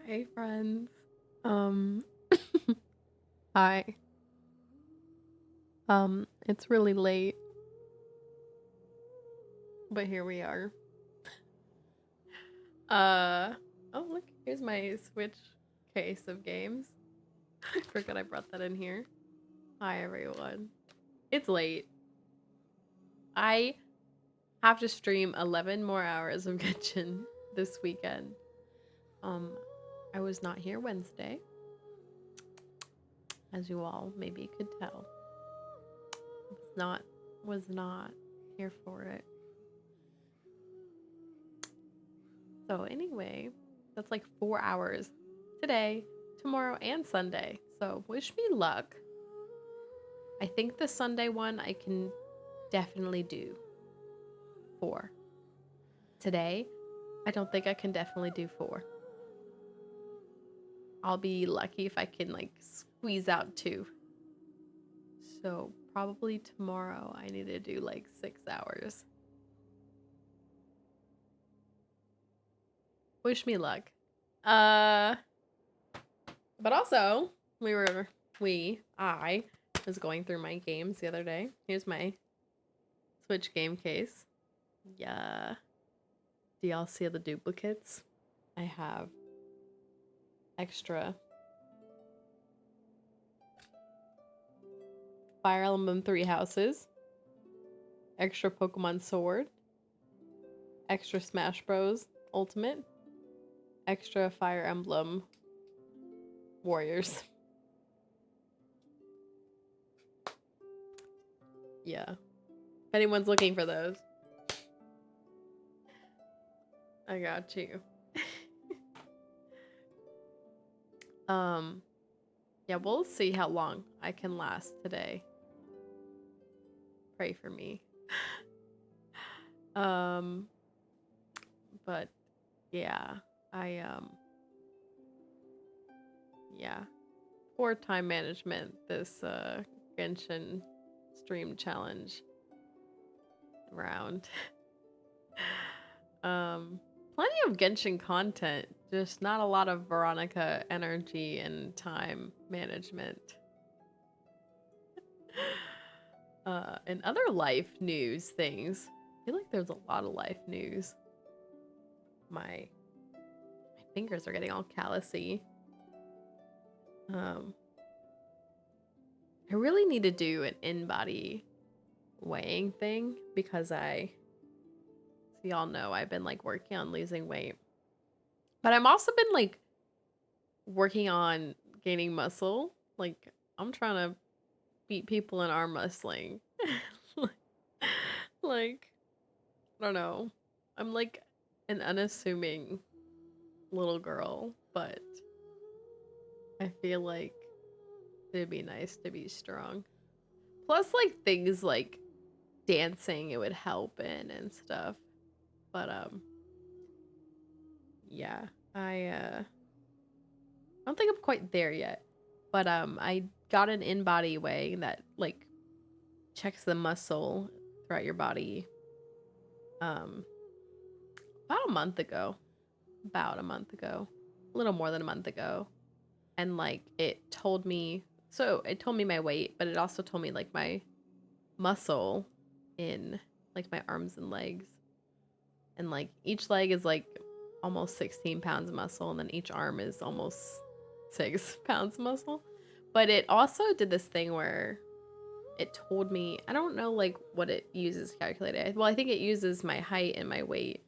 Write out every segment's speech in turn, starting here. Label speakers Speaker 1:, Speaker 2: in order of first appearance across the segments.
Speaker 1: Hey friends. Um Hi. It's really late, but here we are. Oh look, here's my Switch case of games. I forgot I brought that in here. Hi everyone. It's late. I have to stream 11 more hours of Genshin this weekend. Um I was not here Wednesday, as you all maybe could tell. Was not here for it. So anyway, that's like 4 hours today, tomorrow, and Sunday. So wish me luck. I think the Sunday one I can definitely do 4. Today, I don't think I can definitely do 4. I'll be lucky if I can like squeeze out 2. So probably tomorrow I need to do like 6 hours. Wish me luck. Uh but also I was going through my games the other day. Here's my Switch game case. Yeah. Do y'all see the duplicates? I have extra Fire Emblem 3 Houses, extra Pokemon Sword, extra Smash Bros. Ultimate, extra Fire Emblem Warriors. Yeah. If anyone's looking for those, I got you. Yeah, we'll see how long I can last today. Pray for me. But yeah, yeah. Poor time management this Genshin stream challenge round. Plenty of Genshin content, just not a lot of Veronica energy and time management. And other life news things. I feel like there's a lot of life news. My fingers are getting all callousy. I really need to do an in-body weighing thing because so y'all know I've been like working on losing weight. But I'm also been like working on gaining muscle. Like I'm trying to beat people in arm wrestling. like I don't know. I'm like an unassuming little girl, but I feel like it'd be nice to be strong. Plus like things like dancing it would help in and stuff. But yeah, I don't think I'm quite there yet. But I got an in-body weigh that like checks the muscle throughout your body um about a month ago. A little more than a month ago. And like it told me my weight, but it also told me like my muscle in like my arms and legs. And like each leg is like almost 16 pounds of muscle, and then each arm is almost 6 pounds of muscle. But it also did this thing where it told me, I don't know like what it uses to calculate it. Well, I think it uses my height and my weight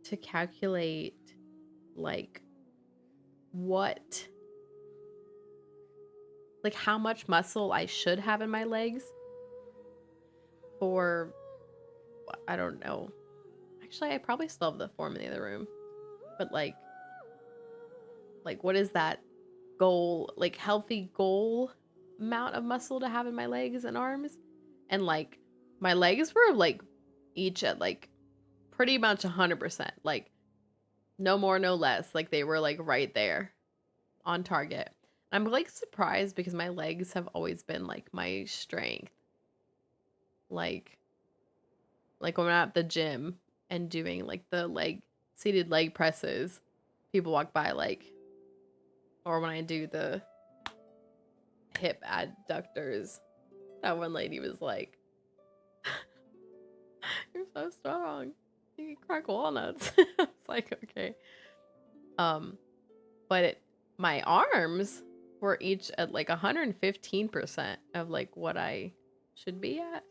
Speaker 1: to calculate like what like how much muscle I should have in my legs for, I don't know. Actually, I probably still have the form in the other room. But like what is that goal, like healthy goal amount of muscle to have in my legs and arms? And like my legs were like each at like pretty much 100%. Like no more, no less. Like they were like right there on target. I'm like surprised because my legs have always been like my strength. Like when I'm at the gym and doing like the seated leg presses, people walk by like, Or when I do the hip adductors, that one lady was like, "You're so strong. You can crack walnuts." I was like, okay. But my arms were each at like 115% of like what I should be at.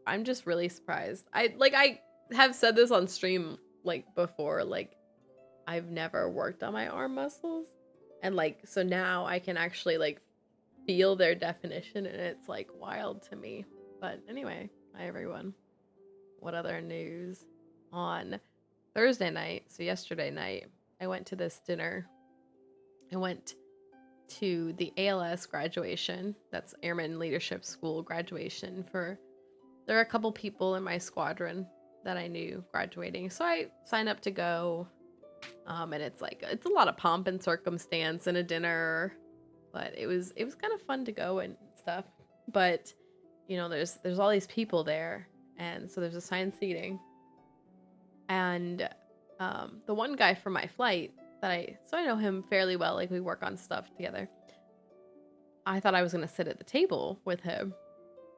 Speaker 1: I'm just really surprised. I have said this on stream like before, like I've never worked on my arm muscles. And like so now I can actually like feel their definition and it's like wild to me. But anyway, hi everyone. What other news? On Thursday night, so yesterday night, I went to this dinner. I went to the ALS graduation. That's Airman Leadership School graduation for there are a couple people in my squadron that I knew graduating. So I signed up to go. And it's like it's a lot of pomp and circumstance and a dinner, but it was kind of fun to go and stuff. But you know, there's all these people there, and so there's assigned seating. And the one guy from my flight that I know him fairly well, like we work on stuff together. I thought I was gonna sit at the table with him,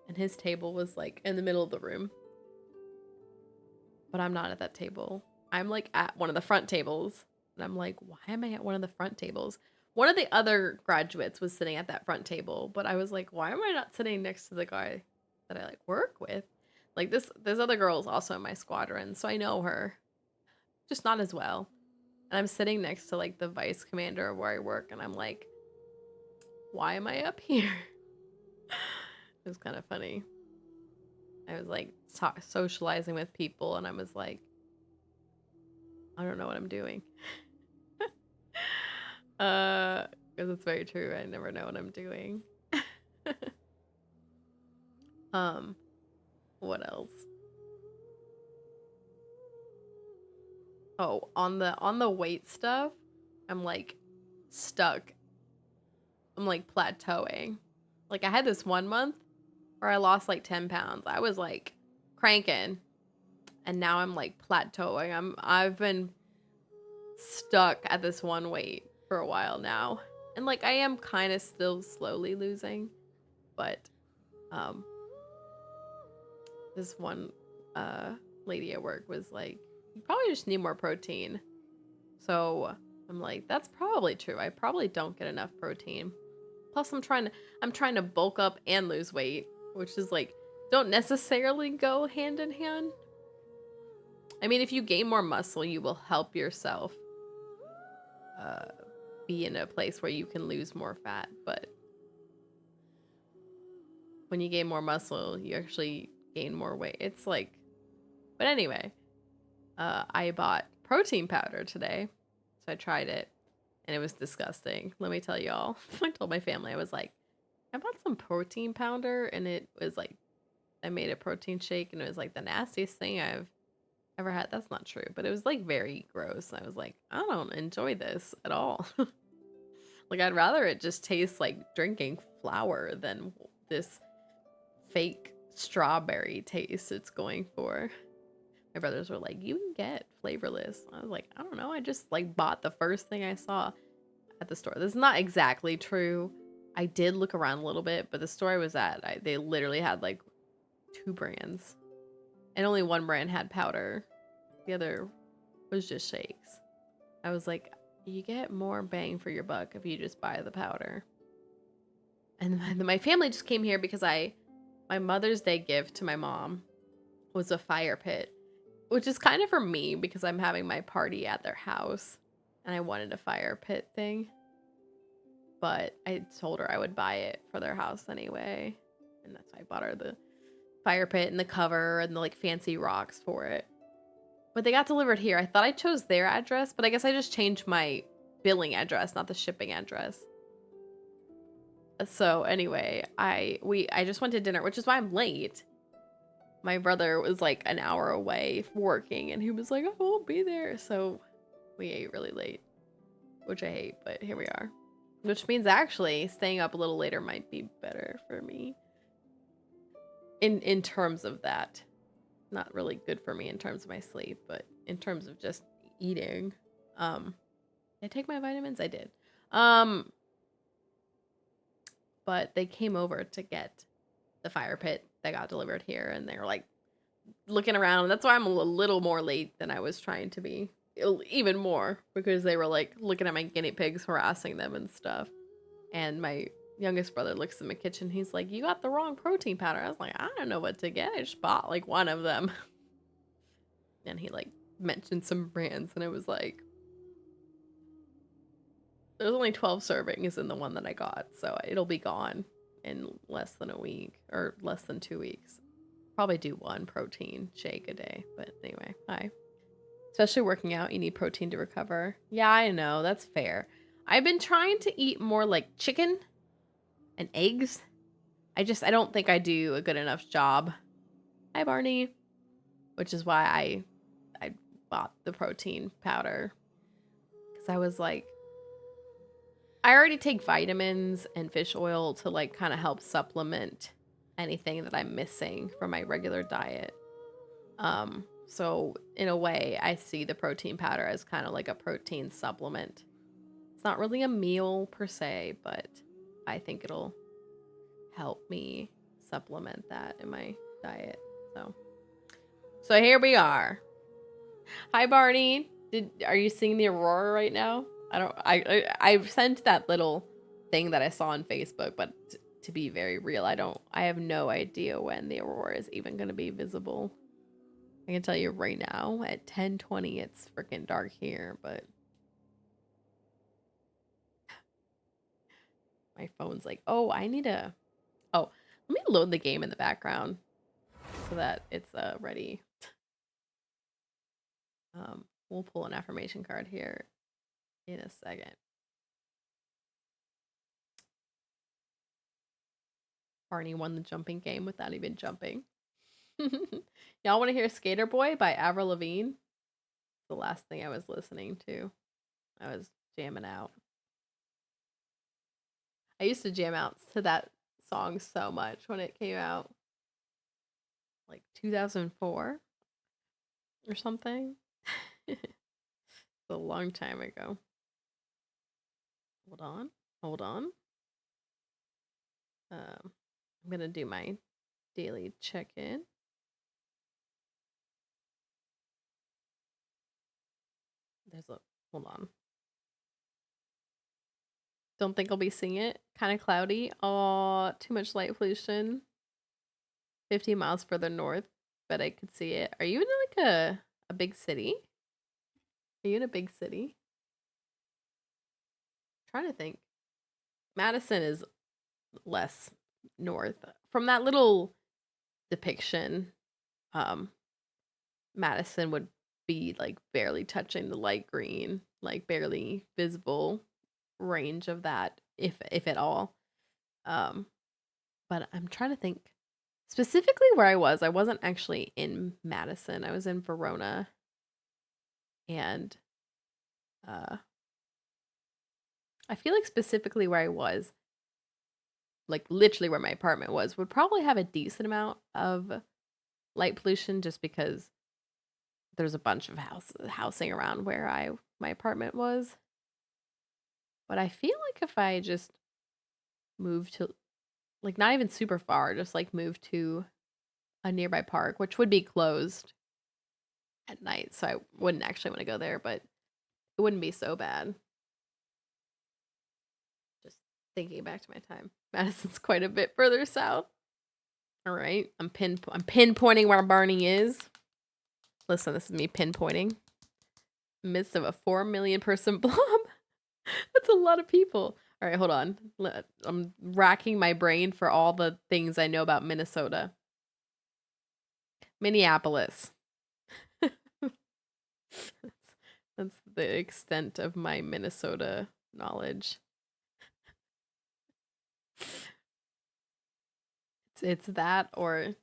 Speaker 1: and his table was like in the middle of the room. But I'm not at that table. I'm like at one of the front tables. And I'm like, why am I at one of the front tables? One of the other graduates was sitting at that front table, but I was like, why am I not sitting next to the guy that I like work with? Like this other girl is also in my squadron, so I know her. Just not as well. And I'm sitting next to like the vice commander of where I work, and I'm like, why am I up here? It was kind of funny. I was like socializing with people, and I was like, I don't know what I'm doing. Because it's very true. I never know what I'm doing. What else? Oh, on the weight stuff, I'm like stuck. I'm like plateauing. Like I had this 1 month where I lost like 10 pounds. I was like cranking, and now I'm like plateauing. I've been stuck at this one weight for a while now. And like I am kind of still slowly losing, but this one lady at work was like, you probably just need more protein. So I'm like, that's probably true. I probably don't get enough protein. Plus I'm trying to bulk up and lose weight, which is like don't necessarily go hand in hand. I mean, if you gain more muscle, you will help yourself be in a place where you can lose more fat, but when you gain more muscle, you actually gain more weight. It's like, but anyway, I bought protein powder today, so I tried it, and it was disgusting. Let me tell y'all. I told my family, I was like, I bought some protein powder, and it was like, I made a protein shake, and it was like the nastiest thing I've ever had. That's not true, but it was like very gross. I was like, I don't enjoy this at all. Like, I'd rather it just taste like drinking flour than this fake strawberry taste it's going for. My brothers were like, you can get flavorless. I was like, I don't know. I just like bought the first thing I saw at the store. This is not exactly true. I did look around a little bit, but the store I was at, they literally had like 2 brands. And only one brand had powder. The other was just shakes. I was like, you get more bang for your buck if you just buy the powder. And then my family just came here because my Mother's Day gift to my mom was a fire pit, which is kind of for me because I'm having my party at their house and I wanted a fire pit thing. But I told her I would buy it for their house anyway. And that's why I bought her the fire pit and the cover and the like fancy rocks for it. But they got delivered here. I thought I chose their address, but I guess I just changed my billing address, not the shipping address. So anyway, I just went to dinner, which is why I'm late. My brother was like an hour away working, and he was like, "Oh, I won't be there." So we ate really late, which I hate, but here we are. Which means actually staying up a little later might be better for me. In terms of that. Not really good for me in terms of my sleep, but in terms of just eating. Did I take my vitamins? I did. Um, but they came over to get the fire pit that got delivered here, and they were like looking around. That's why I'm a little more late than I was trying to be. Even more because they were like looking at my guinea pigs, harassing them and stuff. And my youngest brother looks in the kitchen. He's like, "You got the wrong protein powder." I was like, "I don't know what to get. I just bought like one of them." And he like mentioned some brands, and it was like, there's only 12 servings in the one that I got, so it'll be gone in less than a week or less than 2 weeks. Probably do one protein shake a day, but anyway, hi. Especially working out, you need protein to recover. Yeah, I know, that's fair. I've been trying to eat more like chicken and eggs. I don't think I do a good enough job. Hi, Barney. Which is why I bought the protein powder. Because I was like, I already take vitamins and fish oil to like kind of help supplement anything that I'm missing from my regular diet. So in a way, I see the protein powder as kind of like a protein supplement. It's not really a meal per se, but I think it'll help me supplement that in my diet. So here we are. Hi, Barney. Are you seeing the aurora right now? I've sent that little thing that I saw on Facebook, but to be very real, I have no idea when the aurora is even going to be visible. I can tell you right now at 10:20 it's freaking dark here, but my phone's like, "Oh, I need a Oh, let me load the game in the background so that it's ready." We'll pull an affirmation card here in a second. Barney won the jumping game without even jumping. Y'all want to hear Skater Boy by Avril Lavigne? The last thing I was listening to. I was jamming out. I used to jam out to that song so much when it came out. Like 2004 or something. It's a long time ago. Hold on. Hold on. I'm going to do my daily check-in. Hold on. Don't think I'll be seeing it. Kind of cloudy. Oh, too much light pollution. 50 miles further north, but I could see it. Are you in like a big city? Are you in a big city? I'm trying to think. Madison is less north. From that little depiction, Madison would be like barely touching the light green, like barely visible range of that, if at all. But I'm trying to think specifically where I was. I wasn't actually in Madison. I was in Verona, and I feel like specifically where I was, like literally where my apartment was, would probably have a decent amount of light pollution just because there's a bunch of housing around where my apartment was. But I feel like if I just moved to like not even super far, just like move to a nearby park, which would be closed at night, so I wouldn't actually want to go there, but it wouldn't be so bad. Just thinking back to my time. Madison's quite a bit further south. All right, I'm pinpointing where Barney is. Listen, this is me pinpointing. Midst of a 4 million person blob. That's a lot of people. All right, hold on. I'm racking my brain for all the things I know about Minnesota. Minneapolis. That's the extent of my Minnesota knowledge. It's that or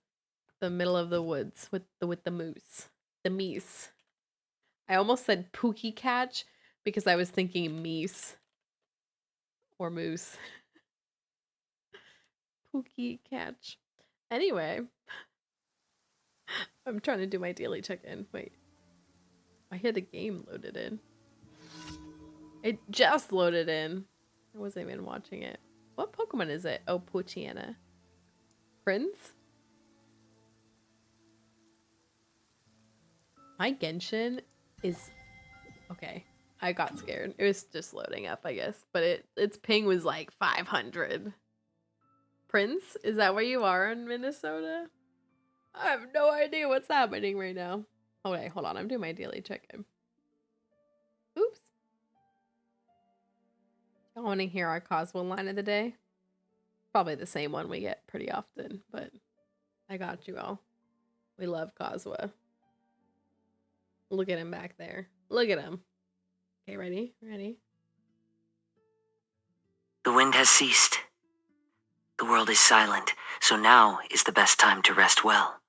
Speaker 1: the middle of the woods with the moose. The meese. I almost said Pookie Catch because I was thinking meese or moose. Pookie Catch. Anyway, I'm trying to do my daily check-in. Wait. I hear the game loaded in. It just loaded in. I wasn't even watching it. What Pokemon is it? Oh, Poochyena. Prince? My Genshin is... Okay. I got scared. It was just loading up, I guess. But its ping was like 500. Prince? Is that where you are in Minnesota? I have no idea what's happening right now. Okay, hold on. I'm doing my daily check-in. Oops. I want to hear our Cosmo line of the day. Probably the same one we get pretty often, but I got you all. We love Cosmo. Look at him back there. Look at him. Okay, ready? Ready?
Speaker 2: The wind has ceased. The world is silent, so now is the best time to rest well.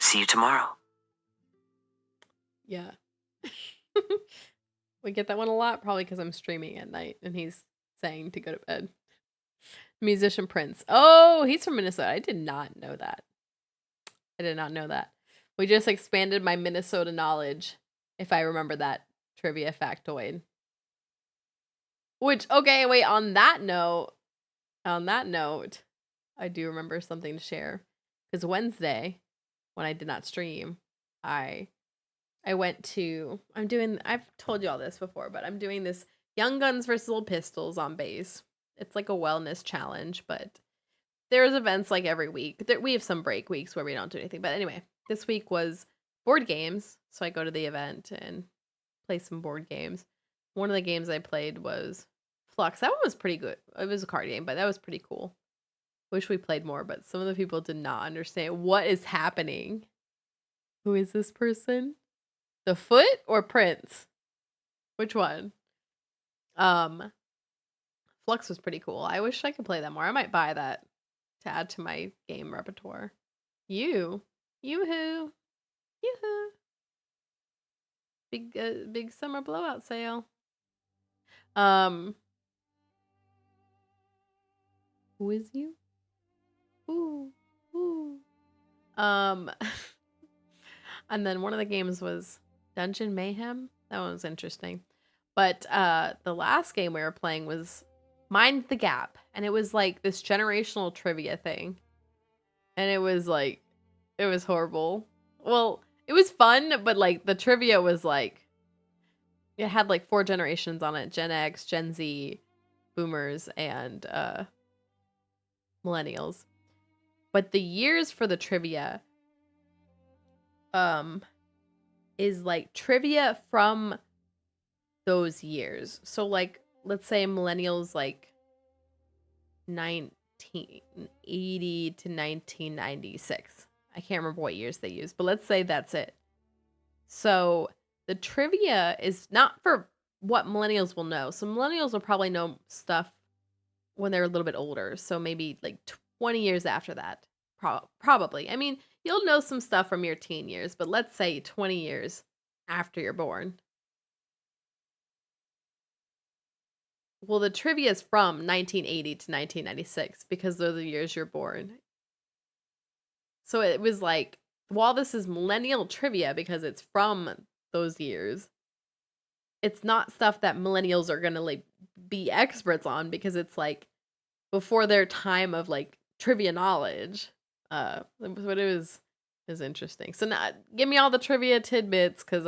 Speaker 2: See you tomorrow.
Speaker 1: Yeah. We get that one a lot, probably because I'm streaming at night and he's saying to go to bed. Musician Prince. Oh, he's from Minnesota. I did not know that. I did not know that. We just expanded my Minnesota knowledge, if I remember that trivia factoid. Which, okay, wait, on that note, I do remember something to share. Because Wednesday, when I did not stream, I went to, I've told you all this before, but I'm doing this Young Guns versus Little Pistols on base. It's like a wellness challenge, but there's events like every week. We have some break weeks where we don't do anything. But anyway, this week was board games. So I go to the event and play some board games. One of the games I played was Flux. That one was pretty good. It was a card game, but that was pretty cool. Wish we played more, but some of the people did not understand what is happening. Who is this person? The Foot or Prince? Which one? Flux was pretty cool. I wish I could play that more. I might buy that to add to my game repertoire. Yoo-hoo. Yoo-hoo. Big summer blowout sale. Who is you? Ooh. And then one of the games was Dungeon Mayhem. That one was interesting. But the last game we were playing was Mind the Gap. And it was like this generational trivia thing. And it was like, it was horrible. Well, it was fun, but like the trivia was like, it had like 4 generations on it. Gen X, Gen Z, Boomers, and Millennials. But the years for the trivia is like trivia from those years. So like, let's say Millennials like 1980 to 1996. I can't remember what years they used, but let's say that's it. So the trivia is not for what millennials will know. So millennials will probably know stuff when they're a little bit older. So maybe like 20 years after that. Probably. I mean, you'll know some stuff from your teen years, but let's say 20 years after you're born. Well, the trivia is from 1980 to 1996 because those are the years you're born. So it was like, while this is millennial trivia because it's from those years, it's not stuff that millennials are gonna like be experts on because it's like before their time of like trivia knowledge. But it was interesting. So now give me all the trivia tidbits because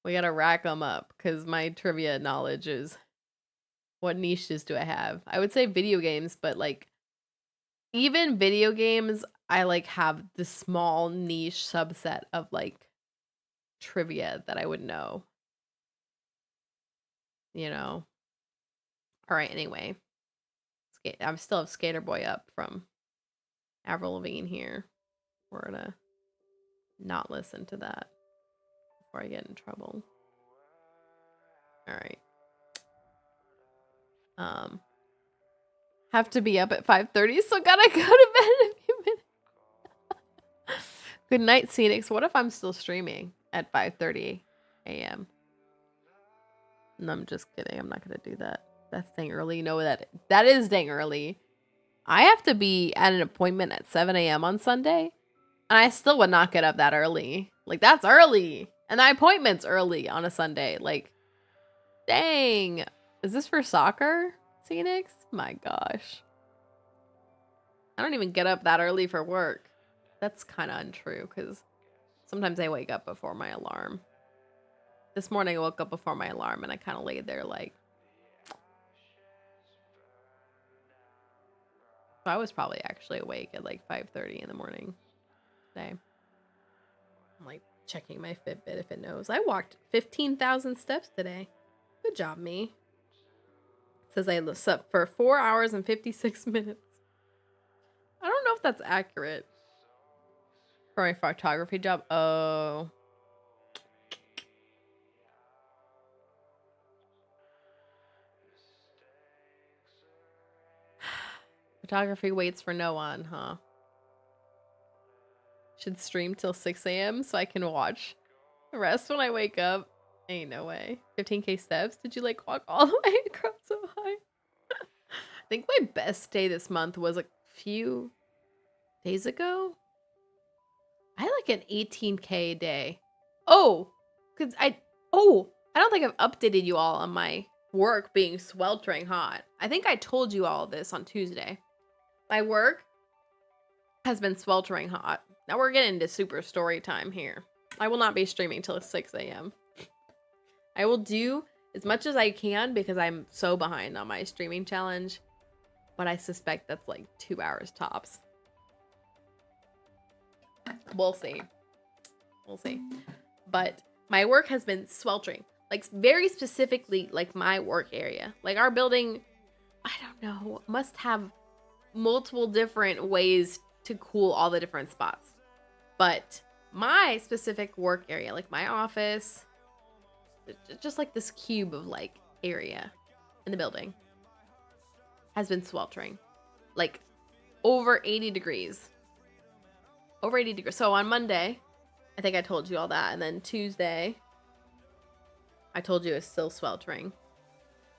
Speaker 1: we gotta rack them up because my trivia knowledge is, what niches do I have? I would say video games, but like even video games, I like have this small niche subset of like trivia that I would know. You know. All right. Anyway, I still have Skater Boy up from Avril Lavigne here. We're gonna not listen to that before I get in trouble. All right. Have to be up at 5:30, so gotta go to bed in a few minutes. Good night, Scenics. What if I'm still streaming at 5:30 a.m.? No, I'm just kidding. I'm not gonna do that. That's dang early. You know that is dang early. I have to be at an appointment at 7 a.m. on Sunday, and I still would not get up that early. Like, that's early. And the appointment's early on a Sunday. Like, dang. Is this for soccer, Phoenix? My gosh. I don't even get up that early for work. That's kind of untrue because sometimes I wake up before my alarm. This morning I woke up before my alarm and I kind of laid there like. So I was probably actually awake at like 5:30 in the morning today. I'm like checking my Fitbit if it knows. I walked 15,000 steps today. Good job, me. It says I slept for 4 hours and 56 minutes. I don't know if that's accurate for my photography job. Oh. Photography waits for no one, huh? Should stream till 6 a.m. so I can watch the rest when I wake up. Ain't no way. 15K steps? Did you like walk all the way across so high? I think my best day this month was a few days ago. I had like an 18K day. Oh, I don't think I've updated you all on my work being sweltering hot. I think I told you all this on Tuesday. My work has been sweltering hot. Now we're getting into super story time here. I will not be streaming till 6 a.m. I will do as much as I can because I'm so behind on my streaming challenge. But I suspect that's like 2 hours tops. We'll see. We'll see. But my work has been sweltering. Like very specifically like my work area. Like our building, I don't know, must have multiple different ways to cool all the different spots. But my specific work area, like my office, just like this cube of like area in the building, has been sweltering. Like over 80 degrees. Over 80 degrees. So on Monday, I think I told you all that. And then Tuesday, I told you it's still sweltering.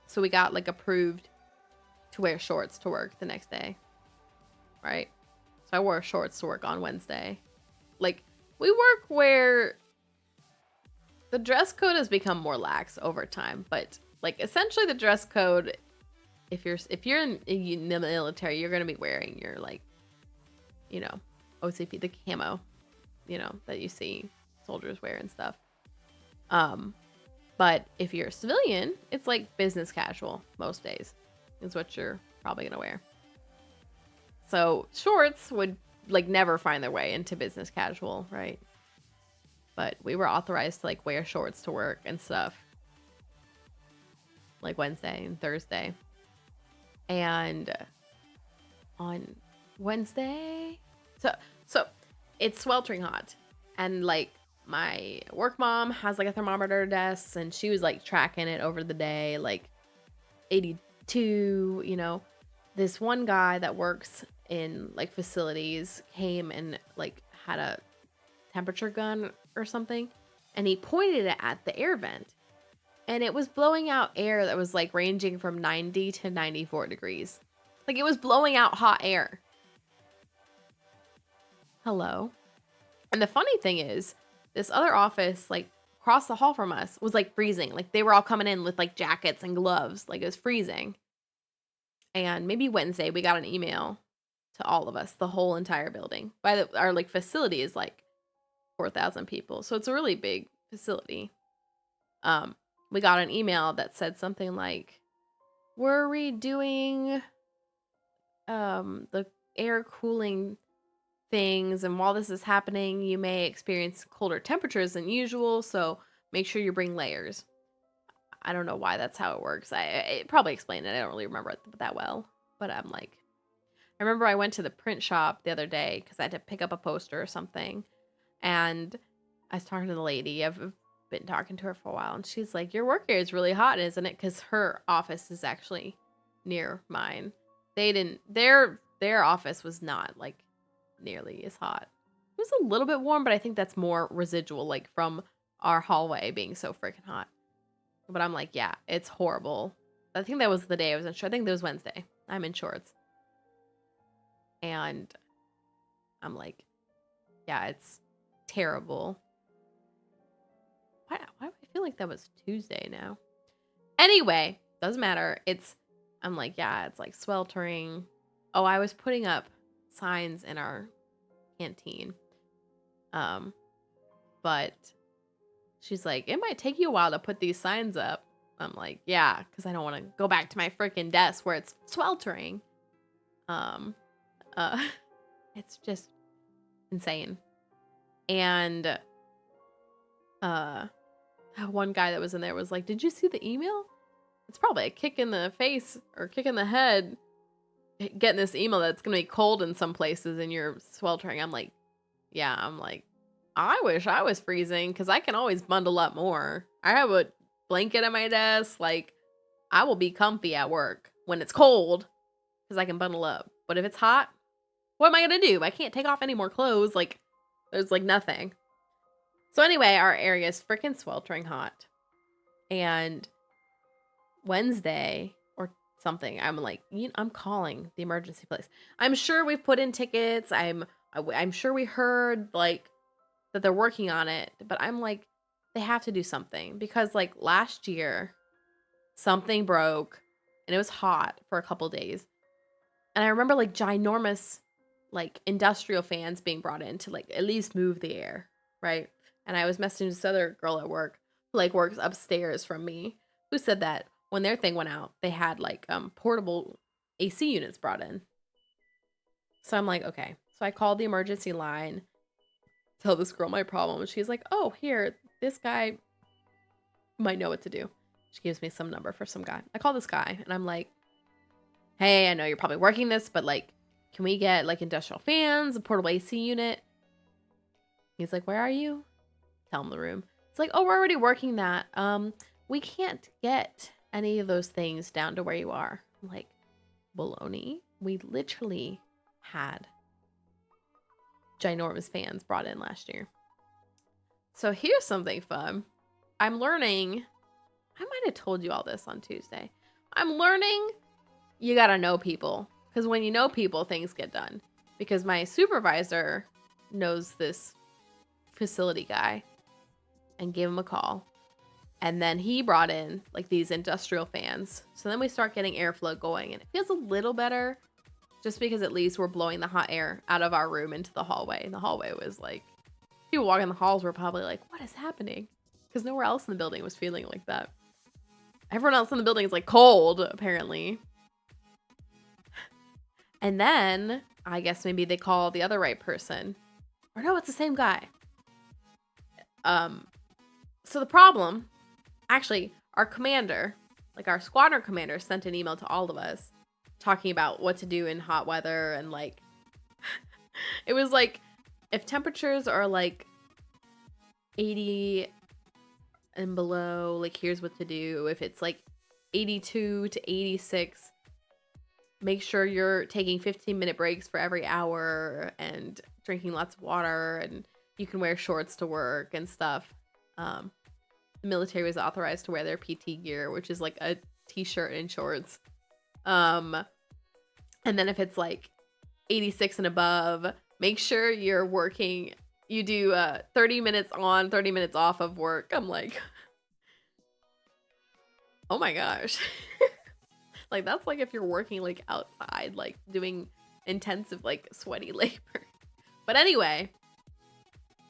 Speaker 1: So we got like approved to wear shorts to work the next day. Right? So I wore shorts to work on Wednesday. Like, we work where the dress code has become more lax over time, but like essentially the dress code, if you're in the military, you're gonna be wearing your like, you know, OCP, the camo, you know, that you see soldiers wear and stuff. But if you're a civilian, it's like business casual most days is what you're probably gonna wear. So shorts would like never find their way into business casual, right? But we were authorized to like wear shorts to work and stuff. Like Wednesday and Thursday. And on Wednesday, so it's sweltering hot. And like my work mom has like a thermometer desk and she was like tracking it over the day, like 82, you know. This one guy that works in like facilities came and like had a temperature gun or something and he pointed it at the air vent and it was blowing out air that was like ranging from 90 to 94 degrees. Like it was blowing out hot air. Hello. And the funny thing is this other office like across the hall from us was like freezing. Like they were all coming in with like jackets and gloves. Like it was freezing. And maybe Wednesday we got an email to all of us, the whole entire building. Our like facility is like 4,000 people. So it's a really big facility. We got an email that said something like, we're redoing the air cooling things, and while this is happening, you may experience colder temperatures than usual, so make sure you bring layers. I don't know why that's how it works. I probably explained it. I don't really remember it that well. But I'm like, I remember I went to the print shop the other day because I had to pick up a poster or something. And I was talking to the lady. I've been talking to her for a while. And she's like, your work area is really hot, isn't it? Because her office is actually near mine. Their office was not like nearly as hot. It was a little bit warm, but I think that's more residual, like from our hallway being so freaking hot. But I'm like, yeah, it's horrible. I think that was the day I was in shorts. I think that was Wednesday. I'm in shorts. And I'm like, yeah, it's terrible. Why do I feel like that was Tuesday now? Anyway, Doesn't matter. I'm like, yeah, it's like sweltering. Oh, I was putting up signs in our canteen. Um, but she's like, it might take you a while to put these signs up. I'm like, yeah, because I don't want to go back to my freaking desk where it's sweltering. Um, uh, it's just insane. And one guy that was in there was like, did you see the email? It's probably a kick in the face or kick in the head getting this email that's gonna be cold in some places and you're sweltering. I'm like, yeah, I'm like, I wish I was freezing because I can always bundle up more. I have a blanket at my desk. Like, I will be comfy at work when it's cold because I can bundle up. But if it's hot, what am I gonna do? I can't take off any more clothes. Like, there's like nothing. So anyway, our area is freaking sweltering hot. And Wednesday or something, I'm like, I'm calling the emergency place. I'm sure we've put in tickets. I'm sure we heard like that they're working on it, but I'm like, they have to do something because like last year something broke and it was hot for a couple days. And I remember like ginormous like industrial fans being brought in to like at least move the air, right? And I was messaging this other girl at work who like works upstairs from me who said that when their thing went out, they had like portable AC units brought in. So I'm like, okay. So I called the emergency line, tell this girl my problem. And she's like, oh, here, this guy might know what to do. She gives me some number for some guy. I call this guy and I'm like, hey, I know you're probably working this, but like, can we get like industrial fans, a portable AC unit? He's like, where are you? Tell him the room. It's like, oh, we're already working that. We can't get any of those things down to where you are. I'm like, baloney. We literally had ginormous fans brought in last year. So here's something fun. I'm learning. I might have told you all this on Tuesday. I'm learning you gotta know people. Because when you know people, things get done. Because my supervisor knows this facility guy and gave him a call. And then he brought in like these industrial fans. So then we start getting airflow going and it feels a little better just because at least we're blowing the hot air out of our room into the hallway. And the hallway was like, people walking the halls were probably like, what is happening? Because nowhere else in the building was feeling like that. Everyone else in the building is like cold, apparently. And then I guess maybe they call the other right person. Or no, it's the same guy. So the problem, actually, our commander, like our squadron commander, sent an email to all of us talking about what to do in hot weather and like it was like if temperatures are like 80 and below, like here's what to do. If it's like 82 to 86, make sure you're taking 15-minute breaks for every hour and drinking lots of water, and you can wear shorts to work and stuff. The military was authorized to wear their PT gear, which is like a t-shirt and shorts. And then if it's like 86 and above, make sure you're working. You do 30 minutes on, 30 minutes off of work. I'm like, oh my gosh. Like that's like if you're working like outside, like doing intensive like sweaty labor. But anyway,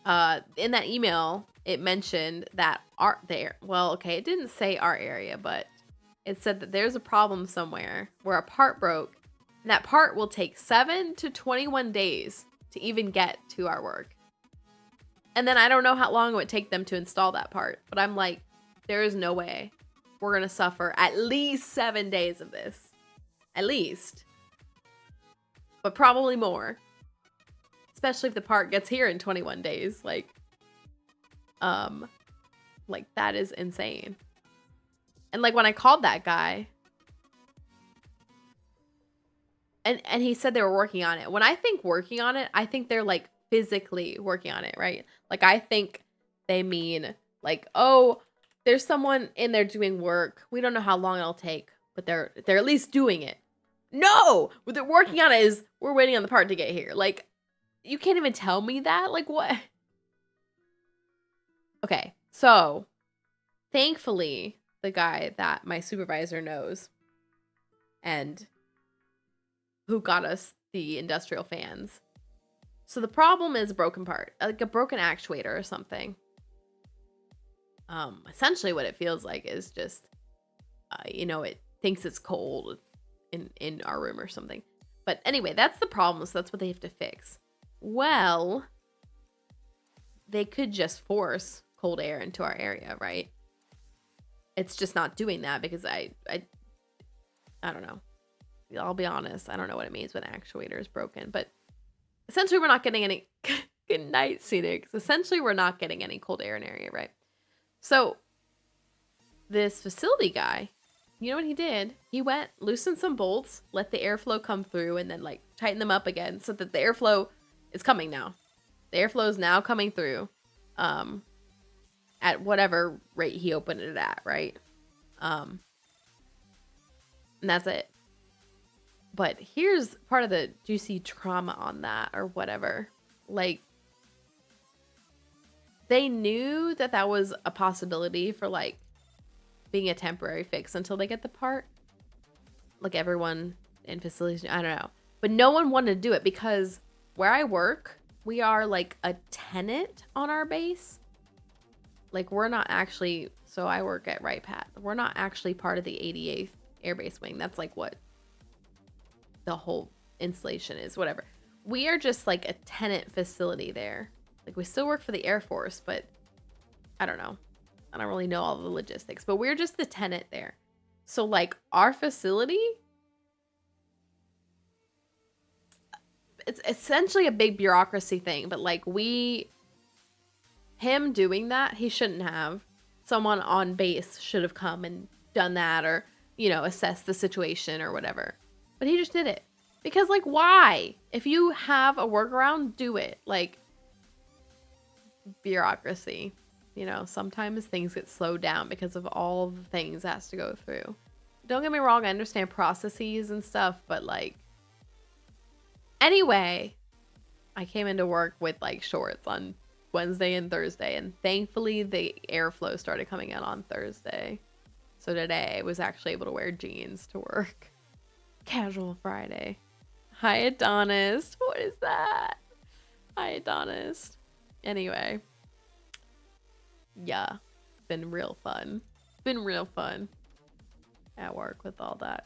Speaker 1: in that email, it mentioned that it didn't say our area, but it said that there's a problem somewhere where a part broke, and that part will take 7 to 21 days to even get to our work. And then I don't know how long it would take them to install that part, but I'm like, there is no way we're going to suffer at least 7 days of this. At least. But probably more. Especially if the part gets here in 21 days. Like that is insane. And like when I called that guy and he said they were working on it. When I think working on it, I think they're like physically working on it, right? Like I think they mean like, oh, there's someone in there doing work. We don't know how long it'll take, but they're at least doing it. No, what they're working on it is we're waiting on the part to get here. Like, you can't even tell me that. Like, what? Okay, so thankfully, the guy that my supervisor knows and who got us the industrial fans. So the problem is a broken part, like a broken actuator or something. Essentially what it feels like is just, it thinks it's cold in our room or something. But anyway, that's the problem. So that's what they have to fix. Well, they could just force cold air into our area, right? It's just not doing that because I don't know. I'll be honest. I don't know what it means when actuator is broken, but essentially we're not getting any good night, Phoenix. Essentially we're not getting any cold air in area, right? So this facility guy, you know what he did? He went, loosened some bolts, let the airflow come through, and then like tighten them up again so that the airflow is coming now. The airflow is now coming through at whatever rate he opened it at, right? And that's it. But here's part of the juicy trauma on that or whatever. Like, they knew that that was a possibility for like being a temporary fix until they get the part. Like everyone in facilities, I don't know. But no one wanted to do it because where I work, we are like a tenant on our base. Like we're not actually, so I work at Right Pat. We're not actually part of the 88th Air Base Wing. That's like what the whole installation is, whatever. We are just like a tenant facility there. Like we still work for the Air Force, but I don't know. I don't really know all the logistics, but we're just the tenant there. So like our facility, it's essentially a big bureaucracy thing, but like him doing that, he shouldn't have. Someone on base should have come and done that or, assessed the situation or whatever. But he just did it. Because like, why? If you have a workaround, do it. Like, bureaucracy. Sometimes things get slowed down because of all the things it has to go through. Don't get me wrong, I understand processes and stuff, but like, anyway, I came into work with like shorts on Wednesday and Thursday, and thankfully the airflow started coming in on Thursday. So today I was actually able to wear jeans to work. Casual Friday. Hi, Adonis. What is that? Hi, Adonis. Anyway. Yeah. Been real fun. Been real fun at work with all that.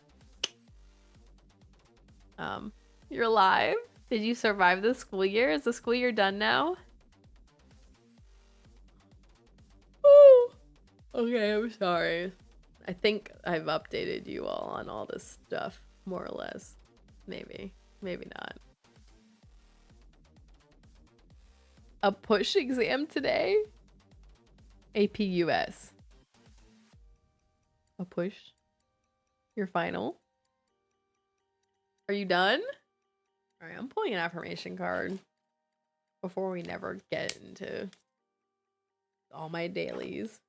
Speaker 1: You're alive? Did you survive the school year? Is the school year done now? Ooh. Okay, I'm sorry. I think I've updated you all on all this stuff, more or less. Maybe. Maybe not. A push exam today? APUS. A push? Your final? Are you done? Alright, I'm pulling an affirmation card before we never get into all my dailies.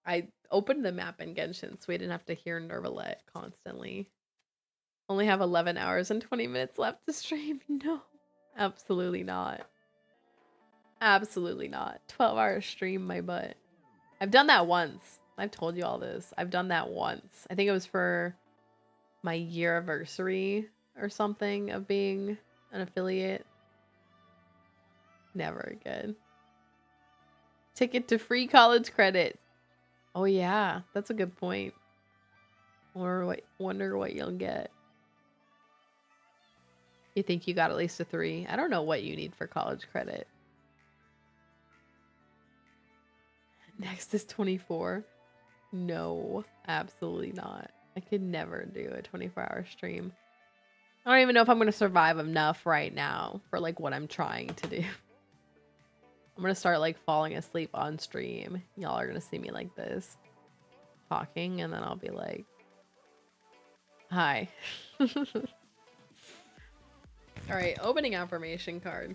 Speaker 1: I opened the map in Genshin so we didn't have to hear Nervalette constantly. Only have 11 hours and 20 minutes left to stream. No, absolutely not. Absolutely not. 12-hour stream, my butt. I've done that once. I've told you all this. I've done that once. I think it was for my year anniversary or something of being an affiliate. Never again. Ticket to free college credit. Oh yeah, that's a good point. Or wonder what you'll get. You think you got at least a 3? I don't know what you need for college credit. Next is 24. No, absolutely not. I could never do a 24-hour stream. I don't even know if I'm going to survive enough right now for like what I'm trying to do. I'm going to start like falling asleep on stream. Y'all are going to see me like this. Talking, and then I'll be like, hi. Alright, opening affirmation card.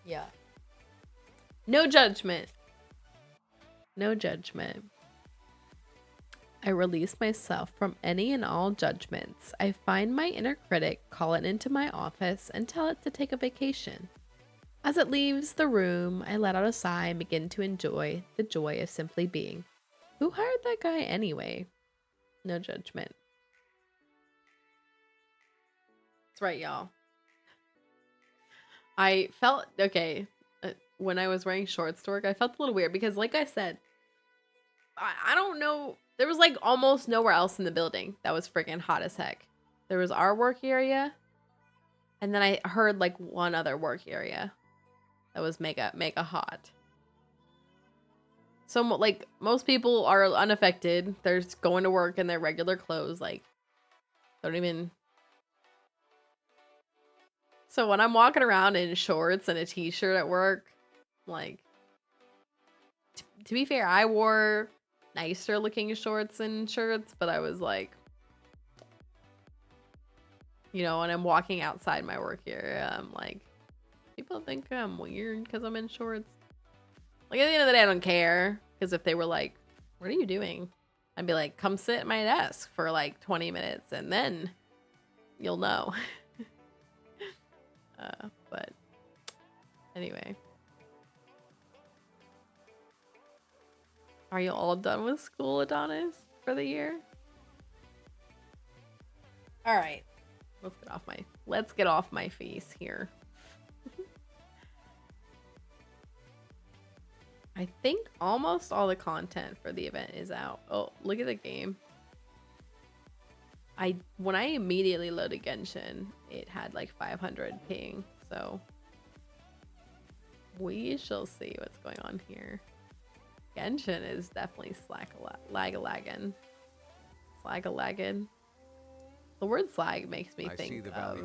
Speaker 1: Yeah. No judgment. No judgment. I release myself from any and all judgments. I find my inner critic, call it into my office, and tell it to take a vacation. As it leaves the room, I let out a sigh and begin to enjoy the joy of simply being. Who hired that guy anyway? No judgment. That's right, y'all. I felt, okay, when I was wearing shorts to work, I felt a little weird because, like I said, I don't know. There was like almost nowhere else in the building that was freaking hot as heck. There was our work area, and then I heard like one other work area that was mega hot. So like most people are unaffected. They're just going to work in their regular clothes. Like, don't even. So when I'm walking around in shorts and a t-shirt at work, like, to be fair, I wore nicer looking shorts and shirts, but I was like, you know, when I'm walking outside my work area, I'm like, people think I'm weird because I'm in shorts. Like, at the end of the day, I don't care. Because if they were like, what are you doing? I'd be like, come sit at my desk for like 20 minutes and then you'll know. But anyway. Are you all done with school, Adonis, for the year? All right. Let's get off my face here. I think almost all the content for the event is out. Oh, look at the game. When I immediately loaded Genshin, it had like 500 ping, so we shall see what's going on here. Genshin is definitely lag-a-lagging. Slag-a-lagging. The word slag makes me think of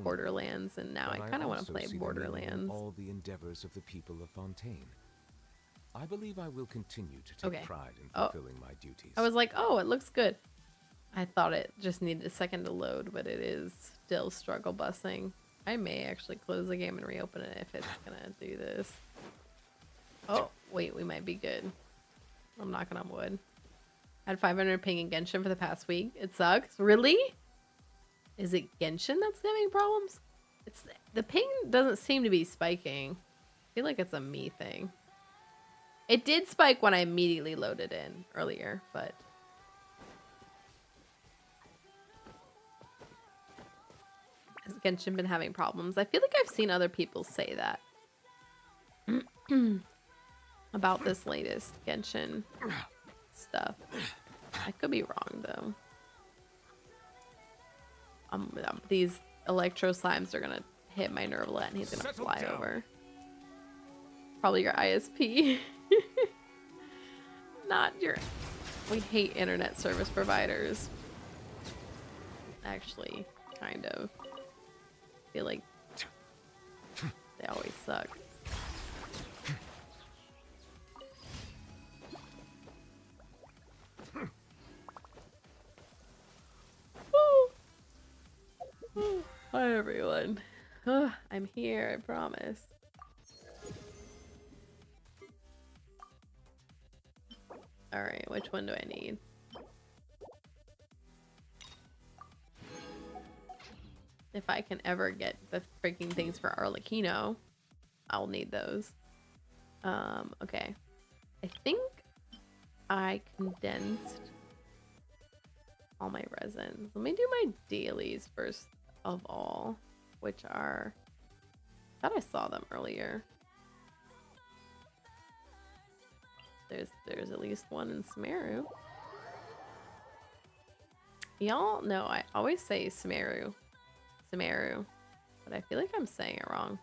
Speaker 1: Borderlands, and now I kind of want to play Borderlands.
Speaker 3: All the endeavors of the people of Fontaine. I believe I will continue to take pride in fulfilling my duties.
Speaker 1: I was like, oh, it looks good. I thought it just needed a second to load, but it is still struggle busing. I may actually close the game and reopen it if it's gonna do this. Oh, wait, we might be good. I'm knocking on wood. I had 500 ping in Genshin for the past week. It sucks. Really? Is it Genshin that's having problems? The ping doesn't seem to be spiking. I feel like it's a me thing. It did spike when I immediately loaded in earlier, but has Genshin been having problems? I feel like I've seen other people say that about this latest Genshin stuff. I could be wrong though. These electro slimes are gonna hit my nervelet and he's gonna fly over. Probably your ISP. Not your... We hate internet service providers. Actually, kind of. I feel like they always suck. Hi everyone. I'm here, I promise. Alright, which one do I need? If I can ever get the freaking things for Arlecchino, I'll need those. Okay. I think I condensed all my resins. Let me do my dailies first of all, which are... I thought I saw them earlier. There's at least one in Sumeru. Y'all know I always say Sumeru, but I feel like I'm saying it wrong.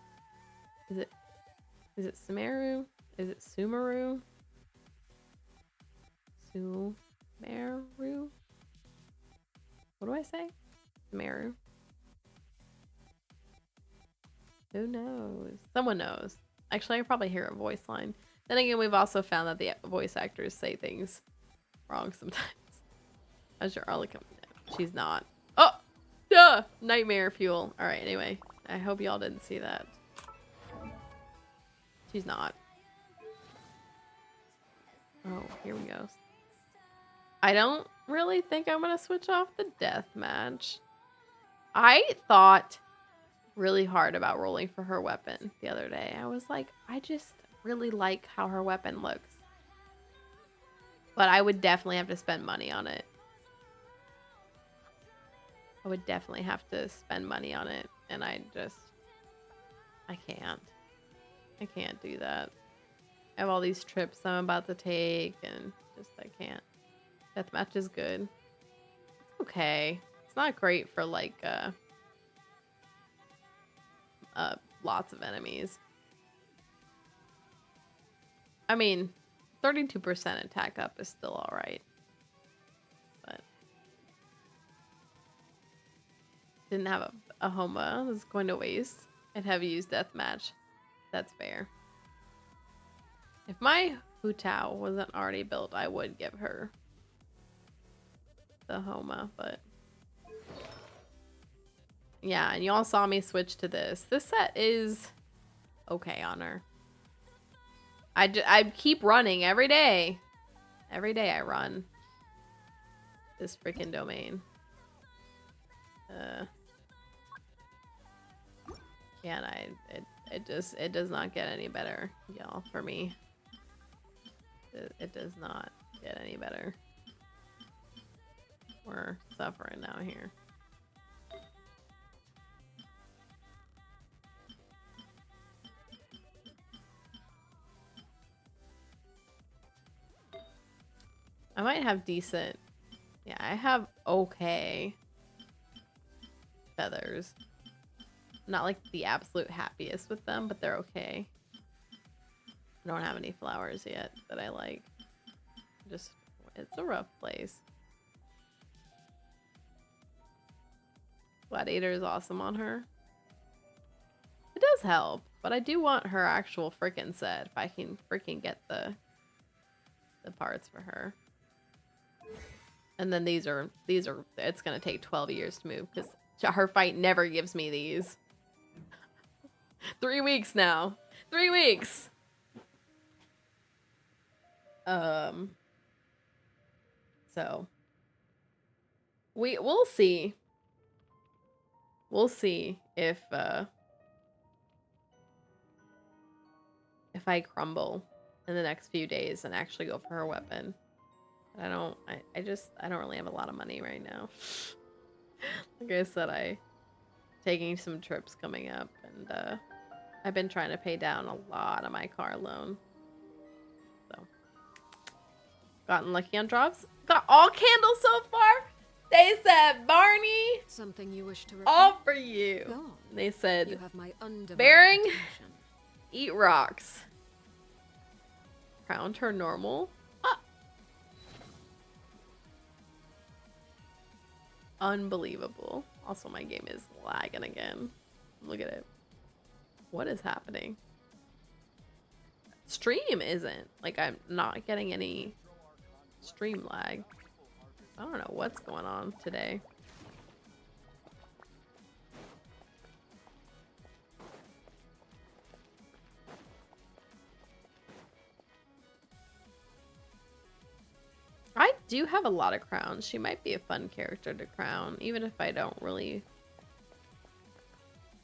Speaker 1: Is it Sumeru? Is it Sumeru? Sumeru? What do I say? Sumeru? Who knows? Someone knows. Actually, I could probably hear a voice line. Then again, we've also found that the voice actors say things wrong sometimes. How's your Arlecchino? She's not. Oh! Duh! Nightmare fuel. Alright, anyway. I hope y'all didn't see that. She's not. Oh, here we go. I don't really think I'm gonna switch off the death match. I thought really hard about rolling for her weapon the other day. I was like, I just really like how her weapon looks. But I would definitely have to spend money on it. I would definitely have to spend money on it. And I can't. I can't do that. I have all these trips I'm about to take and just I can't. Deathmatch is good. It's okay. It's not great for like lots of enemies. I mean, 32% attack up is still alright. But didn't have a Homa. This is going to waste. I'd have used deathmatch. That's fair. If my Hu Tao wasn't already built, I would give her the Homa, but yeah, and y'all saw me switch to this. This set is okay on her. I keep running every day. Every day I run this freaking domain. Yeah, and it does not get any better, y'all, for me. It does not get any better. We're suffering now here. I might have decent. Yeah, I have okay feathers. Not like the absolute happiest with them, but they're okay. I don't have any flowers yet that I like. Just, it's a rough place. Gladiator is awesome on her. It does help, but I do want her actual freaking set if I can freaking get the parts for her. And then these are it's gonna take 12 years to move because her fight never gives me these. 3 weeks now. 3 weeks. So we'll see. We'll see if I crumble in the next few days and actually go for her weapon. I don't really have a lot of money right now. Like I said, taking some trips coming up, and I've been trying to pay down a lot of my car loan. So gotten lucky on drops. Got all candles so far. They said, Barney,
Speaker 4: something you wish to
Speaker 1: all for you.
Speaker 4: Go on.
Speaker 1: They said,
Speaker 4: you have my undivided
Speaker 1: bearing,
Speaker 4: attention.
Speaker 1: eat rocks. Crowned her normal. Unbelievable. Also, my game is lagging again. Look at it. What is happening? Stream isn't. Like, I'm not getting any stream lag. I don't know what's going on today. I do have a lot of crowns. She might be a fun character to crown, even if I don't really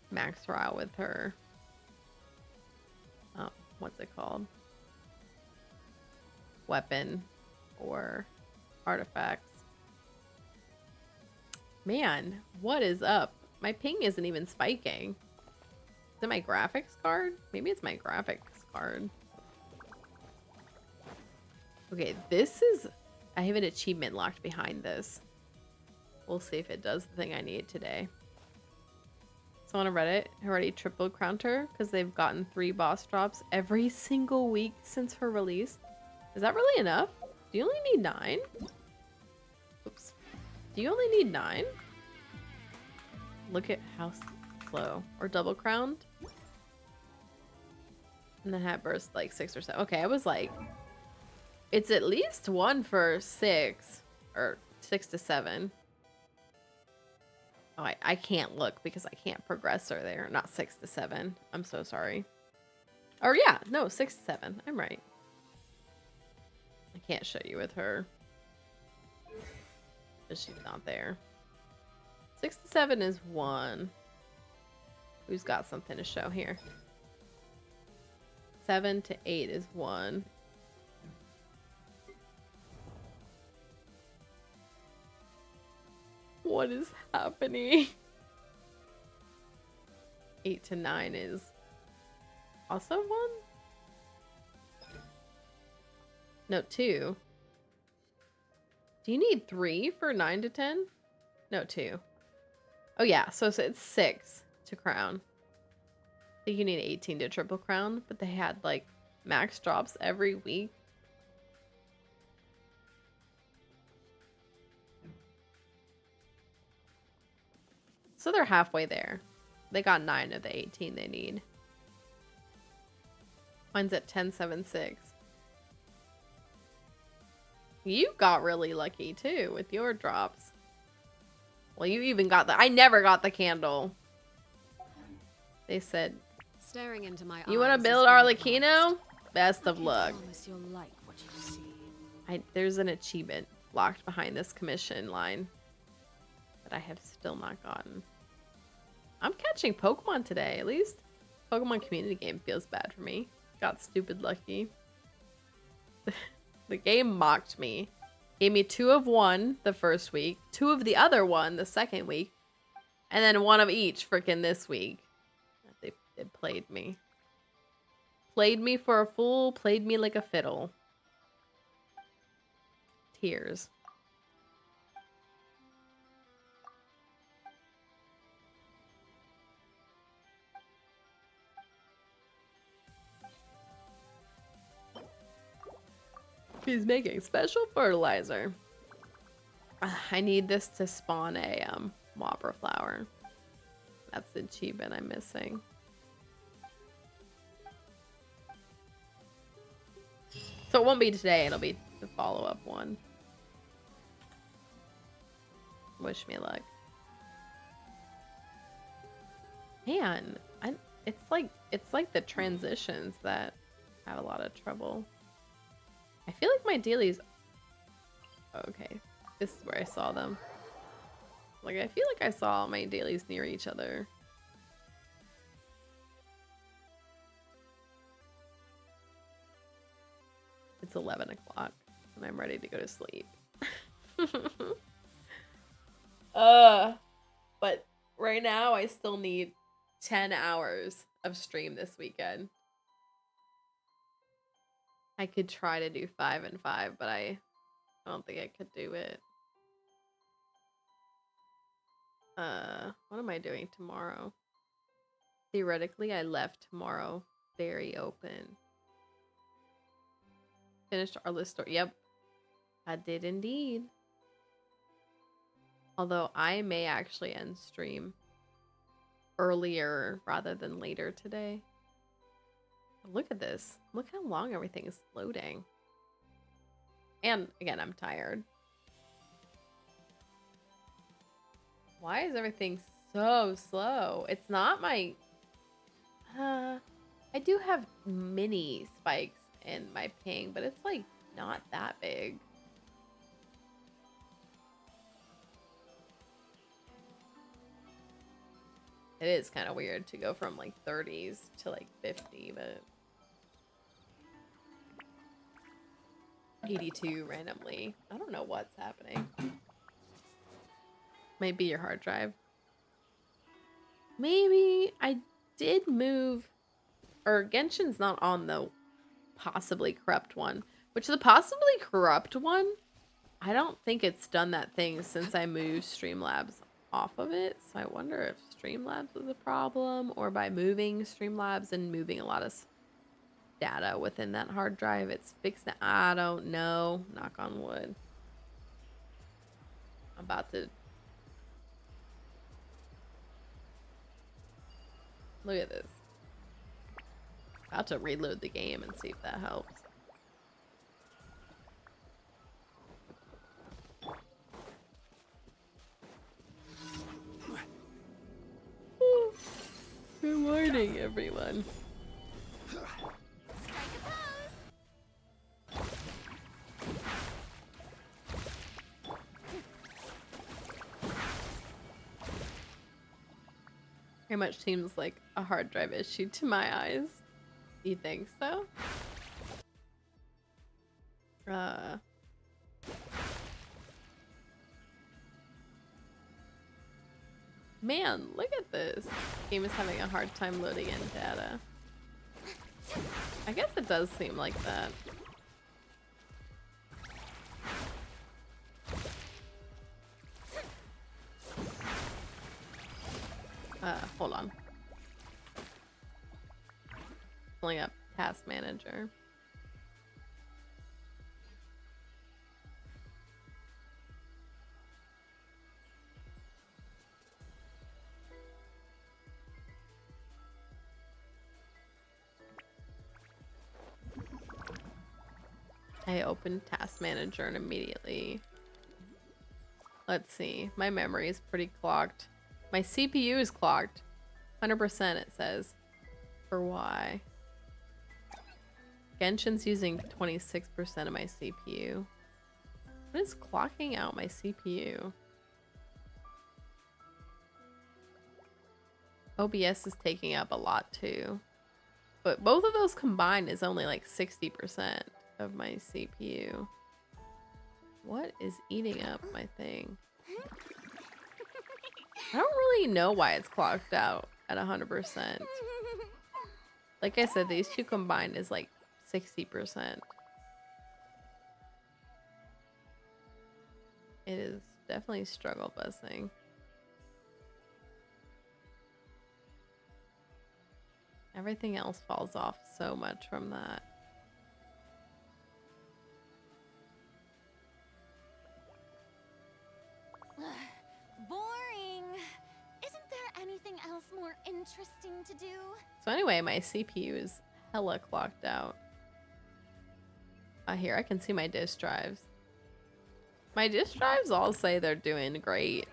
Speaker 1: max her out with her. What's it called? Weapon or artifacts. Man, what is up? My ping isn't even spiking. Is it my graphics card? Maybe it's my graphics card. Okay, this is... I have an achievement locked behind this. We'll see if it does the thing I need today. Someone on Reddit already triple crowned her because they've gotten 3 boss drops every single week since her release. Is that really enough? Do you only need 9? Oops. Do you only need 9? Look at how slow. Or double crowned. And then hat burst like 6 or 7. Okay, I was like... It's at least 1 for 6. Or 6 to 7. Oh, I can't look because I can't progress her there. Not 6 to 7. I'm so sorry. Or yeah, no, 6 to 7. I'm right. I can't show you with her. but she's not there. 67 is 1. Who's got something to show here? 7 to 8 is 1. What is happening? 8 to 9 is also 1? No, 2. Do you need 3 for 9 to 10? No, 2. Oh yeah, so it's 6 to crown. I think you need 18 to triple crown, but they had like max drops every week. So they're halfway there. They got 9 of the 18 they need. Mine's at 1076. You got really lucky too with your drops. Well, you even got the... I never got the candle. They said,
Speaker 4: staring into my
Speaker 1: you want to build Arlecchino? Best of luck.
Speaker 4: You'll like what you see.
Speaker 1: There's an achievement locked behind this commission line that I have still not gotten. I'm catching Pokemon today, at least. Pokemon community game feels bad for me. Got stupid lucky. The game mocked me. Gave me 2 of 1 the first week, 2 of the other 1 the second week, and then 1 of each freaking this week. They played me. Played me for a fool, played me like a fiddle. Tears. He's making special fertilizer. I need this to spawn a Whopper flower. That's the achievement I'm missing. So it won't be today, it'll be the follow-up one. Wish me luck. Man, it's like the transitions that have a lot of trouble. I feel like my dailies... Okay, this is where I saw them. Like, I feel like I saw my dailies near each other. It's 11 o'clock, and I'm ready to go to sleep. But right now, I still need 10 hours of stream this weekend. I could try to do 5 and 5, but I don't think I could do it. What am I doing tomorrow? Theoretically, I left tomorrow very open. Finished our list story. Yep, I did indeed. Although I may actually end stream earlier rather than later today. Look at this. Look how long everything is loading. And again, I'm tired. Why is everything so slow? It's not my... I do have mini spikes in my ping, but it's like not that big. It is kind of weird to go from like 30s to like 50, but 82 randomly. I don't know what's happening. Might be your hard drive. Maybe I did move, or Genshin's not on the possibly corrupt one, which the possibly corrupt one, I don't think it's done that thing since I moved Streamlabs off of it. So I wonder if Streamlabs was a problem, or by moving Streamlabs and moving a lot of data within that hard drive, it's fixed it. I don't know. Knock on wood. I'm about to look at this. About to reload the game and see if that helps. Good morning, everyone. much seems like a hard drive issue to my eyes. You think so? Man, look at this. Game is having a hard time loading in data. I guess it does seem like that. Hold on. Pulling up Task Manager. I opened Task Manager and immediately... Let's see. My memory is pretty clogged. My CPU is clogged. 100% it says. For why? Genshin's using 26% of my CPU. What is clocking out my CPU? OBS is taking up a lot too. But both of those combined is only like 60% of my CPU. What is eating up my thing? I don't really know why it's clocked out at 100%. Like I said, these two combined is like 60%. It is definitely struggle busing. Everything else falls off so much from that.
Speaker 5: Boring. Isn't there anything else more interesting to do?
Speaker 1: So anyway, my CPU is hella clocked out. Here, I can see my disk drives. My disk drives all say they're doing great.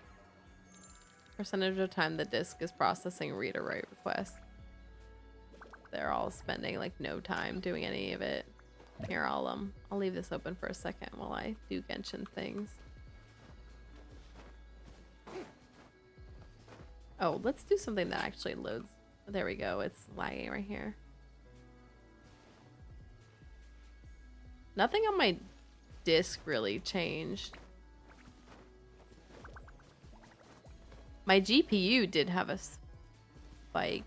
Speaker 1: Percentage of time the disk is processing read or write requests. They're all spending like no time doing any of it. Here, I'll leave this open for a second while I do Genshin things. Oh, let's do something that actually loads. There we go. It's lagging right here. Nothing on my disk really changed. My GPU did have a spike.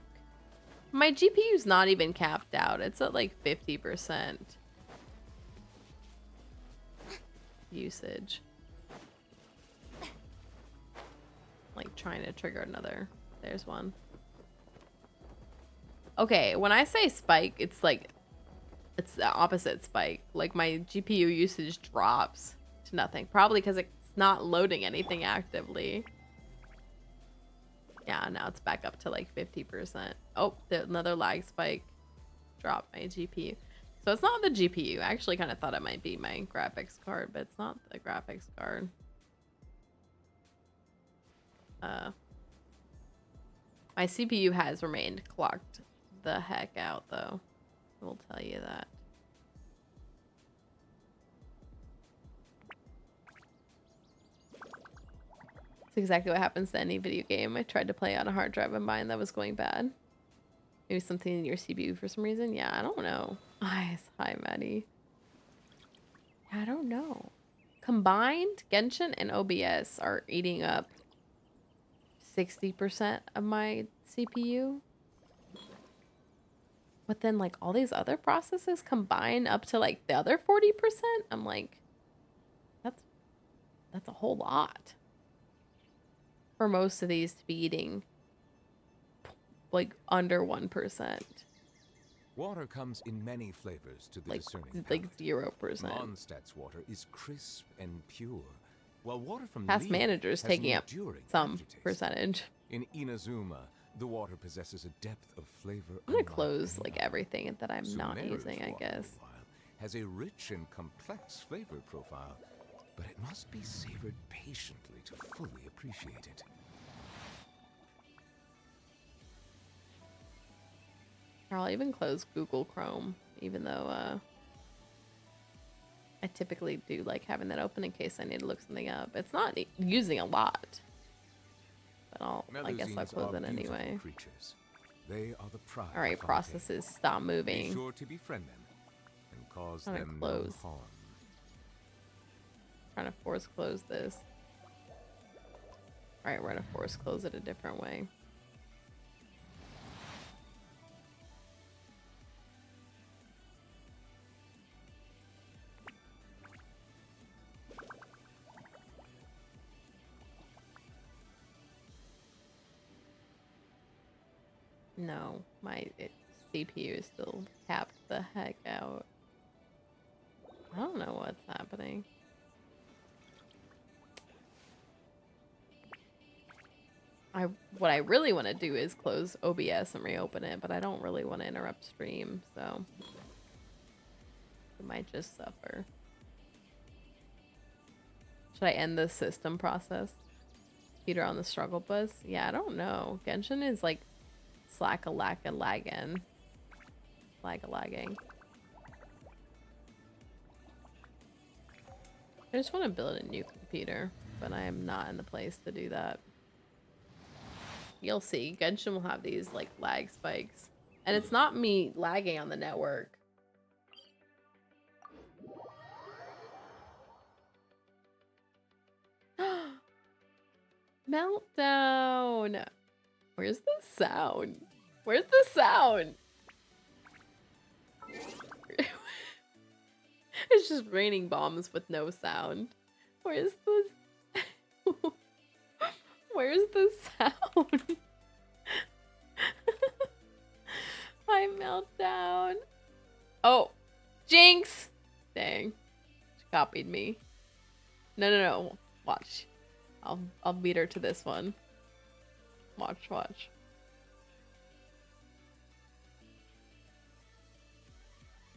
Speaker 1: My GPU's not even capped out. It's at like 50% usage. Like trying to trigger another. There's one. Okay, when I say spike, it's like it's the opposite spike. Like my GPU usage drops to nothing. Probably because it's not loading anything actively. Yeah, now it's back up to like 50%. Oh, another lag spike. Dropped my GPU. So it's not the GPU. I actually kind of thought it might be my graphics card, but it's not the graphics card. My CPU has remained clocked the heck out, though. I will tell you that. It's exactly what happens to any video game. I tried to play on a hard drive of mine that was going bad. Maybe something in your CPU for some reason. Yeah, I don't know. Hi, Maddie. I don't know. Combined, Genshin and OBS are eating up 60% of my CPU. But then like all these other processes combine up to like the other 40%. I'm like, that's a whole lot. For most of these to be eating like under 1%.
Speaker 3: Water comes in many flavors to the
Speaker 1: Like
Speaker 3: discerning
Speaker 1: like
Speaker 3: palate.
Speaker 1: 0%.
Speaker 3: Mondstadt's water is crisp and pure, while water from
Speaker 1: Task
Speaker 3: Lea
Speaker 1: Manager is
Speaker 3: has
Speaker 1: taking
Speaker 3: an
Speaker 1: up
Speaker 3: enduring
Speaker 1: some
Speaker 3: aftertaste.
Speaker 1: percentage.
Speaker 3: In Inazuma, the water possesses a depth of flavor.
Speaker 1: I'm gonna
Speaker 3: unlike
Speaker 1: close
Speaker 3: any
Speaker 1: like
Speaker 3: other.
Speaker 1: everything that I'm not
Speaker 3: Sumeru's
Speaker 1: using, I
Speaker 3: water,
Speaker 1: guess.
Speaker 3: meanwhile, has a rich and complex flavor profile, but it must be savored patiently to fully appreciate it.
Speaker 1: I'll even close Google Chrome, even though I typically do like having that open in case I need to look something up. It's not using a lot. But I guess I'll
Speaker 3: Melusines
Speaker 1: close
Speaker 3: are
Speaker 1: it
Speaker 3: beautiful
Speaker 1: anyway.
Speaker 3: creatures. They are the pride
Speaker 1: All right,
Speaker 3: of Fontaine.
Speaker 1: processes, stop
Speaker 3: Be
Speaker 1: moving.
Speaker 3: sure to befriend them and cause
Speaker 1: Trying to
Speaker 3: them
Speaker 1: close.
Speaker 3: no harm.
Speaker 1: Trying to force close this. All right, we're gonna force close it a different way. No, my CPU is still capped the heck out. I don't know what's happening. What I really want to do is close OBS and reopen it, but I don't really want to interrupt stream, so it might just suffer. Should I end the system process? Peter on the struggle bus? Yeah, I don't know. Genshin is like lagging. I just want to build a new computer, but I am not in the place to do that. You'll see. Genshin will have these like lag spikes. And it's not me lagging on the network. Meltdown! Where's the sound? Where's the sound? It's just raining bombs with no sound. Where's the... Where's the sound? Hi, Meltdown. Oh, Jinx! Dang. She copied me. No. Watch. I'll beat her to this one. Watch.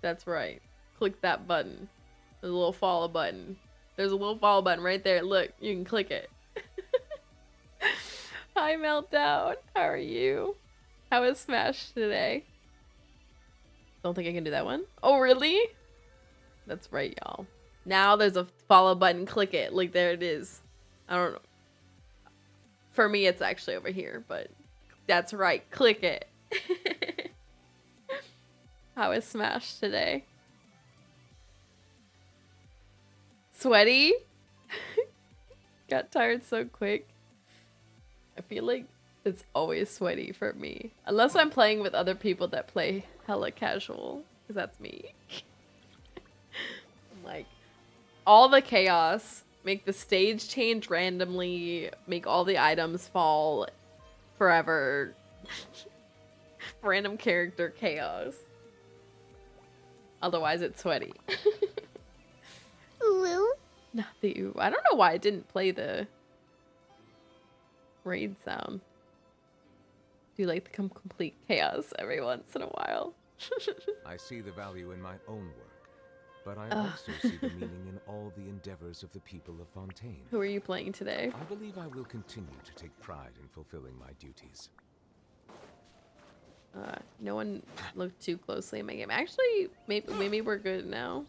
Speaker 1: That's right. Click that button. There's a little follow button. There's a little follow button right there. Look, you can click it. Hi, Meltdown. How are you? How was Smash today? Don't think I can do that one. Oh, really? That's right, y'all. Now there's a follow button. Click it. Like, there it is. I don't know. For me, it's actually over here, but that's right. Click it. How was Smash today? Sweaty? Got tired so quick. I feel like it's always sweaty for me. Unless I'm playing with other people that play hella casual. Because that's me. Like, all the chaos. Make the stage change randomly. Make all the items fall forever. Random character chaos. Otherwise, it's sweaty.
Speaker 5: Ooh.
Speaker 1: Not the ooh. I don't know why I didn't play the raid sound. Do you like the complete chaos every once in a while?
Speaker 3: I see the value in my own work, but I also see the meaning in all the endeavors of the people of Fontaine.
Speaker 1: Who are you playing today?
Speaker 3: I believe I will continue to take pride in fulfilling my duties.
Speaker 1: No one looked too closely in my game. Actually, maybe we're good now.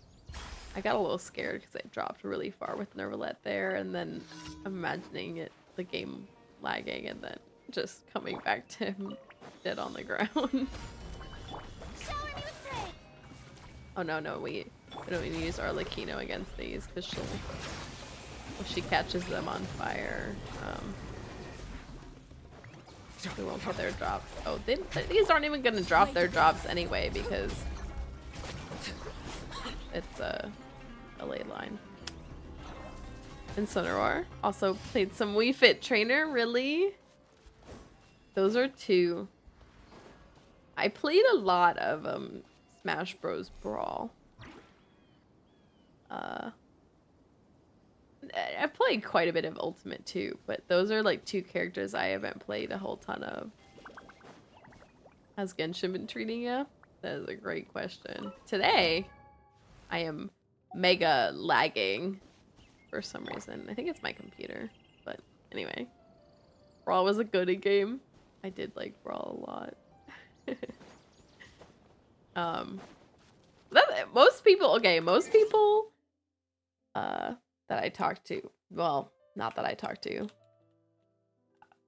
Speaker 1: I got a little scared because I dropped really far with Nervalette there, and then I'm imagining the game lagging, and then just coming back to him dead on the ground.
Speaker 5: Shower me with praise.
Speaker 1: Oh no, we don't need to use Arlecchino against these because if she catches them on fire, we won't get their drops. Oh, these aren't even gonna drop their drops anyway because it's a ley line. Incineroar also played some Wii Fit Trainer. Really? Those are two. I played a lot of Smash Bros. Brawl. I've played quite a bit of Ultimate too, but those are like two characters I haven't played a whole ton of. How's Genshin been treating you? That is a great question. Today, I am mega lagging for some reason. I think it's my computer, but anyway. Brawl was a good game. I did like Brawl a lot. Most people that I talk to, well, not that I talk to,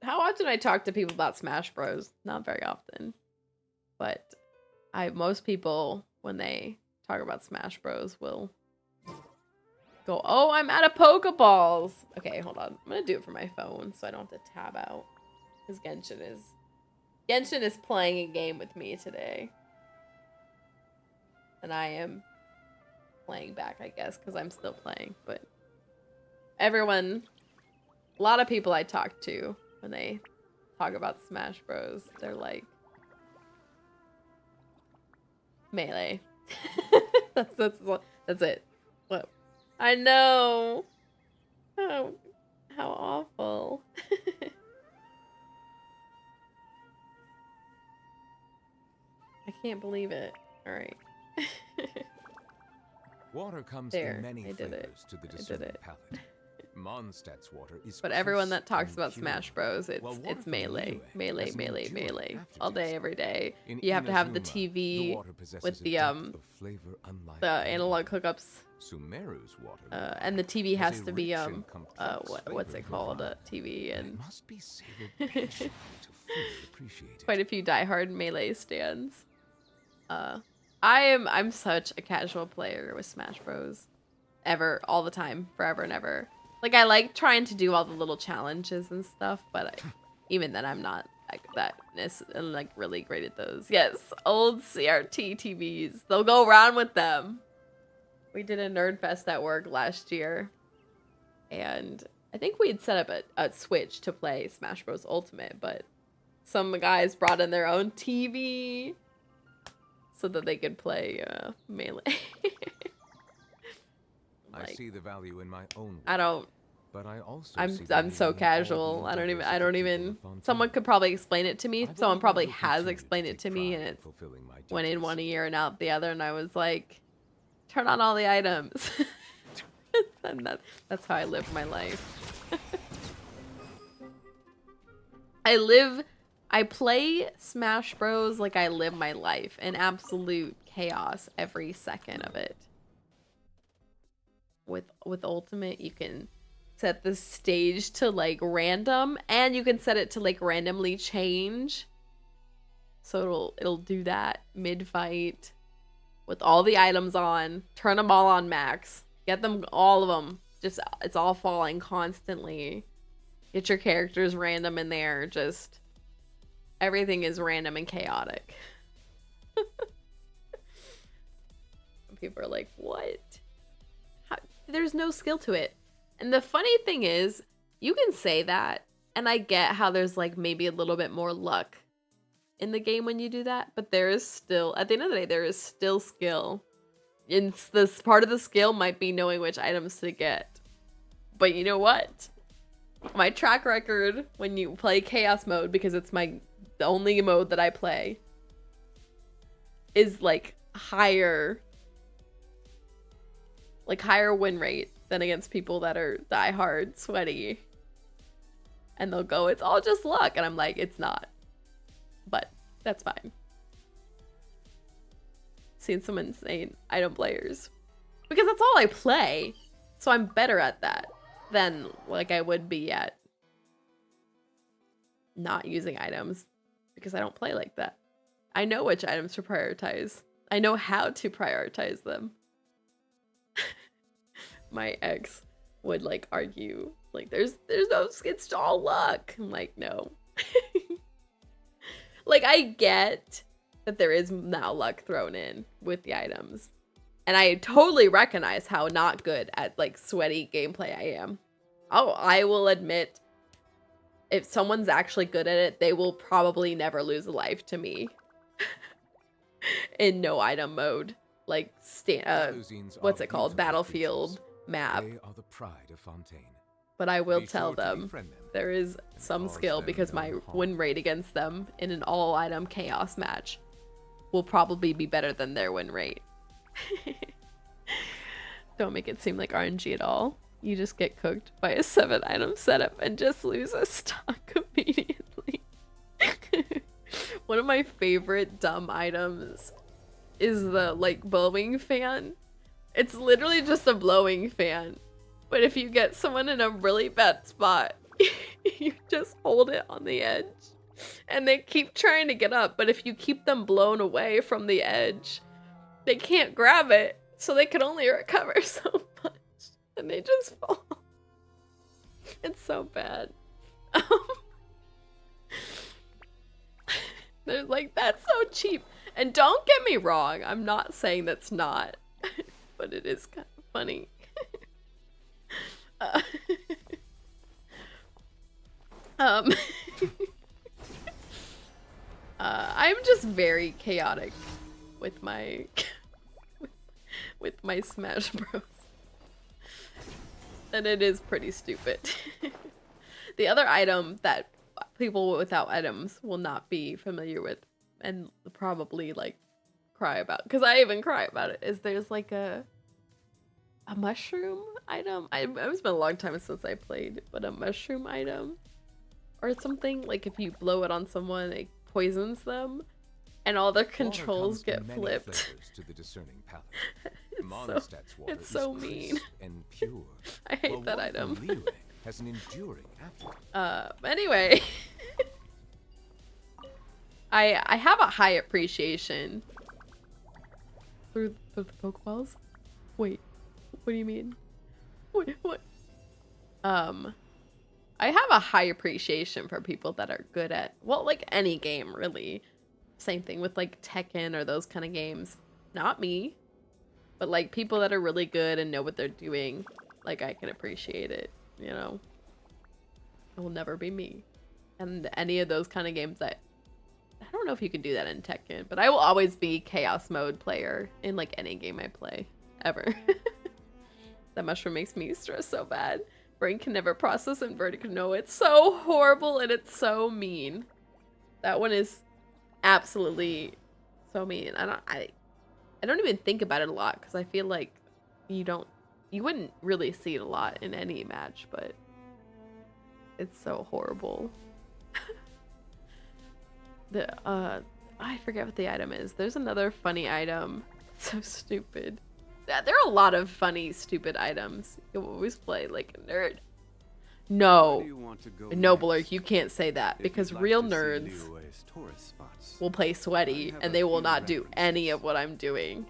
Speaker 1: How often I talk to people about Smash Bros? Not very often. But most people, when they talk about Smash Bros, will go, oh, I'm out of Pokeballs. Okay, hold on. I'm gonna do it for my phone so I don't have to tab out. Because Genshin is playing a game with me today. And I am playing back, I guess, because I'm still playing. But everyone, a lot of people I talk to when they talk about Smash Bros, they're like, Melee. that's it. What? I know. How awful. I can't believe it. All right.
Speaker 3: Water comes
Speaker 1: There,
Speaker 3: in many
Speaker 1: I did it.
Speaker 3: flavors to the
Speaker 1: I did
Speaker 3: discerning
Speaker 1: it.
Speaker 3: palate. Mondstadt's water is
Speaker 1: But everyone
Speaker 3: crisp
Speaker 1: that talks
Speaker 3: and
Speaker 1: about
Speaker 3: pure,
Speaker 1: Smash Bros,
Speaker 3: while water
Speaker 1: it's
Speaker 3: from
Speaker 1: melee,
Speaker 3: Liyue
Speaker 1: melee,
Speaker 3: has an
Speaker 1: melee,
Speaker 3: enduring
Speaker 1: melee,
Speaker 3: aftertaste.
Speaker 1: all day, every day.
Speaker 3: In
Speaker 1: You have to have the
Speaker 3: Inazuma,
Speaker 1: TV
Speaker 3: the water possesses
Speaker 1: with
Speaker 3: a
Speaker 1: the
Speaker 3: depth of flavor unlike
Speaker 1: the
Speaker 3: any
Speaker 1: analog
Speaker 3: other.
Speaker 1: hookups,
Speaker 3: Sumeru's water,
Speaker 1: and the TV
Speaker 3: has
Speaker 1: has
Speaker 3: a
Speaker 1: to be
Speaker 3: rich and complex
Speaker 1: what's it
Speaker 3: flavor
Speaker 1: called,
Speaker 3: profile,
Speaker 1: TV,
Speaker 3: but
Speaker 1: and
Speaker 3: it must be savored patiently to fully appreciate it.
Speaker 1: quite a few diehard melee stands. I'm such a casual player with Smash Bros. Ever, all the time, forever and ever. Like, I like trying to do all the little challenges and stuff, but even then I'm not like really great at those. Yes, old CRT TVs. They'll go around with them. We did a Nerd Fest at work last year, and I think we had set up a Switch to play Smash Bros. Ultimate, but some guys brought in their own TV so that they could play Melee.
Speaker 3: I see the value in my own.
Speaker 1: I don't.
Speaker 3: But I also
Speaker 1: I'm
Speaker 3: see the
Speaker 1: I'm
Speaker 3: value
Speaker 1: so
Speaker 3: in all the
Speaker 1: casual. I don't even. Someone could probably explain it to me.
Speaker 3: I've
Speaker 1: Someone
Speaker 3: always
Speaker 1: probably
Speaker 3: will
Speaker 1: has
Speaker 3: continue to
Speaker 1: explained it
Speaker 3: take
Speaker 1: to me,
Speaker 3: pride
Speaker 1: and
Speaker 3: in
Speaker 1: it's
Speaker 3: fulfilling my
Speaker 1: went in
Speaker 3: duties.
Speaker 1: one ear and out the other, and I was like, turn on all the items. And that's how I live my life. I play Smash Bros like I live my life in absolute chaos every second of it. With Ultimate, you can set the stage to like random, and you can set it to like randomly change. So it'll do that mid-fight with all the items on, turn them all on max, get them, all of them. Just, it's all falling constantly. Get your characters random in there. Just everything is random and chaotic. People are like, what? There's no skill to it. And the funny thing is, you can say that, and I get how there's like maybe a little bit more luck in the game when you do that, but there is still, at the end of the day, there is still skill. And this part of the skill might be knowing which items to get. But you know what? My track record when you play Chaos mode, because it's the only mode that I play, is like higher win rate than against people that are diehard sweaty. And they'll go, it's all just luck. And I'm like, it's not. But that's fine. Seen some insane item players. Because that's all I play. So I'm better at that than like I would be at not using items. Because I don't play like that. I know which items to prioritize. I know how to prioritize them. My ex would like argue like there's no, it's all luck. I'm like, no. Like, I get that there is now luck thrown in with the items, and I totally recognize how not good at like sweaty gameplay I am. Oh, I will admit, if someone's actually good at it, they will probably never lose a life to me in no item mode, like what's it called, Battlefield map.
Speaker 3: They are the pride of Fontaine.
Speaker 1: But I will
Speaker 3: Be
Speaker 1: tell
Speaker 3: sure to
Speaker 1: them
Speaker 3: befriend them.
Speaker 1: there is some
Speaker 3: cause
Speaker 1: skill,
Speaker 3: them
Speaker 1: because
Speaker 3: no
Speaker 1: my
Speaker 3: harm.
Speaker 1: win rate against them in an all item chaos match will probably be better than their win rate. Don't make it seem like RNG at all. You just get cooked by a 7 item setup and just lose a stock immediately. One of my favorite dumb items is the like blowing fan. It's literally just a blowing fan. But if you get someone in a really bad spot, you just hold it on the edge and they keep trying to get up, but if you keep them blown away from the edge, they can't grab it, so they can only recover so much and they just fall. It's so bad. They're like, that's so cheap. And don't get me wrong, I'm not saying that's not, but it is kind of funny. I'm just very chaotic with my with my Smash Bros. And it is pretty stupid. The other item that people without items will not be familiar with and probably like cry about, because I even cry about it, is there's like a mushroom item. It's been a long time since I played, but a mushroom item or something, like if you blow it on someone, it poisons them and all their controls get flipped.
Speaker 3: To the discerning palate.
Speaker 1: It's so mean.
Speaker 3: And pure.
Speaker 1: I hate that item.
Speaker 3: Has an enduring afterlife.
Speaker 1: Anyway, I have a high appreciation for the Pokeballs. Wait, what do you mean? What? I have a high appreciation for people that are good at, well, like any game really. Same thing with like Tekken or those kind of games. Not me, but like people that are really good and know what they're doing. Like I can appreciate it, you know. It will never be me. And any of those kind of games that, I don't know if you can do that in Tekken, but I will always be chaos mode player in like any game I play ever. That mushroom makes me stress so bad. Brain can never process and vertigo. No, it's so horrible and it's so mean. That one is absolutely so mean. I don't even think about it a lot because I feel like you wouldn't really see it a lot in any match, but it's so horrible. I forget what the item is. There's another funny item. So stupid. Yeah, there are a lot of funny, stupid items. You'll always play like a nerd. No. Nobler, you can't say that because real nerds will play sweaty and they will not do any of what I'm doing.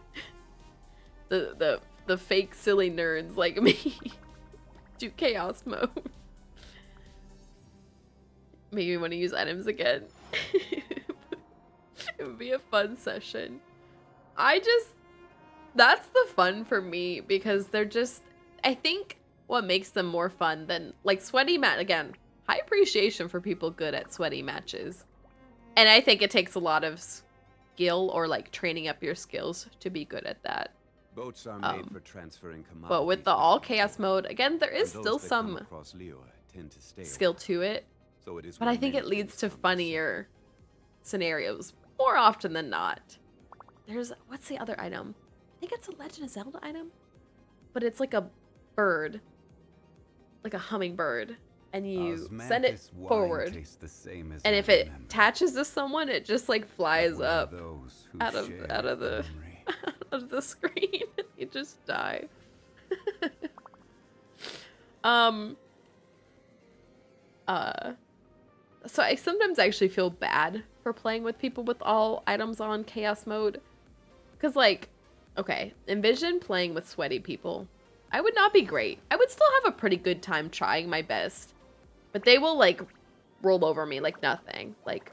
Speaker 1: The fake silly nerds like me do chaos mode. Maybe we want to use items again. It would be a fun session. That's the fun for me because they're just, I think what makes them more fun than like sweaty again, high appreciation for people good at sweaty matches. And I think it takes a lot of skill or like training up your skills to be good at that.
Speaker 6: Boats are made for transferring commodities.
Speaker 1: But with the all chaos mode, again, there is still some skill to it. But I think it leads to funnier scenarios more often than not. What's the other item? I think it's a Legend of Zelda item, but it's like a bird, like a hummingbird, and you send it forward, and if it attaches to someone, it just like flies up out of the screen. You just die. So I sometimes actually feel bad for playing with people with all items on chaos mode, because like, okay, envision playing with sweaty people. I would not be great. I would still have a pretty good time trying my best, but they will like roll over me like nothing. Like,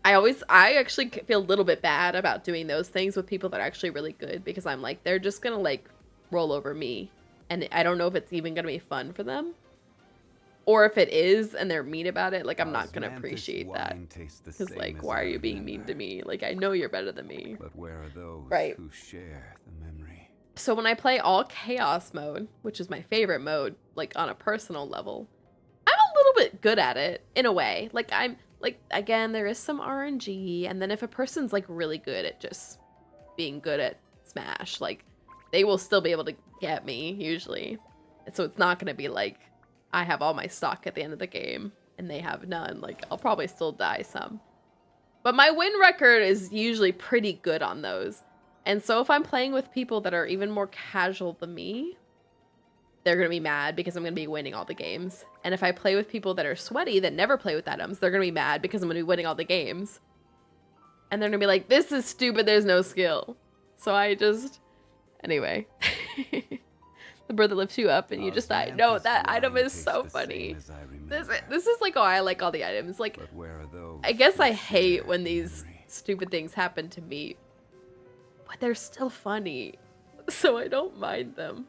Speaker 1: I actually feel a little bit bad about doing those things with people that are actually really good, because I'm like, they're just gonna like roll over me, and I don't know if it's even gonna be fun for them. Or if it is and they're mean about it, like I'm not gonna appreciate that. Because like, why are you being mean to me? Like, I know you're better than me.
Speaker 6: But where are those who share the memory?
Speaker 1: So when I play all chaos mode, which is my favorite mode, like on a personal level, I'm a little bit good at it in a way. Like I'm like, again, there is some RNG, and then if a person's like really good at just being good at Smash, like they will still be able to get me usually. And so it's not gonna be like I have all my stock at the end of the game and they have none. Like, I'll probably still die some. But my win record is usually pretty good on those. And so if I'm playing with people that are even more casual than me, they're going to be mad because I'm going to be winning all the games. And if I play with people that are sweaty that never play with items, they're going to be mad because I'm going to be winning all the games. And they're going to be like, this is stupid, there's no skill. So I just... Anyway. The bird that lifts you up and you just die. No, that item is so funny. This is like, oh, I like all the items. Like, I guess I hate when these stupid things happen to me. But they're still funny. So I don't mind them.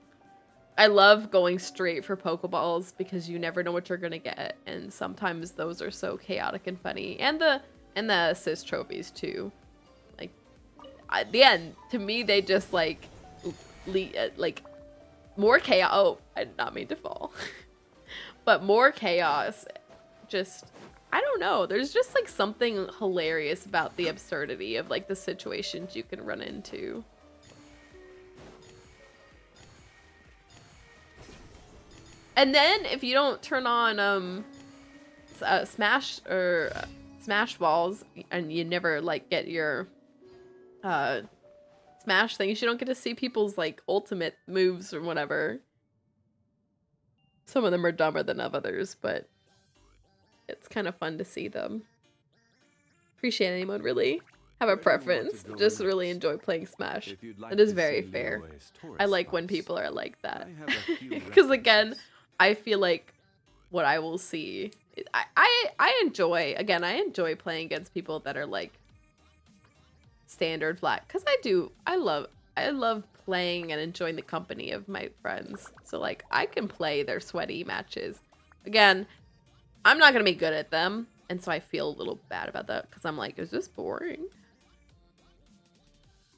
Speaker 1: I love going straight for Pokeballs because you never know what you're gonna get, and sometimes those are so chaotic and funny. And the assist trophies too. Like, at the end, to me, they just like more chaos. Oh, I did not mean to fall, but more chaos. Just, I don't know. There's just like something hilarious about the absurdity of like the situations you can run into. And then if you don't turn on smash balls and you never like get your smash things, you don't get to see people's like ultimate moves or whatever. Some of them are dumber than others, but it's kind of fun to see them. Appreciate any mode, really. Have a preference. Just really enjoy playing Smash. It is very fair. I like when people are like that. Because again, I feel like what I will see, I enjoy, again, I enjoy playing against people that are like standard flat. Because I love playing and enjoying the company of my friends. So like I can play their sweaty matches. Again, I'm not going to be good at them. And so I feel a little bad about that because I'm like, is this boring?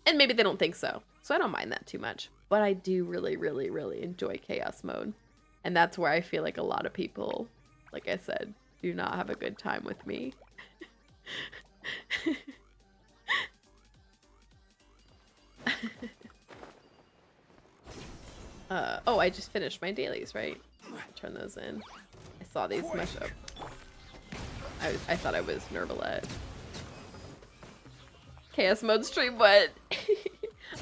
Speaker 1: And maybe they don't think so. So I don't mind that too much. But I do really, really, really enjoy chaos mode. And that's where I feel like a lot of people, like I said, do not have a good time with me. Oh, I just finished my dailies, right? Turn those in. I saw these mesh up. I thought I was Nervalette. Chaos mode stream, but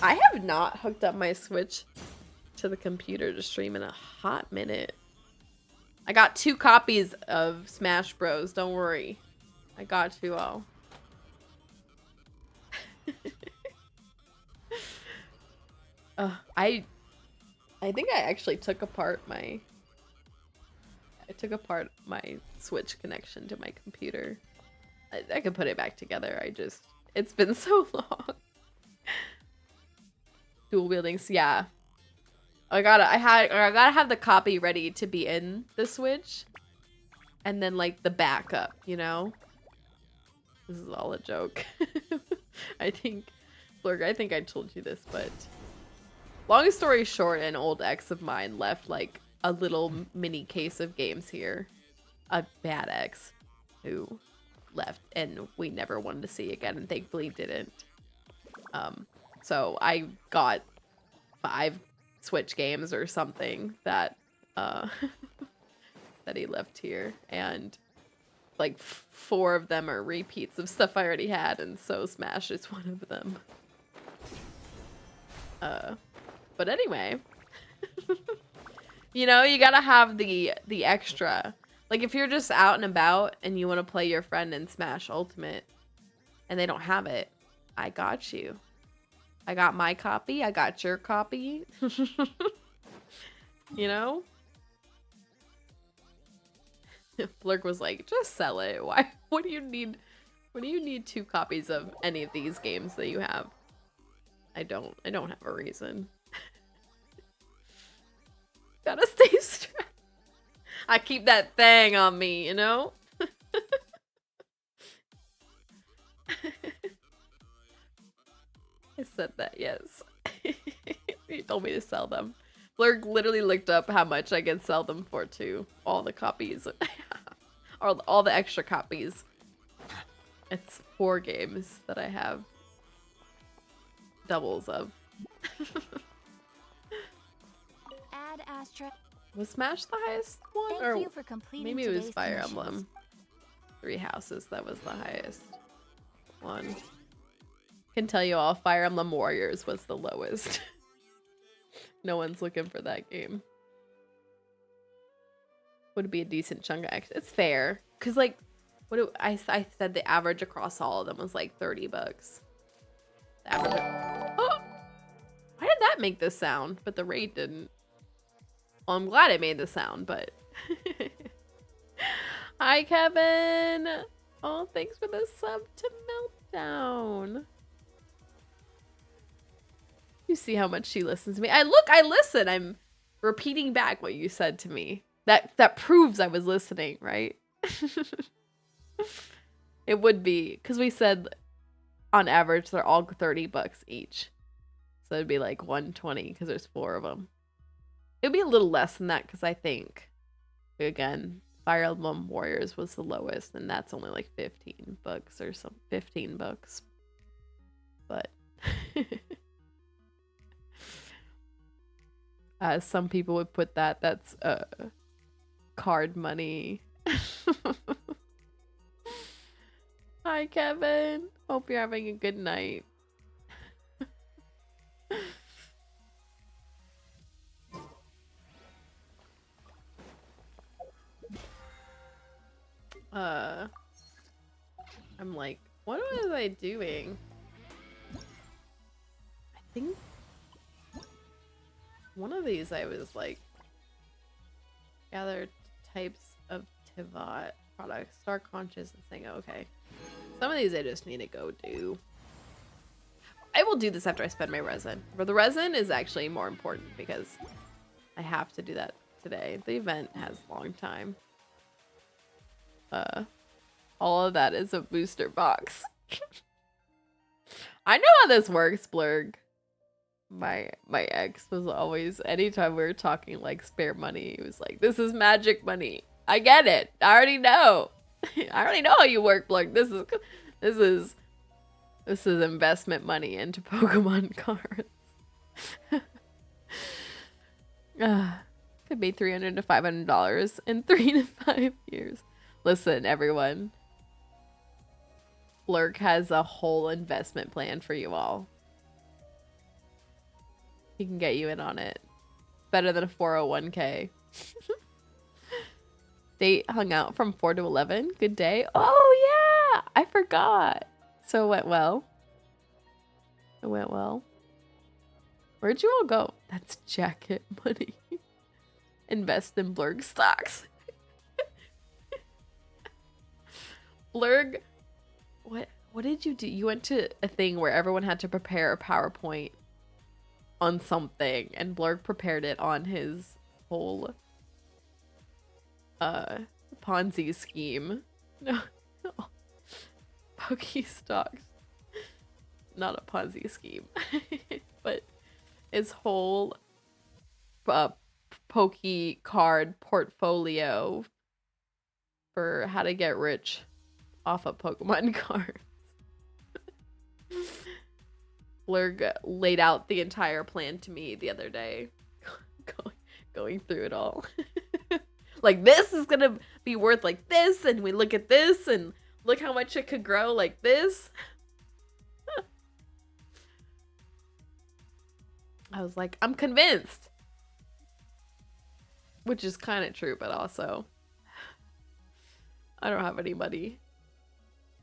Speaker 1: I have not hooked up my Switch to the computer to stream in a hot minute. I got 2 copies of Smash Bros. Don't worry. I got you all. I think I actually took apart my Switch connection to my computer. I could put it back together. It's been so long. Dual wieldings, yeah. I gotta have the copy ready to be in the Switch. And then like the backup, you know? This is all a joke. I think I told you this, but long story short, an old ex of mine left like a little mini case of games here. A bad ex who left and we never wanted to see again, and thankfully didn't. So I got 5 Switch games or something that that he left here, and like 4 of them are repeats of stuff I already had, and so Smash is one of them. But anyway, you know, you gotta have the extra. Like if you're just out and about and you want to play your friend in Smash Ultimate and they don't have it, I got you. I got my copy. I got your copy. You know? Blurk was like, just sell it. Why? What do you need? What do you need 2 copies of any of these games that you have? I don't have a reason. Gotta stay strapped. I keep that thing on me, you know? I said that, yes. He told me to sell them. Blurg literally looked up how much I can sell them for too. All the copies. Or all the extra copies. It's 4 games that I have doubles of.
Speaker 5: Add Astra.
Speaker 1: Was Smash the highest one?
Speaker 5: Thank
Speaker 1: or
Speaker 5: you for completing
Speaker 1: maybe it was
Speaker 5: today's
Speaker 1: Fire
Speaker 5: commissions.
Speaker 1: Emblem. 3 Houses, that was the highest one. Can tell you all, Fire Emblem Warriors was the lowest. No one's looking for that game. would be a decent chunk of extra. It's fair. Because, like, I said the average across all of them was like 30 bucks. The average. Oh! Why did that make this sound? But the raid didn't. Well, I'm glad it made the sound, but. Hi, Kevin. Oh, thanks for the sub to Meltdown. You see how much she listens to me. I listen. I'm repeating back what you said to me. That proves I was listening, right? It would be, because we said on average they're all 30 bucks each. So it'd be like 120 because there's 4 of them. It'd be a little less than that because I think, again, Fire Emblem Warriors was the lowest, and that's only like 15 bucks or some 15 bucks. But some people would put that's card money. Hi, Kevin. Hope you're having a good night. I'm like, what was I doing? I think one of these I was like, gather types of Tivat products, Star Conscious, and saying, okay. Some of these I just need to go do. I will do this after I spend my resin. But the resin is actually more important because I have to do that today. The event has a long time. All of that is a booster box. I know how this works, Blurg. My ex was always, anytime we were talking like spare money, he was like, this is magic money. I get it. I already know. I already know how you work, Blurg. This is investment money into Pokemon cards. Could be $300 to $500 in 3 to 5 years. Listen, everyone. Blurk has a whole investment plan for you all. He can get you in on it. It's better than a 401k. They hung out from 4 to 11. Good day. Oh, yeah. I forgot. So it went well. It went well. Where'd you all go? That's jacket money. Invest in Blurg stocks. Blurg, what did you do? You went to a thing where everyone had to prepare a PowerPoint on something, and Blurg prepared it on his whole Ponzi scheme. No. Pokestocks. Not a Ponzi scheme. But his whole Poke card portfolio for how to get rich off of Pokemon cards. Blurg laid out the entire plan to me the other day. Going through it all. Like, this is gonna be worth like this, and we look at this, and look how much it could grow like this. I was like, I'm convinced. Which is kind of true, but also, I don't have any money.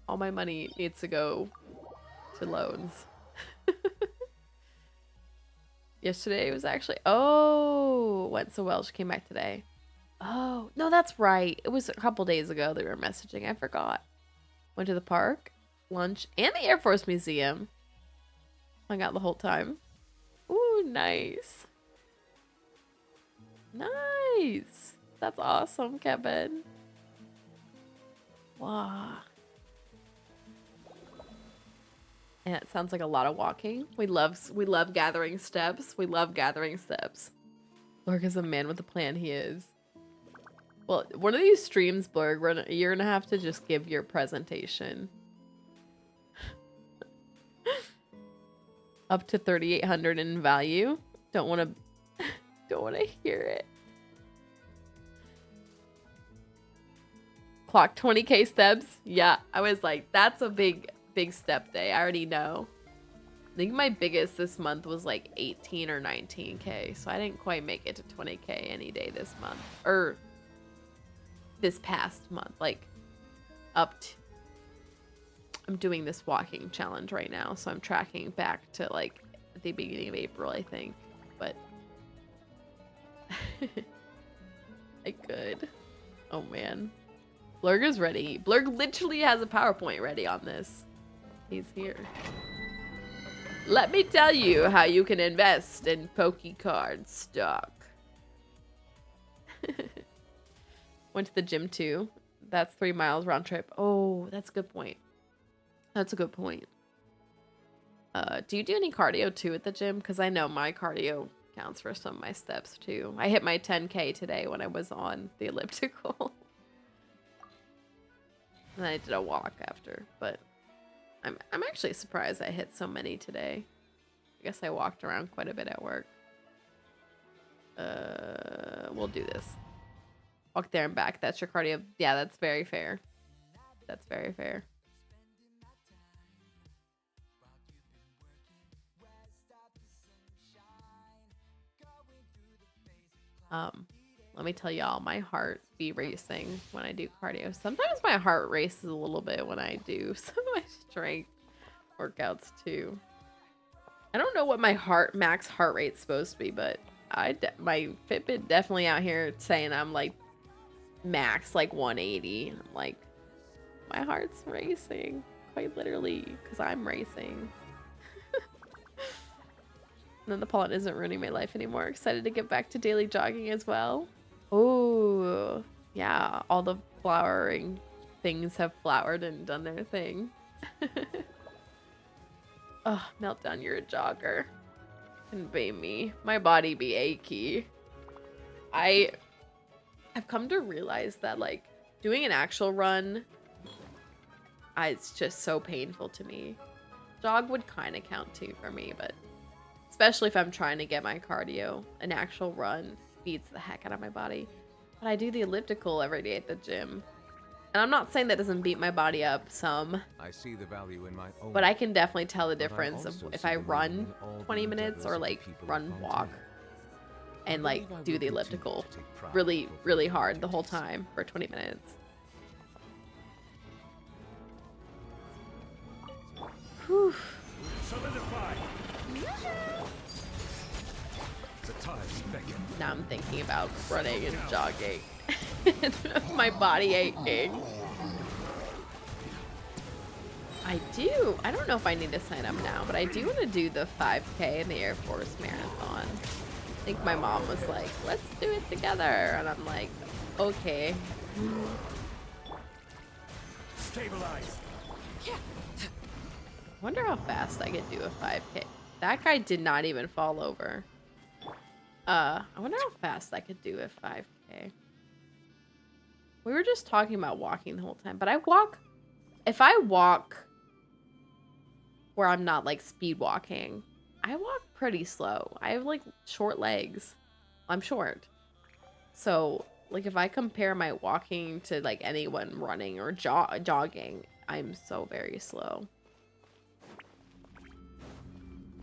Speaker 1: All my money needs to go to loans. Yesterday was actually, went so well. She came back today. Oh, no, that's right. It was a couple days ago they were messaging. I forgot. Went to the park, lunch, and the Air Force Museum. Hung out the whole time. Ooh, nice. Nice. That's awesome, Kevin. Wow. And it sounds like a lot of walking. We love gathering steps. We love gathering steps. Blurg is a man with a plan, he is. Well, one of these streams, Blurg, you're gonna have to just give your presentation. Up to 3,800 in value. Don't want to hear it. Clock 20k steps. Yeah, I was like, that's a big step day. I already know. I think my biggest this month was like 18 or 19k, so I didn't quite make it to 20k any day this month. Or this past month, like up to, I'm doing this walking challenge right now, so I'm tracking back to like the beginning of April, I think, but I could. Oh man. Blurg is ready. Blurg literally has a PowerPoint ready on this. He's here. Let me tell you how you can invest in PokeCard stock. Went to the gym too. That's 3 miles round trip. Oh, that's a good point. That's a good point. Do you do any cardio too at the gym? Because I know my cardio counts for some of my steps too. I hit my 10K today when I was on the elliptical. And then I did a walk after, but I'm actually surprised I hit so many today. I guess I walked around quite a bit at work. We'll do this. Walk there and back. That's your cardio. Yeah, that's very fair. That's very fair. Let me tell y'all, my heart be racing when I do cardio. Sometimes my heart races a little bit when I do some of my strength workouts too. I don't know what my max heart rate's supposed to be, but my Fitbit definitely out here saying I'm like max like 180. I'm like, my heart's racing quite literally because I'm racing. And then the pollen isn't ruining my life anymore. Excited to get back to daily jogging as well. Oh, yeah. All the flowering things have flowered and done their thing. Oh, Meltdown, you're a jogger. Couldn't be me. My body be achy. I've come to realize that, like, doing an actual run, it's just so painful to me. Jog would kind of count too for me, but especially if I'm trying to get my cardio, an actual run beats the heck out of my body. But I do the elliptical every day at the gym. And I'm not saying that doesn't beat my body up some.
Speaker 3: I see the value in my own,
Speaker 1: but I can definitely tell the difference of if I run 20 minutes or like run walk and like do the elliptical really, really hard the whole time for 20 minutes. Whew.
Speaker 6: Solidify.
Speaker 1: Now I'm thinking about running and jogging. My body aching. I don't know if I need to sign up now, but I do want to do the 5K in the Air Force Marathon. I think my mom was like, let's do it together. And I'm like, okay.
Speaker 6: Stabilize.
Speaker 1: Wonder how fast I could do a 5K. That guy did not even fall over. I wonder how fast I could do a 5K. We were just talking about walking the whole time, but if I walk where I'm not like speed walking, I walk pretty slow. I have like short legs. I'm short. So like if I compare my walking to like anyone running or jogging, I'm so very slow.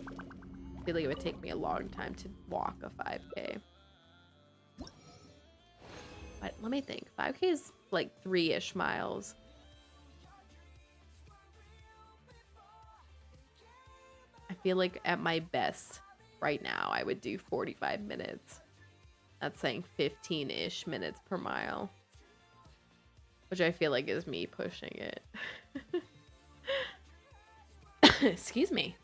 Speaker 1: I feel like it would take me a long time to walk a 5K. But let me think. 5K is like 3-ish miles. I feel like at my best right now, I would do 45 minutes. That's saying 15-ish minutes per mile. Which I feel like is me pushing it. Excuse me.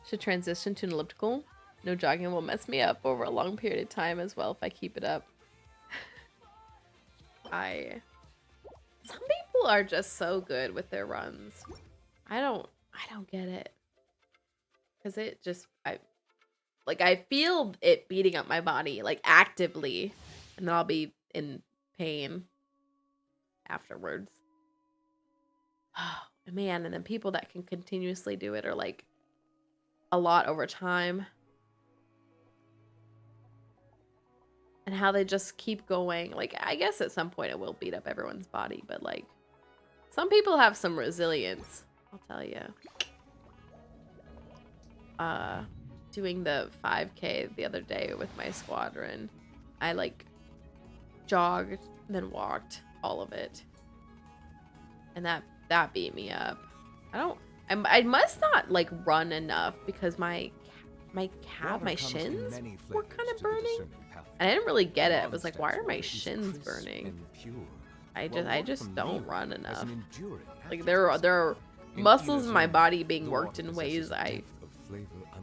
Speaker 1: Should transition to an elliptical. No jogging will mess me up over a long period of time as well if I keep it up. Some people are just so good with their runs. I don't get it. Cause it just I feel it beating up my body like actively, and then I'll be in pain afterwards. Oh man, and then people that can continuously do it are like a lot over time. And how they just keep going. Like, I guess at some point it will beat up everyone's body, but like, some people have some resilience, I'll tell you. Doing the 5K the other day with my squadron, I like jogged, then walked all of it. And that beat me up. I must not like run enough because my shins were kind of burning. And I didn't really get it. I was like, why are my shins burning? I just don't run enough. Like there are muscles in my body being worked in ways I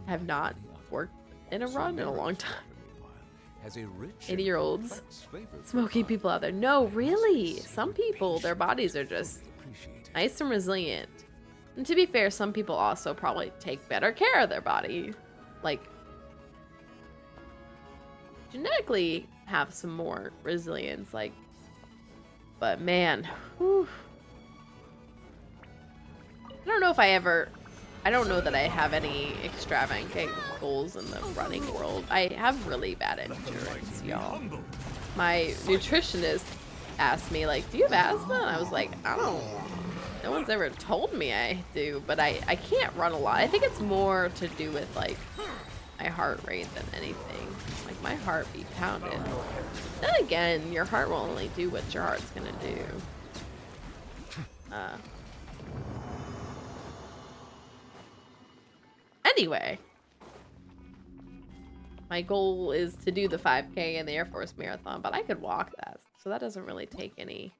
Speaker 1: have not worked in a run in a long time. 80-year-olds, smoky people out there. No, really. Some people, their bodies are just nice and resilient. And to be fair, some people also probably take better care of their body. Like, genetically have some more resilience. Like, but man, whew. I don't know that I have any extravagant goals in the running world. I have really bad endurance, y'all. My nutritionist asked me, like, do you have asthma? And I was like, I don't. No one's ever told me I do, but I can't run a lot. I think it's more to do with, like, my heart rate than anything. Like, my heart beat pounded. Then again, your heart will only do what your heart's gonna do. Anyway, my goal is to do the 5K and the Air Force Marathon, but I could walk that, so that doesn't really take anything.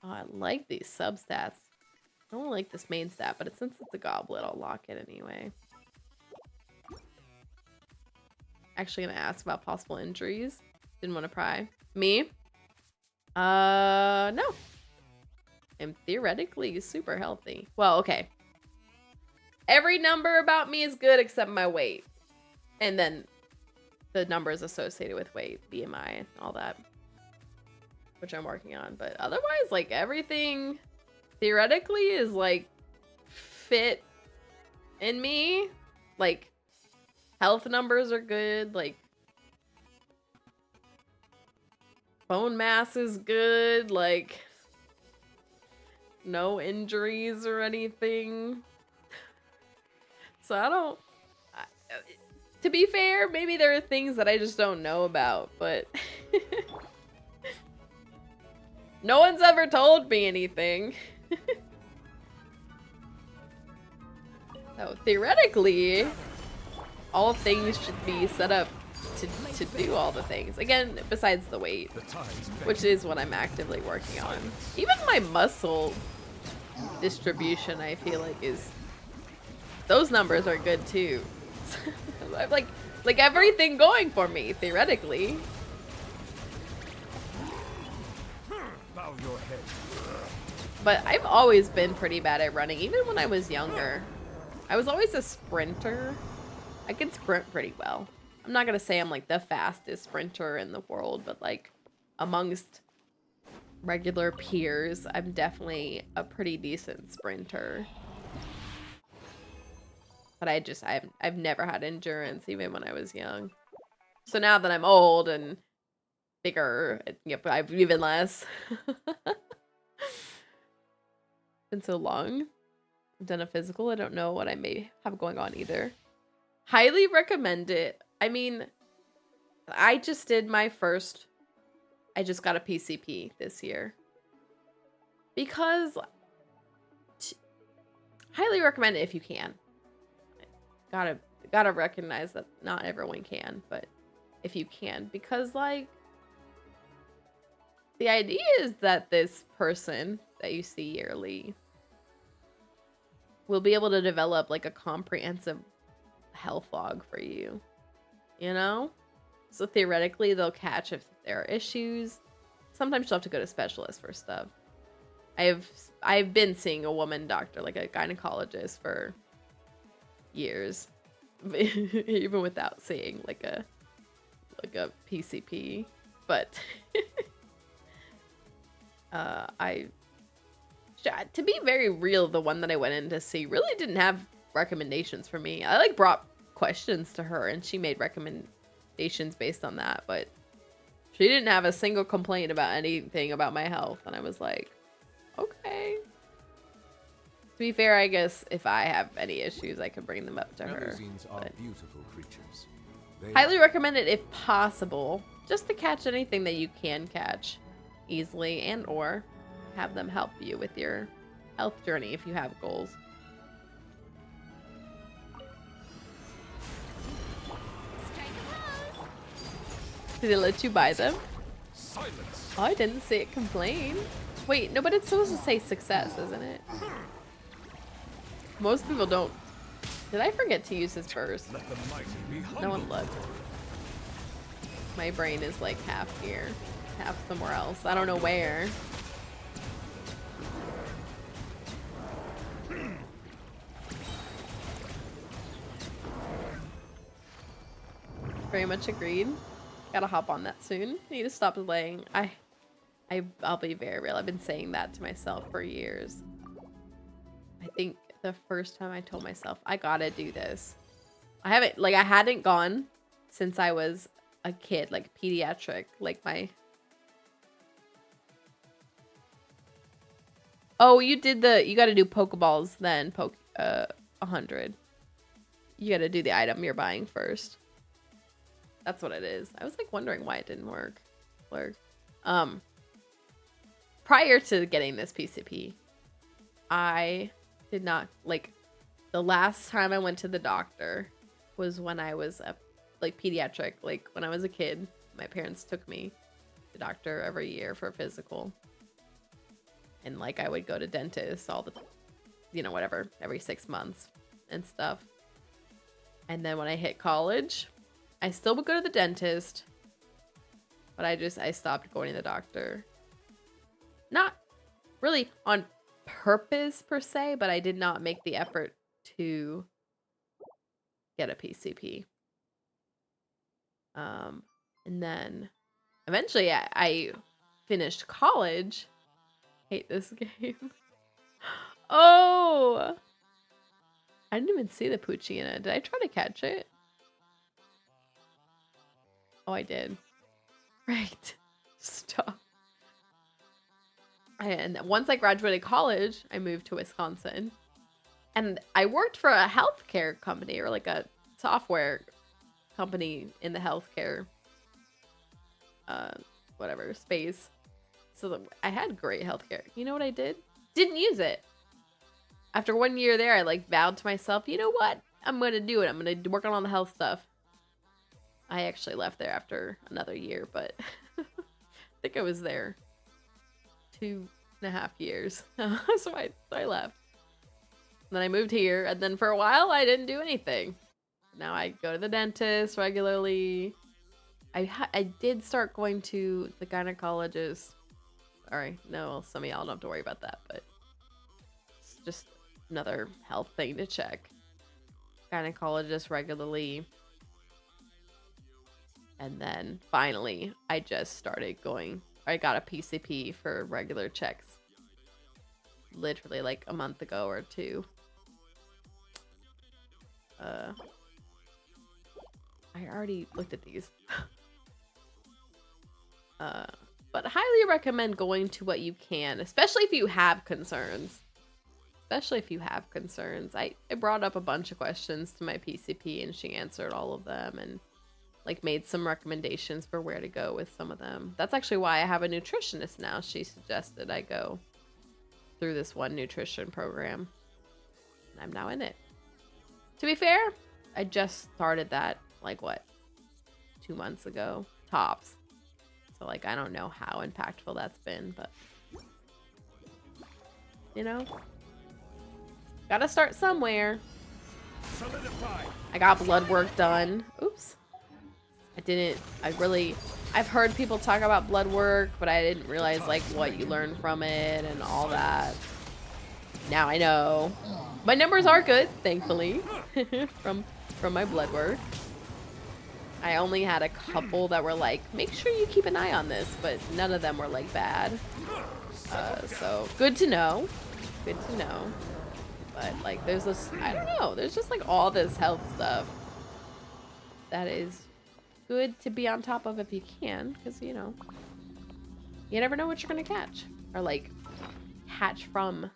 Speaker 1: Oh, I like these substats. I don't like this main stat, but since it's a goblet, I'll lock it anyway. Actually gonna ask about possible injuries. Didn't want to pry. Me? No. I'm theoretically super healthy. Well, okay. Every number about me is good except my weight. And then the numbers associated with weight, BMI, and all that. Which I'm working on. But otherwise, like, everything theoretically is, like, fit in me. Like, health numbers are good. Like, bone mass is good. Like, no injuries or anything. So I don't... to be fair, maybe there are things that I just don't know about, but... no one's ever told me anything. So theoretically, all things should be set up to do all the things. Again, besides the weight, which is what I'm actively working on. Even my muscle distribution, I feel like, is... those numbers are good too. I have like everything going for me, theoretically.
Speaker 6: Bow your head.
Speaker 1: But I've always been pretty bad at running, even when I was younger. I was always a sprinter. I can sprint pretty well. I'm not gonna say I'm like the fastest sprinter in the world, but like amongst regular peers, I'm definitely a pretty decent sprinter. But I've never had endurance, even when I was young. So now that I'm old and bigger, I've even less. Been so long. I've done a physical. I don't know what I may have going on either. Highly recommend it. I mean, I just did my first... I just got a PCP this year. Because... highly recommend it if you can. Gotta recognize that not everyone can, but if you can, because like the idea is that this person that you see yearly will be able to develop like a comprehensive health log for you, you know? So theoretically they'll catch if there are issues. Sometimes you'll have to go to specialists for stuff. I've been seeing a woman doctor, like a gynecologist, for years, even without seeing like a PCP. But to be very real, the one that I went in to see really didn't have recommendations for me. I like brought questions to her and she made recommendations based on that, but she didn't have a single complaint about anything about my health. And I was like, okay. To be fair, I guess if I have any issues, I could bring them up to her.
Speaker 3: Melusines are beautiful creatures.
Speaker 1: Highly recommend it if possible, just to catch anything that you can catch easily, and or have them help you with your health journey if you have goals.
Speaker 5: Strike a pose.
Speaker 1: Did they let you buy them?
Speaker 6: Silence.
Speaker 1: Oh, I didn't see it complain. Wait, no, but it's supposed to say success, isn't it? Most people don't. Did I forget to use this first?
Speaker 6: Let the mighty be humble.
Speaker 1: No one looked. My brain is like half here, half somewhere else. I don't know where. Very much agreed. Gotta hop on that soon. Need to stop delaying. I'll be very real. I've been saying that to myself for years. I think the first time I told myself I gotta do this, I hadn't gone since I was a kid, like pediatric, like my. Oh, you gotta do Pokeballs then 100. You gotta do the item you're buying first. That's what it is. I was like wondering why it didn't work. Prior to getting this PCP, I did not, like, the last time I went to the doctor was when I was pediatric, like when I was a kid. My parents took me to the doctor every year for a physical. And like I would go to dentists all the, whatever, every 6 months and stuff. And then when I hit college, I still would go to the dentist, but I stopped going to the doctor. Not really on purpose per se, but I did not make the effort to get a PCP. And then eventually I finished college. Hate this game. Oh! I didn't even see the Poochyena. Did I try to catch it? Oh, I did. Right. Stop. And once I graduated college, I moved to Wisconsin. And I worked for a healthcare company, or like a software company in the healthcare whatever space. So I had great healthcare. You know what I did? Didn't use it. After 1 year there, I like vowed to myself, you know what? I'm going to do it. I'm going to work on all the health stuff. I actually left there after another year, but I think I was there 2.5 years. So I left. And then I moved here, and then for a while I didn't do anything. Now I go to the dentist regularly. I did start going to the gynecologist. Sorry, no, some of y'all don't have to worry about that, but it's just another health thing to check. Gynecologist regularly. And then finally, I just started going. I got a PCP for regular checks. Literally like a month ago or two. I already looked at these. But highly recommend going to what you can, especially if you have concerns. Especially if you have concerns. I brought up a bunch of questions to my PCP and she answered all of them and like made some recommendations for where to go with some of them. That's actually why I have a nutritionist now. She suggested I go through this one nutrition program. And I'm now in it. To be fair, I just started that like what? 2 months ago, tops. So like I don't know how impactful that's been, but you know, gotta start somewhere.
Speaker 6: Solidify.
Speaker 1: I got blood work done. Oops. I've heard people talk about blood work, but I didn't realize like what you learn from it and all that. Now I know. My numbers are good, thankfully, from my blood work. I only had a couple that were like, make sure you keep an eye on this, but none of them were like bad. So good to know. Good to know. But like there's this, I don't know, there's just like all this health stuff that is good to be on top of if you can, because you know, you never know what you're gonna catch, or like catch from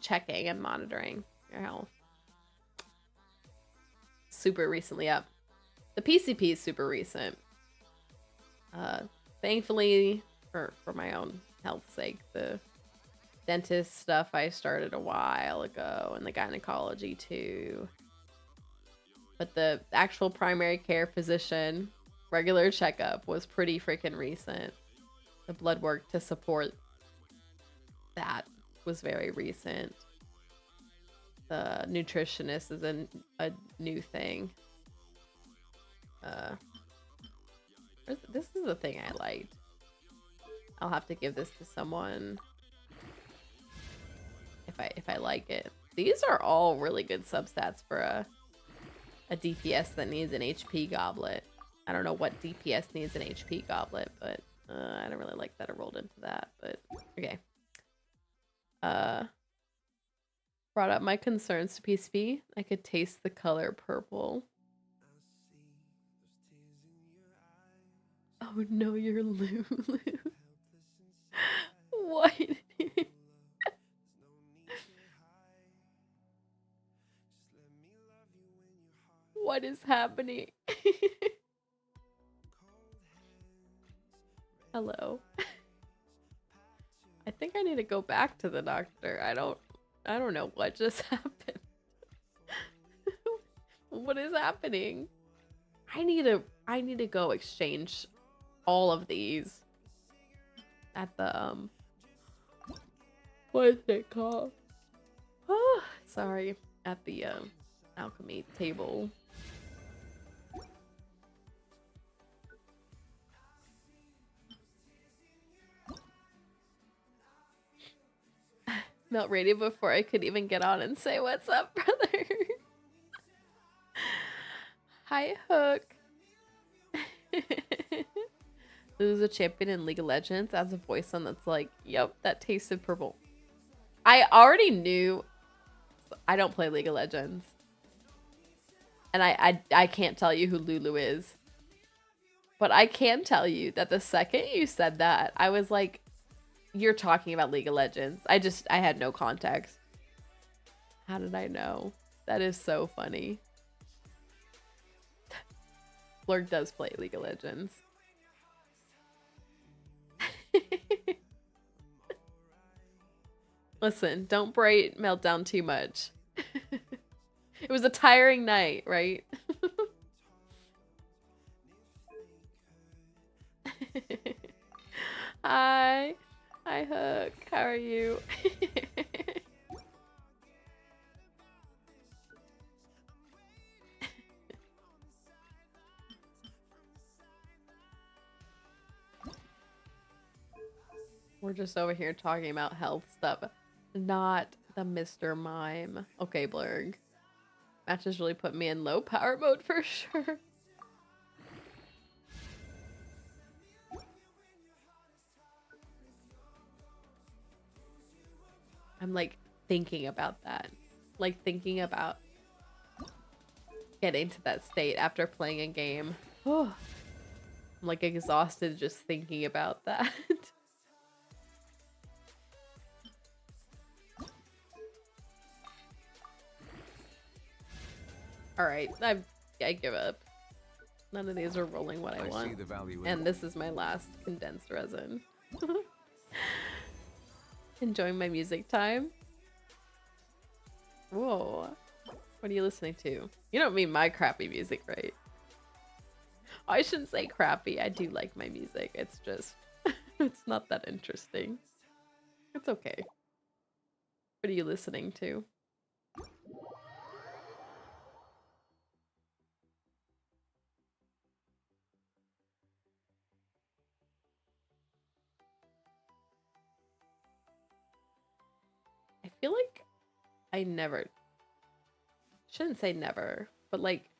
Speaker 1: checking and monitoring your health. Super recently up The PCP is super recent. Thankfully, for my own health's sake, the dentist stuff I started a while ago, and the gynecology too. But the actual primary care physician regular checkup was pretty freaking recent. The blood work to support that was very recent. The nutritionist is a new thing. This is the thing I liked. I'll have to give this to someone if I like it. These are all really good substats for a DPS that needs an HP goblet. I don't know what DPS needs an HP goblet, but I don't really like that I rolled into that, but okay. Brought up my concerns to PCP. I could taste the color purple. Oh no, you're Lulu. What? What is happening? Hello. I think I need to go back to the doctor. I don't know what just happened. What is happening? I need to go exchange all of these at the what is it called? Oh, sorry, at the alchemy table. Melt radio before I could even get on and say what's up, brother. Hi, Hook. Lose a champion in League of Legends as a voice on that's like, yep, that tasted purple. I already knew. I don't play League of Legends. And I can't tell you who Lulu is. But I can tell you that the second you said that, I was like, you're talking about League of Legends. I had no context. How did I know? That is so funny. Blurg does play League of Legends. Listen, don't bright meltdown too much. It was a tiring night, right? Hi. Hi, Hook. How are you? We're just over here talking about health stuff. Not the Mr. Mime. Okay, Blurg. Matches really put me in low power mode for sure. I'm like thinking about that. Like thinking about getting to that state after playing a game. Oh, I'm like exhausted just thinking about that. Alright, I give up. None of these are rolling what I want. And this is my last condensed resin. Enjoying my music time. Whoa. What are you listening to? You don't mean my crappy music, right? I shouldn't say crappy. I do like my music. It's just, it's not that interesting. It's okay. What are you listening to? I feel like I never, shouldn't say never, but like,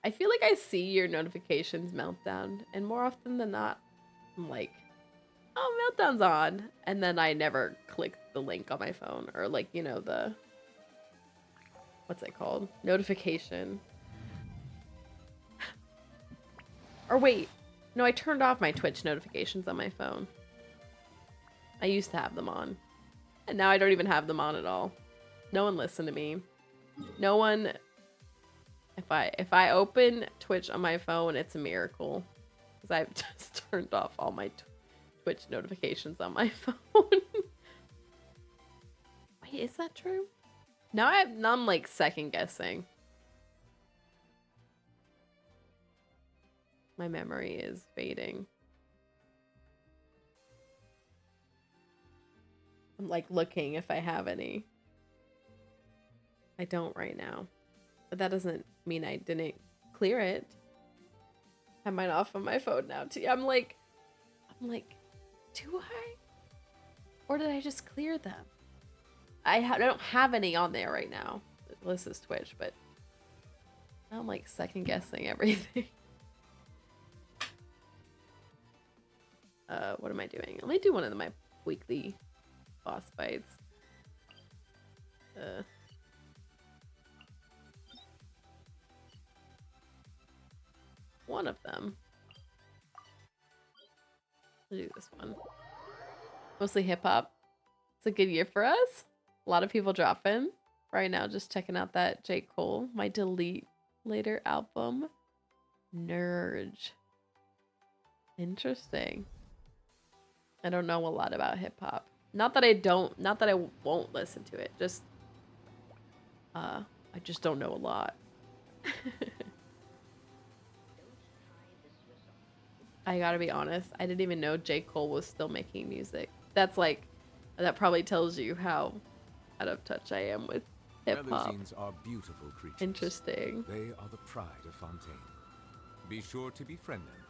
Speaker 1: I feel like I see your notifications meltdown, and more often than not, I'm like, oh, meltdown's on, and then I never click the link on my phone, or like, you know, the, what's it called? Notification. Or wait, no, I turned off my Twitch notifications on my phone. I used to have them on, and now I don't even have them on at all. No one listened to me. No one, if if I open Twitch on my phone, it's a miracle. Because I've just turned off all my Twitch notifications on my phone. Wait, is that true? Now I'm like second guessing. My memory is fading. I'm like looking if I have any. I don't right now. But that doesn't mean I didn't clear it. I have mine off on my phone now too. I'm like, do I? Or did I just clear them? I don't have any on there right now. This is Twitch, but now I'm like second guessing everything. What am I doing? Let me do one of my weekly boss fights. One of them. I'll do this one. Mostly hip hop. It's a good year for us. A lot of people dropping right now. Just checking out that J. Cole, my Delete Later album. Nurge. Interesting. I don't know a lot about hip hop. Not that I won't listen to it. Just I just don't know a lot. I gotta be honest, I didn't even know J. Cole was still making music. That's like, that probably tells you how out of touch I am with hip hop.
Speaker 3: Melusines are beautiful creatures.
Speaker 1: Interesting.
Speaker 3: They are the pride of Fontaine. Be sure to befriend them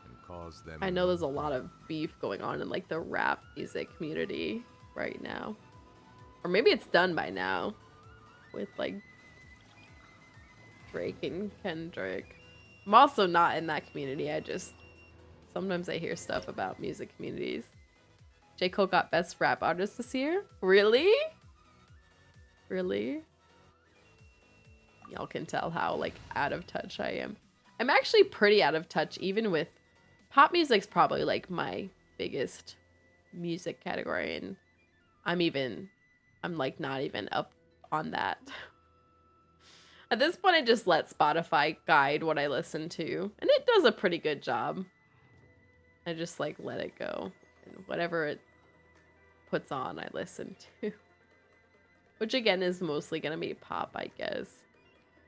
Speaker 3: and cause them.
Speaker 1: I know there's a lot of beef going on in like the rap music community right now. Or maybe it's done by now with like Drake and Kendrick. I'm also not in that community. Sometimes I hear stuff about music communities. J. Cole got best rap artist this year? Really? Really? Y'all can tell how like out of touch I am. I'm actually pretty out of touch even with pop music's probably like my biggest music category, and I'm like not even up on that. At this point I just let Spotify guide what I listen to, and it does a pretty good job. I just like let it go, and whatever it puts on I listen to. Which again is mostly gonna be pop, I guess.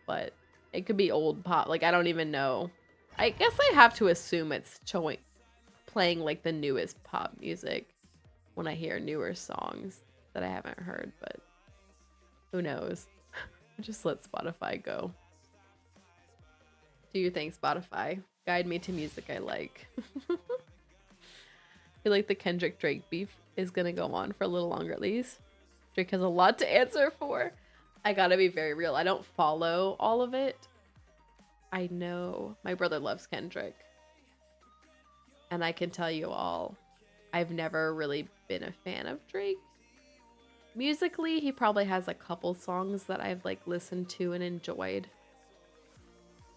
Speaker 1: But it could be old pop. Like I don't even know. I guess I have to assume it's playing like the newest pop music when I hear newer songs that I haven't heard, but who knows? Just let Spotify go. Do your thing, Spotify. Guide me to music I like. I feel like the Kendrick Drake beef is gonna go on for a little longer at least. Drake has a lot to answer for. I gotta be very real. I don't follow all of it. I know my brother loves Kendrick. And I can tell you all, I've never really been a fan of Drake. Musically, he probably has a couple songs that I've like listened to and enjoyed.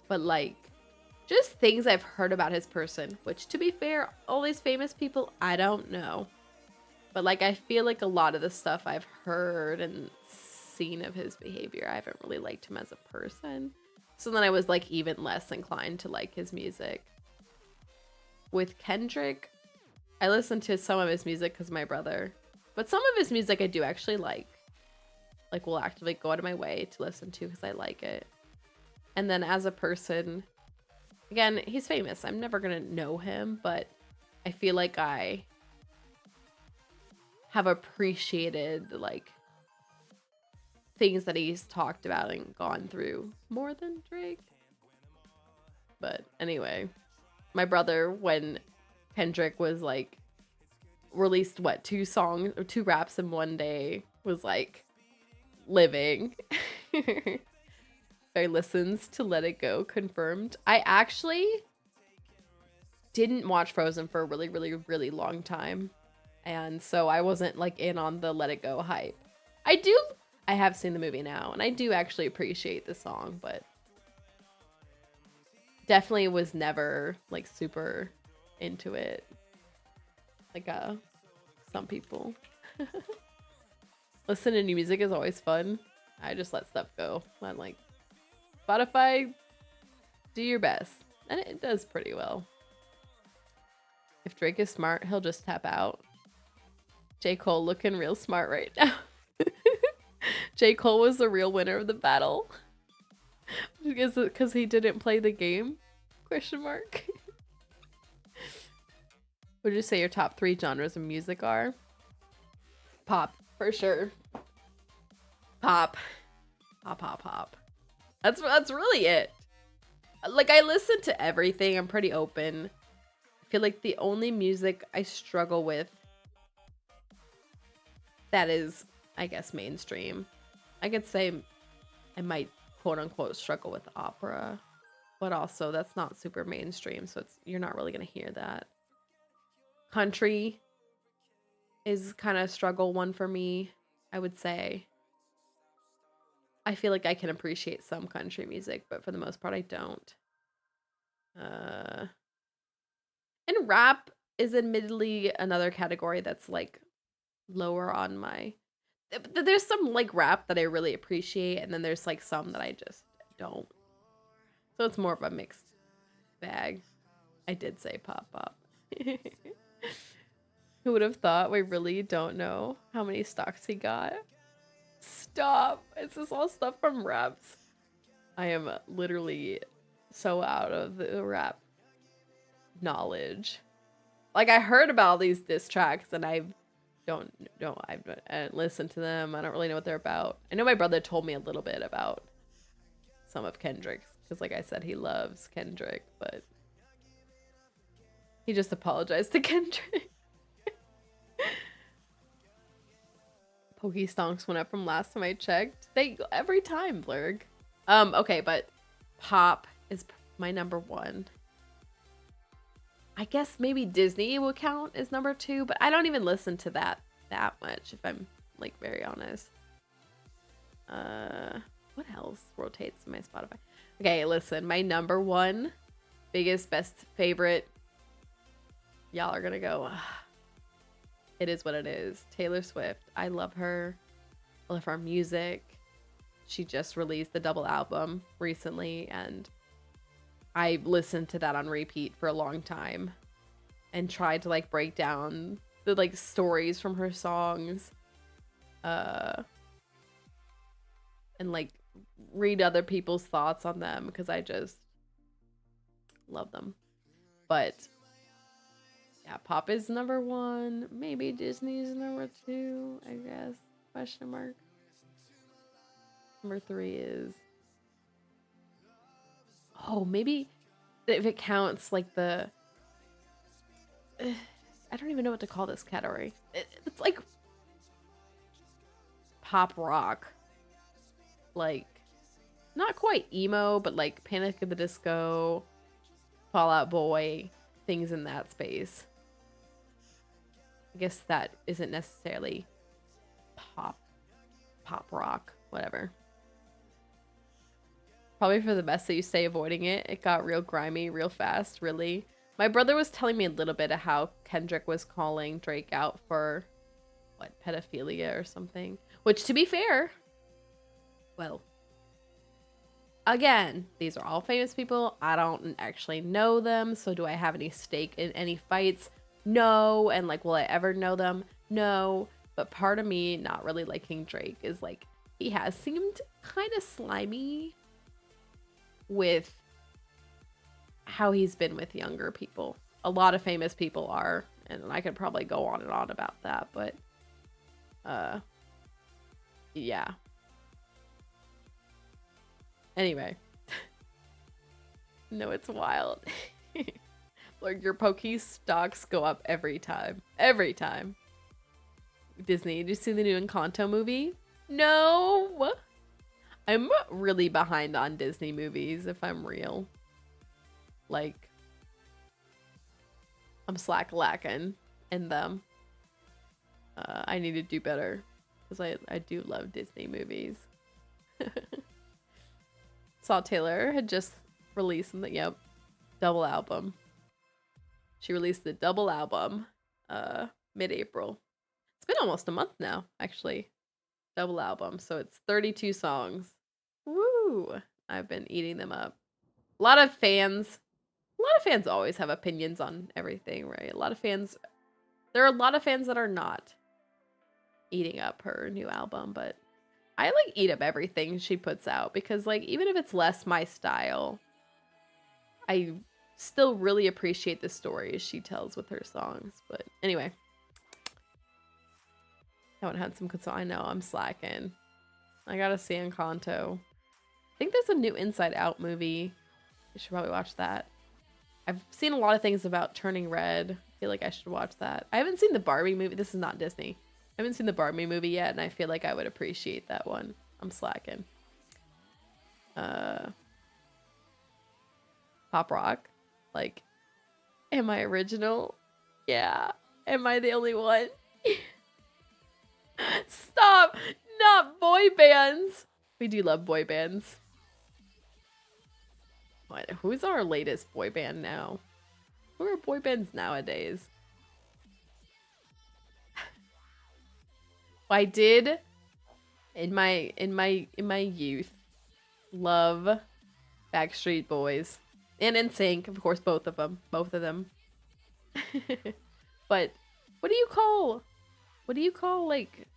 Speaker 1: But like, just things I've heard about his person, which to be fair, all these famous people, I don't know. But like, I feel like a lot of the stuff I've heard and seen of his behavior, I haven't really liked him as a person. So then I was like even less inclined to like his music. With Kendrick, I listened to some of his music because of my brother. But some of his music I do actually like. Like, will actively go out of my way to listen to because I like it. And then as a person, again, he's famous. I'm never going to know him, but I feel like I have appreciated, like, things that he's talked about and gone through more than Drake. But anyway, my brother, when Kendrick was, like, released, what, 2 songs or 2 raps in one day, was, like, living. I listens to Let It Go, confirmed. I actually didn't watch Frozen for a really, really, really long time. And so I wasn't like in on the Let It Go hype. I have seen the movie now, and I do actually appreciate the song, but definitely was never like super into it. Like some people. Listening to new music is always fun. I just let stuff go. I'm like, Spotify, do your best. And it does pretty well. If Drake is smart, he'll just tap out. J. Cole looking real smart right now. J. Cole was the real winner of the battle. Is it because he didn't play the game? Question mark. Would you say your top 3 genres of music are? Pop, for sure. Pop. Pop, pop, pop. That's really it. Like, I listen to everything. I'm pretty open. I feel like the only music I struggle with that is, I guess, mainstream. I could say I might quote unquote struggle with opera, but also that's not super mainstream, so you're not really gonna hear that. Country is kind of struggle one for me, I would say. I feel like I can appreciate some country music, but for the most part I don't. And rap is admittedly another category that's like lower on my. There's some like rap that I really appreciate, and then there's like some that I just don't. So it's more of a mixed bag. I did say pop pop. Who would have thought? We really don't know how many stocks he got. Stop. Is this all stuff from raps? I am literally so out of the rap knowledge. Like, I heard about these diss tracks and I haven't listened to them. I don't really know what they're about. I know my brother told me a little bit about some of Kendrick's because, like I said, he loves Kendrick, but he just apologized to Kendrick. Pokey stonks went up from last time I checked. They every time, Blurg. Okay, but pop is my number 1. I guess maybe Disney will count as number 2, but I don't even listen to that much, if I'm like very honest. What else rotates in my Spotify? Okay, listen, my number 1 biggest, best, favorite. Y'all are gonna go, it is what it is. Taylor Swift. I love her. I love her music. She just released the double album recently, and I listened to that on repeat for a long time and tried to like break down the like stories from her songs. And like read other people's thoughts on them because I just love them. But yeah, pop is number 1. Maybe Disney's number 2, I guess. Question mark. Number 3 is... Oh, maybe if it counts like the... I don't even know what to call this category. It's like pop rock. Like, not quite emo, but like Panic at the Disco, Fall Out Boy, things in that space. I guess that isn't necessarily pop rock, whatever. Probably for the best that you stay avoiding it. It got real grimy real fast, really. My brother was telling me a little bit of how Kendrick was calling Drake out for, what, pedophilia or something. Which, to be fair, well, again, these are all famous people. I don't actually know them, so do I have any stake in any fights? No. And like, will I ever know them? No. But part of me not really liking Drake is like, he has seemed kind of slimy with how he's been with younger people. A lot of famous people are, and I could probably go on and on about that, but yeah. Anyway. No, it's wild. Like, your Pokey stocks go up every time. Every time. Disney, did you see the new Encanto movie? No! I'm really behind on Disney movies, if I'm real. Like, I'm slack-lacking in them. I need to do better, because I do love Disney movies. Saw Taylor had just released the double album. She released the double album mid-April. It's been almost a month now, actually. Double album, so it's 32 songs. Woo! I've been eating them up. A lot of fans always have opinions on everything, right? There are a lot of fans that are not eating up her new album, but I like eat up everything she puts out because like even if it's less my style, I still really appreciate the stories she tells with her songs. But anyway, I haven't had some good song. I know I'm slacking. I gotta see Encanto. I think there's a new Inside Out movie. I should probably watch that. I've seen a lot of things about Turning Red. I feel like I should watch that. I haven't seen the Barbie movie. This is not Disney. I haven't seen the Barbie movie yet, and I feel like I would appreciate that one. I'm slacking. Pop rock. Like, am I original? Yeah. Am I the only one? Stop! Not boy bands! We do love boy bands. What? Who's our latest boy band now? Who are boy bands nowadays? I did in my youth love Backstreet Boys and NSYNC, of course, both of them. But what do you call like,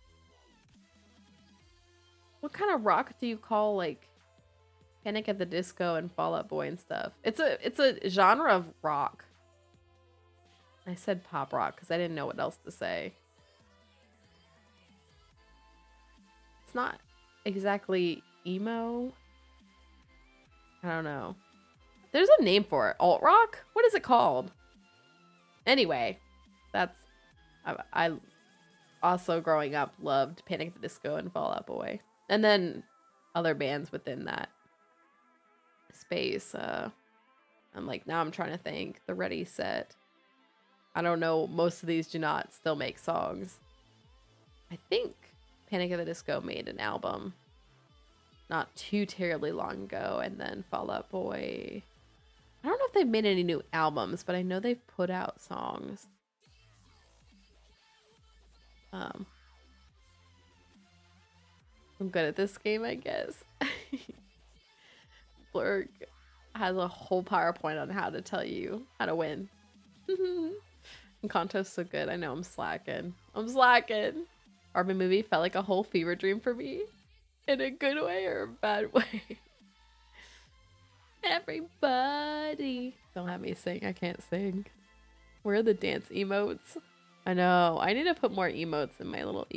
Speaker 1: what kind of rock do you call like Panic at the Disco and Fall Out Boy and stuff? It's a genre of rock. I said pop rock because I didn't know what else to say. It's not exactly emo. I don't know. There's a name for it. Alt rock? What is it called? Anyway, that's I also growing up loved Panic at the Disco and Fall Out Boy, and then other bands within that space. I'm like, now I'm trying to think. The Ready Set. I don't know. Most of these do not still make songs. I think Panic at the Disco made an album not too terribly long ago, and then Fall Out Boy. I don't know if they've made any new albums, but I know they've put out songs. I'm good at this game, I guess. Blurg has a whole PowerPoint on how to tell you how to win. Encanto's so good. I know I'm slacking. Army movie felt like a whole fever dream for me. In a good way or a bad way? Everybody. Don't have me sing. I can't sing. Where are the dance emotes? I know. I need to put more emotes in my little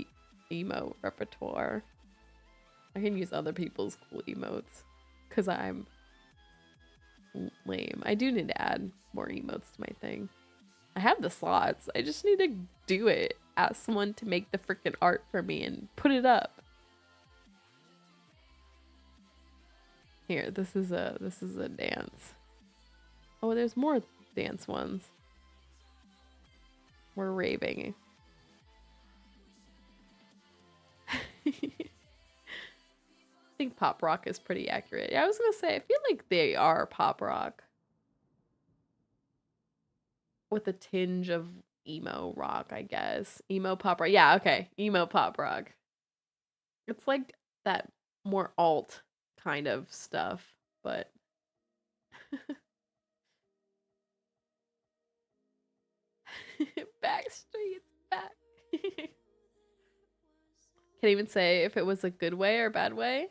Speaker 1: emo repertoire. I can use other people's cool emotes because I'm lame. I do need to add more emotes to my thing. I have the slots. I just need to do it. Ask someone to make the freaking art for me and put it up. Here, this is a dance. Oh, there's more dance ones. We're raving. I think pop rock is pretty accurate. Yeah, I was gonna say, I feel like they are pop rock. With a tinge of emo rock, I guess. Emo pop rock. Yeah, okay. Emo pop rock. It's like that more alt kind of stuff, but Backstreet's back. Can't even say if it was a good way or bad way.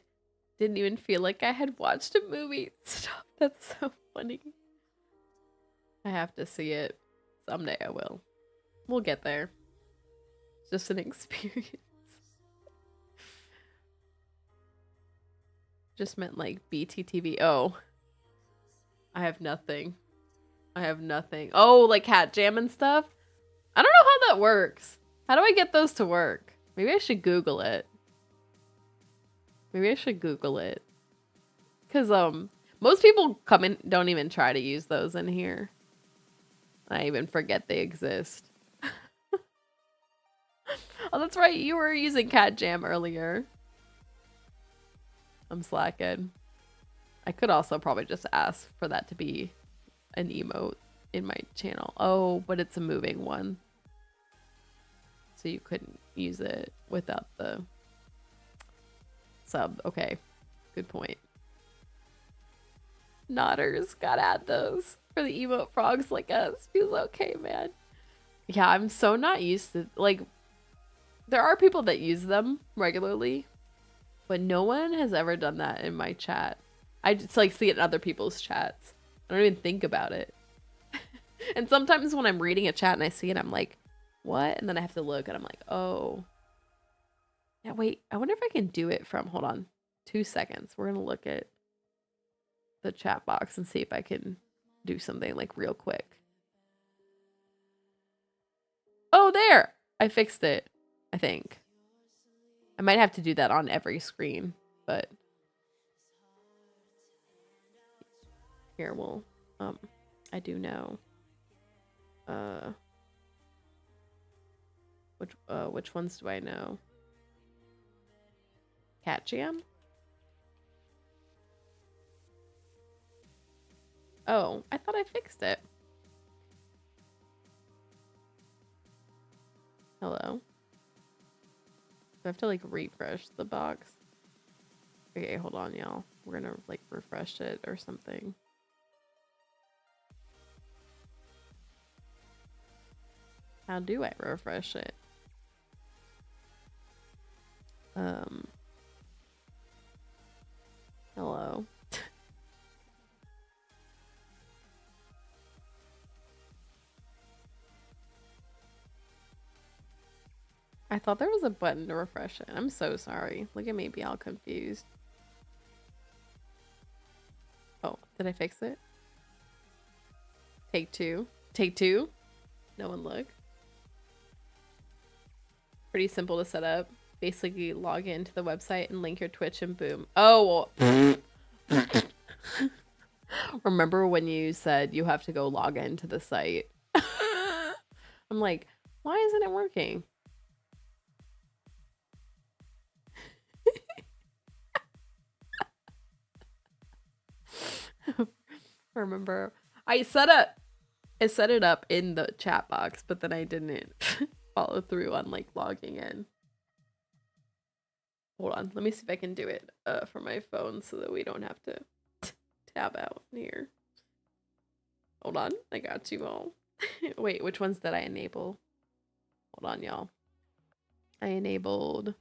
Speaker 1: Didn't even feel like I had watched a movie. Stop. That's so funny. I have to see it. Someday I will. We'll get there. It's just an experience. Just meant like BTTV. Oh. I have nothing. Oh, like Cat Jam and stuff? I don't know how that works. How do I get those to work? Maybe I should Google it. Because most people come in, don't even try to use those in here. I even forget they exist. Oh, that's right. You were using Cat Jam earlier. I'm slacking. I could also probably just ask for that to be an emote in my channel. Oh, but it's a moving one. So you couldn't use it without the sub. Okay. Good point. Nodders, gotta add those for the emote frogs like us. Feels okay, man. Yeah, I'm so not used to, like, there are people that use them regularly, but no one has ever done that in my chat. I just like see it in other people's chats. I don't even think about it. And sometimes when I'm reading a chat and I see it, I'm like, what? And then I have to look and I'm like, oh. Yeah, wait, I wonder if I can do it from, hold on, 2 seconds. We're gonna look at the chat box and see if I can do something like real quick. Oh, there! I fixed it, I think. I might have to do that on every screen, but here we'll, I do know. Which ones do I know? Cat Jam? Oh, I thought I fixed it. Hello? Do I have to like refresh the box? Okay, hold on, y'all. We're gonna like refresh it or something. How do I refresh it? Hello. I thought there was a button to refresh it. I'm so sorry. Look at me be all confused. Oh, did I fix it? Take two. Take two? No one look. Pretty simple to set up. Basically log into the website and link your Twitch and boom. Oh, well. Remember when you said you have to go log into the site? I'm like, why isn't it working? Remember, I set it up in the chat box, but then I didn't follow through on like logging in. Hold on, let me see if I can do it for my phone so that we don't have to tab out here. Hold on, I got you all. Wait, which ones did I enable? Hold on, y'all. I enabled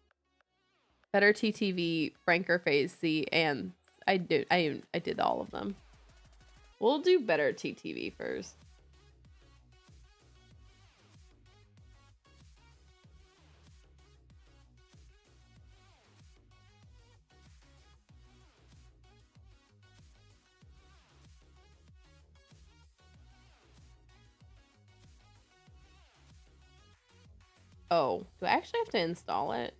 Speaker 1: Better TTV, Franker Phase C, and I did all of them. We'll do Better TTV first. Oh, do I actually have to install it?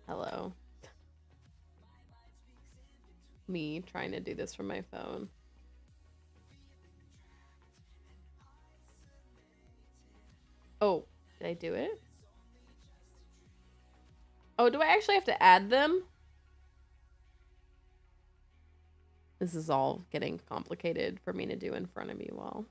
Speaker 1: Hello. Me trying to do this from my phone. Oh, did I do it? Oh, do I actually have to add them? This is all getting complicated for me to do in front of you all.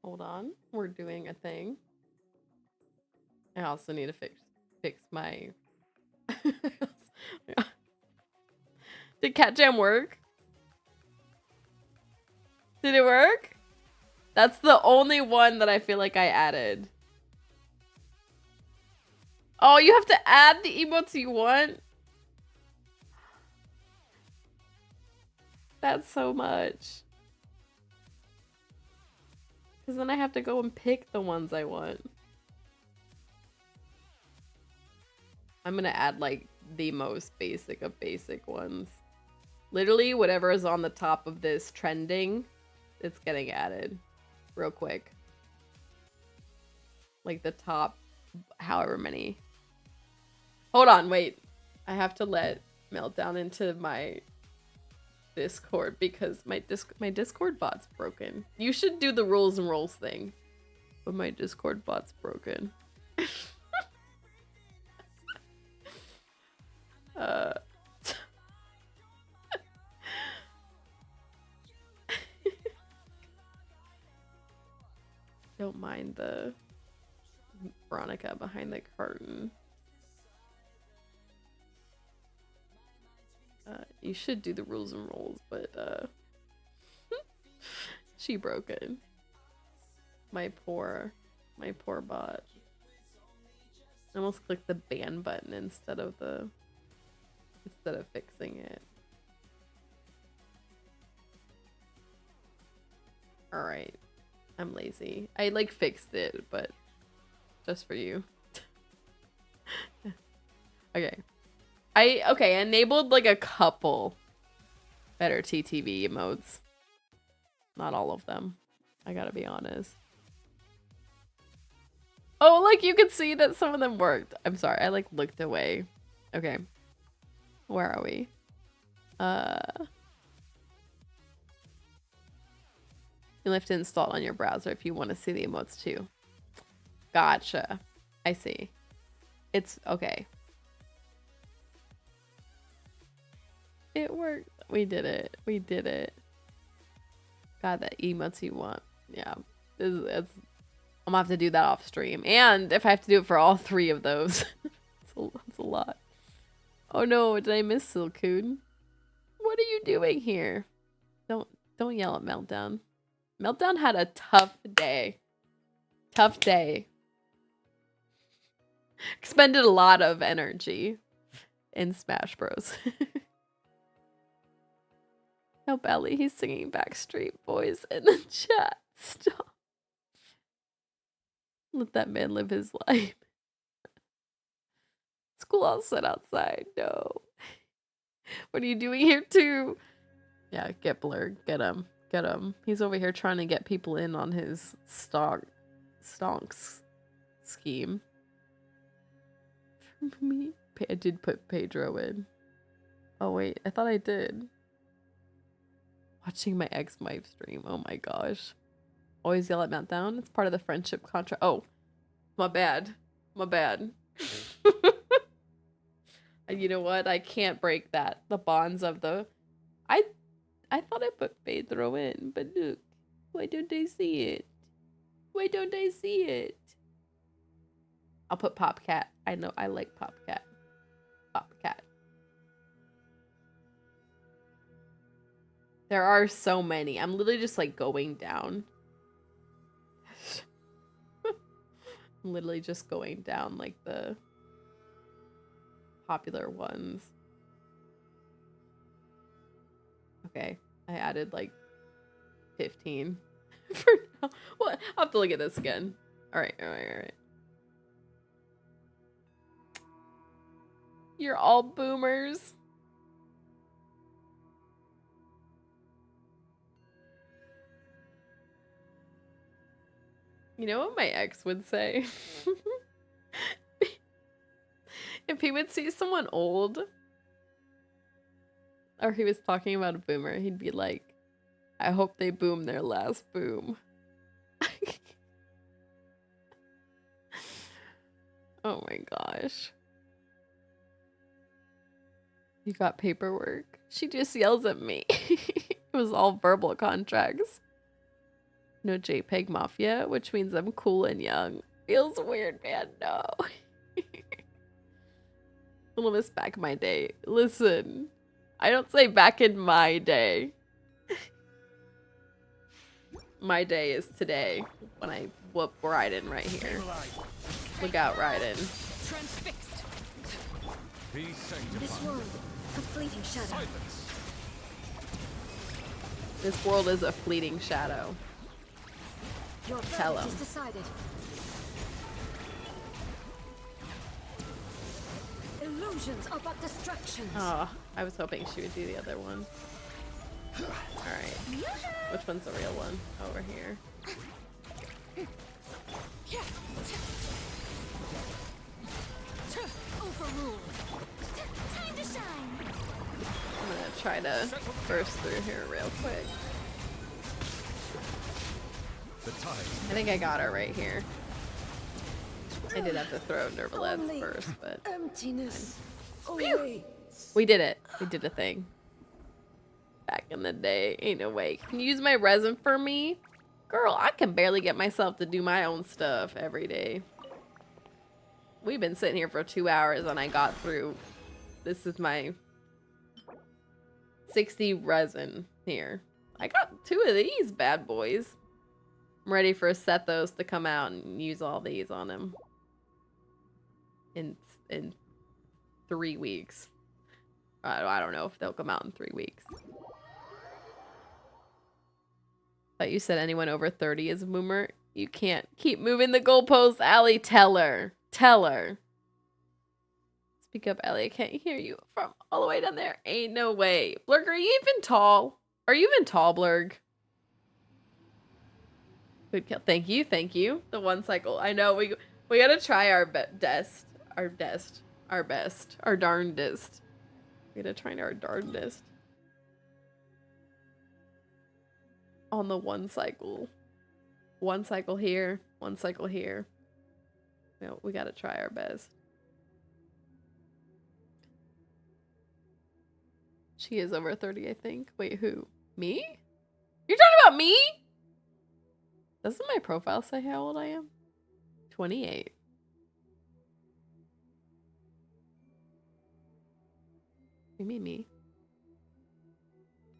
Speaker 1: Hold on, we're doing a thing. I also need to fix my. Did Cat Jam work? Did it work? That's the only one that I feel like I added. Oh, you have to add the emotes you want? That's so much. Because then I have to go and pick the ones I want. I'm gonna add like the most basic of basic ones. Literally whatever is on the top of this trending, it's getting added real quick. Like the top however many. Hold on, wait. I have to let Meltdown into my Discord because my Discord bot's broken. You should do the rules and rolls thing. But my Discord bot's broken. behind the Veronica behind the curtain. You should do the rules and rolls, but she broke it. My poor bot. I almost clicked the ban button instead of fixing it. All right, I'm lazy. I like fixed it, but just for you. Okay. I enabled like a couple better TTV emotes. Not all of them. I gotta be honest. Oh, like you can see that some of them worked. I'm sorry, I like looked away. Okay. Where are we? You'll have to install it on your browser if you want to see the emotes too. Gotcha. I see. It's okay. It worked. We did it. We did it. God, that emotes you want. Yeah. I'm gonna have to do that off stream. And if I have to do it for all 3 of those, it's a lot. Oh no, did I miss Silcoon? What are you doing here? Don't yell at Meltdown. Meltdown had a tough day. Tough day. Expended a lot of energy in Smash Bros. Help Ellie, he's singing Backstreet Boys in the chat. Stop. Let that man live his life. School all set outside. No. What are you doing here too? Yeah, get Blurred. Get him. Get him. He's over here trying to get people in on his stonks scheme. For me, I did put Pedro in. Oh wait, I thought I did. Watching my ex-wife stream. Oh my gosh. Always yell at Meltdown. It's part of the friendship contract. Oh, my bad. My bad. And you know what? I can't break that. The bonds of the... I thought I put Pedro in, but look. Why don't I see it? Why don't I see it? I'll put Popcat. I know I like Popcat. Popcat. There are so many. I'm literally just like going down. I'm literally just going down like the popular ones. Okay, I added like 15 for now. What? I'll have to look at this again. All right. You're all boomers. You know what my ex would say? If he would see someone old, or he was talking about a boomer, he'd be like, I hope they boom their last boom. Oh my gosh. You got paperwork? She just yells at me. It was all verbal contracts. No JPEG Mafia, which means I'm cool and young. Feels weird, man. No. Little miss back in my day. Listen, I don't say back in my day. My day is today when I whoop Raiden right here. Look out, Raiden.
Speaker 4: Transfixed.
Speaker 6: Be sanctified.
Speaker 4: This world, a fleeting shadow.
Speaker 6: Silence.
Speaker 1: This world is a fleeting shadow.
Speaker 4: Your
Speaker 1: Tell
Speaker 4: verdict
Speaker 1: him.
Speaker 4: is decided. Illusions are but distractions.
Speaker 1: Oh, I was hoping she would do the other one. Alright. Which one's the real one? Over here.
Speaker 4: Overruled.
Speaker 5: Time to shine.
Speaker 1: I'm gonna try to burst through here real quick.
Speaker 6: The time.
Speaker 1: I think I got her right here. I did have to throw Nervalets
Speaker 4: Only
Speaker 1: first, but
Speaker 4: emptiness. Awaits.
Speaker 1: we did it. We did a thing. Back in the day. Ain't no way. Can you use my resin for me? Girl, I can barely get myself to do my own stuff every day. We've been sitting here for 2 hours and I got through. This is my 60 resin here. I got 2 of these bad boys. I'm ready for Sethos to come out and use all these on him. In 3 weeks. I don't know if they'll come out in 3 weeks. Thought you said anyone over 30 is a boomer. You can't keep moving the goalposts, Allie. Tell her. Tell her. Speak up, Allie. I can't hear you from all the way down there. Ain't no way. Blurg, are you even tall? Are you even tall, Blurg? Good kill. Thank you, thank you. The 1 cycle. I know we gotta try our best. Our darndest. We gotta try our darndest. On the 1 cycle. 1 cycle here, 1 cycle here. No, we gotta try our best. She is over 30, I think. Wait, who? Me? You're talking about me? Doesn't my profile say how old I am? 28. You mean me?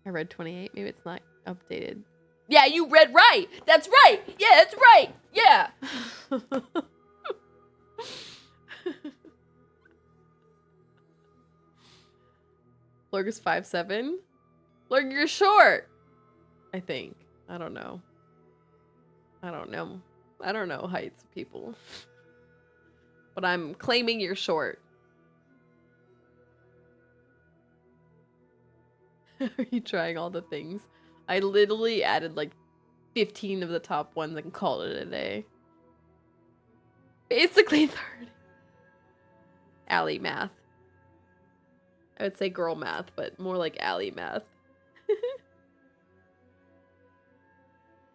Speaker 1: I read 28. Maybe it's not updated. Yeah, you read right. That's right. Yeah, that's right. Yeah. Blurg is 5'7". Blurg, you're short. I think. I don't know. I don't know heights of people. But I'm claiming you're short. Are you trying all the things? I literally added like 15 of the top ones and called it a day. Basically 30. Allie math. I would say girl math, but more like Allie math.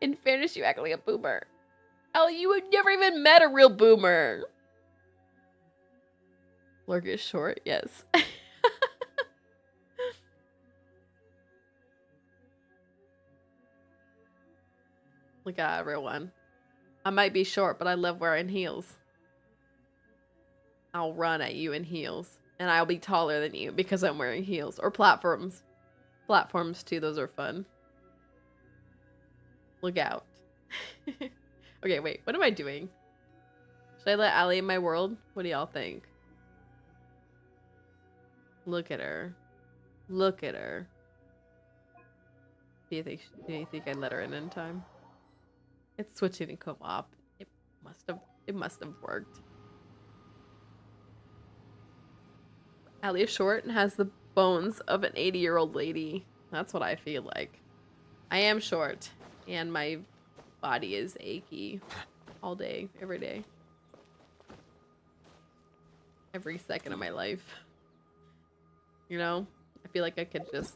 Speaker 1: In fairness, you act like a boomer. Allie, you have never even met a real boomer. Blurg is short, yes. Look at everyone. I might be short, but I love wearing heels. I'll run at you in heels. And I'll be taller than you because I'm wearing heels. Or platforms. Platforms too, those are fun. Look out. Okay, wait, what am I doing? Should I let Allie in my world? What do y'all think? Look at her. Look at her. Do you think I'd let her in time? It's switching to co-op. It must have worked. Allie is short and has the bones of an 80-year-old lady. That's what I feel like. I am short, and my body is achy all day, every day. Every second of my life. You know? I feel like I could just...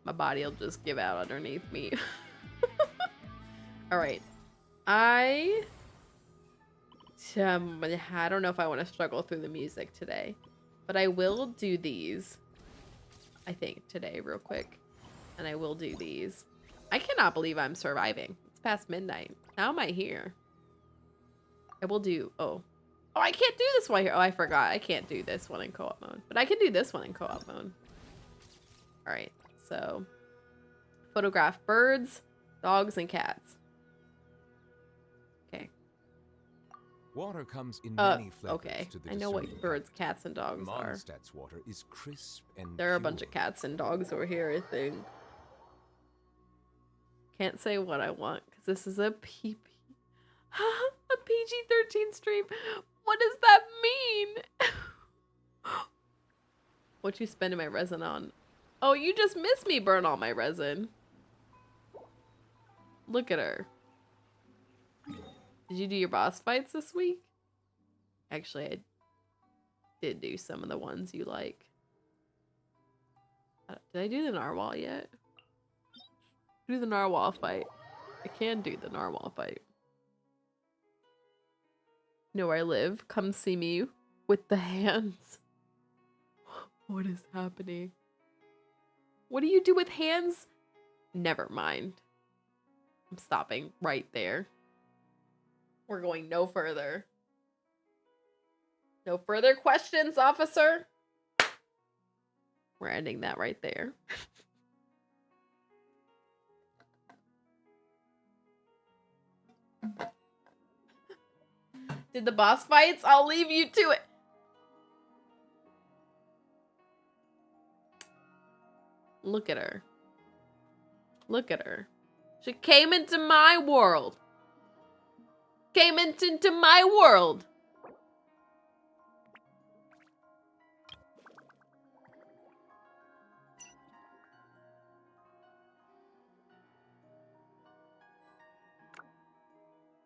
Speaker 1: My body will just give out underneath me. Alright. I don't know if I want to struggle through the music today. But I will do these, I think, today real quick. And I will do these. I cannot believe I'm surviving. It's past midnight. How am I here? I will do... Oh, I can't do this one here. Oh, I forgot. I can't do this one in co-op mode. But I can do this one in co-op mode. Alright, so... Photograph birds, dogs, and cats. Okay.
Speaker 3: Water comes in many flavors
Speaker 1: okay.
Speaker 3: to the
Speaker 1: I know what
Speaker 3: discerning
Speaker 1: birds,
Speaker 3: palate.
Speaker 1: cats, and dogs are.
Speaker 3: Mondstadt's water is crisp and
Speaker 1: There are a bunch of
Speaker 3: pure.
Speaker 1: cats and dogs over here, I think. Can't say what I want, because this is a PP. A PG-13 stream. What does that mean? What you spending my resin on? Oh, you just missed me burn all my resin. Look at her. Did you do your boss fights this week? Actually, I did do some of the ones you like. Did I do the narwhal yet? Do the narwhal fight. I can do the narwhal fight. You know where I live? Come see me with the hands. What is happening? What do you do with hands? Never mind. I'm stopping right there. We're going no further. No further questions, officer. We're ending that right there. Did the boss fights? I'll leave you to it. Look at her. Look at her. She came into my world. Came into my world.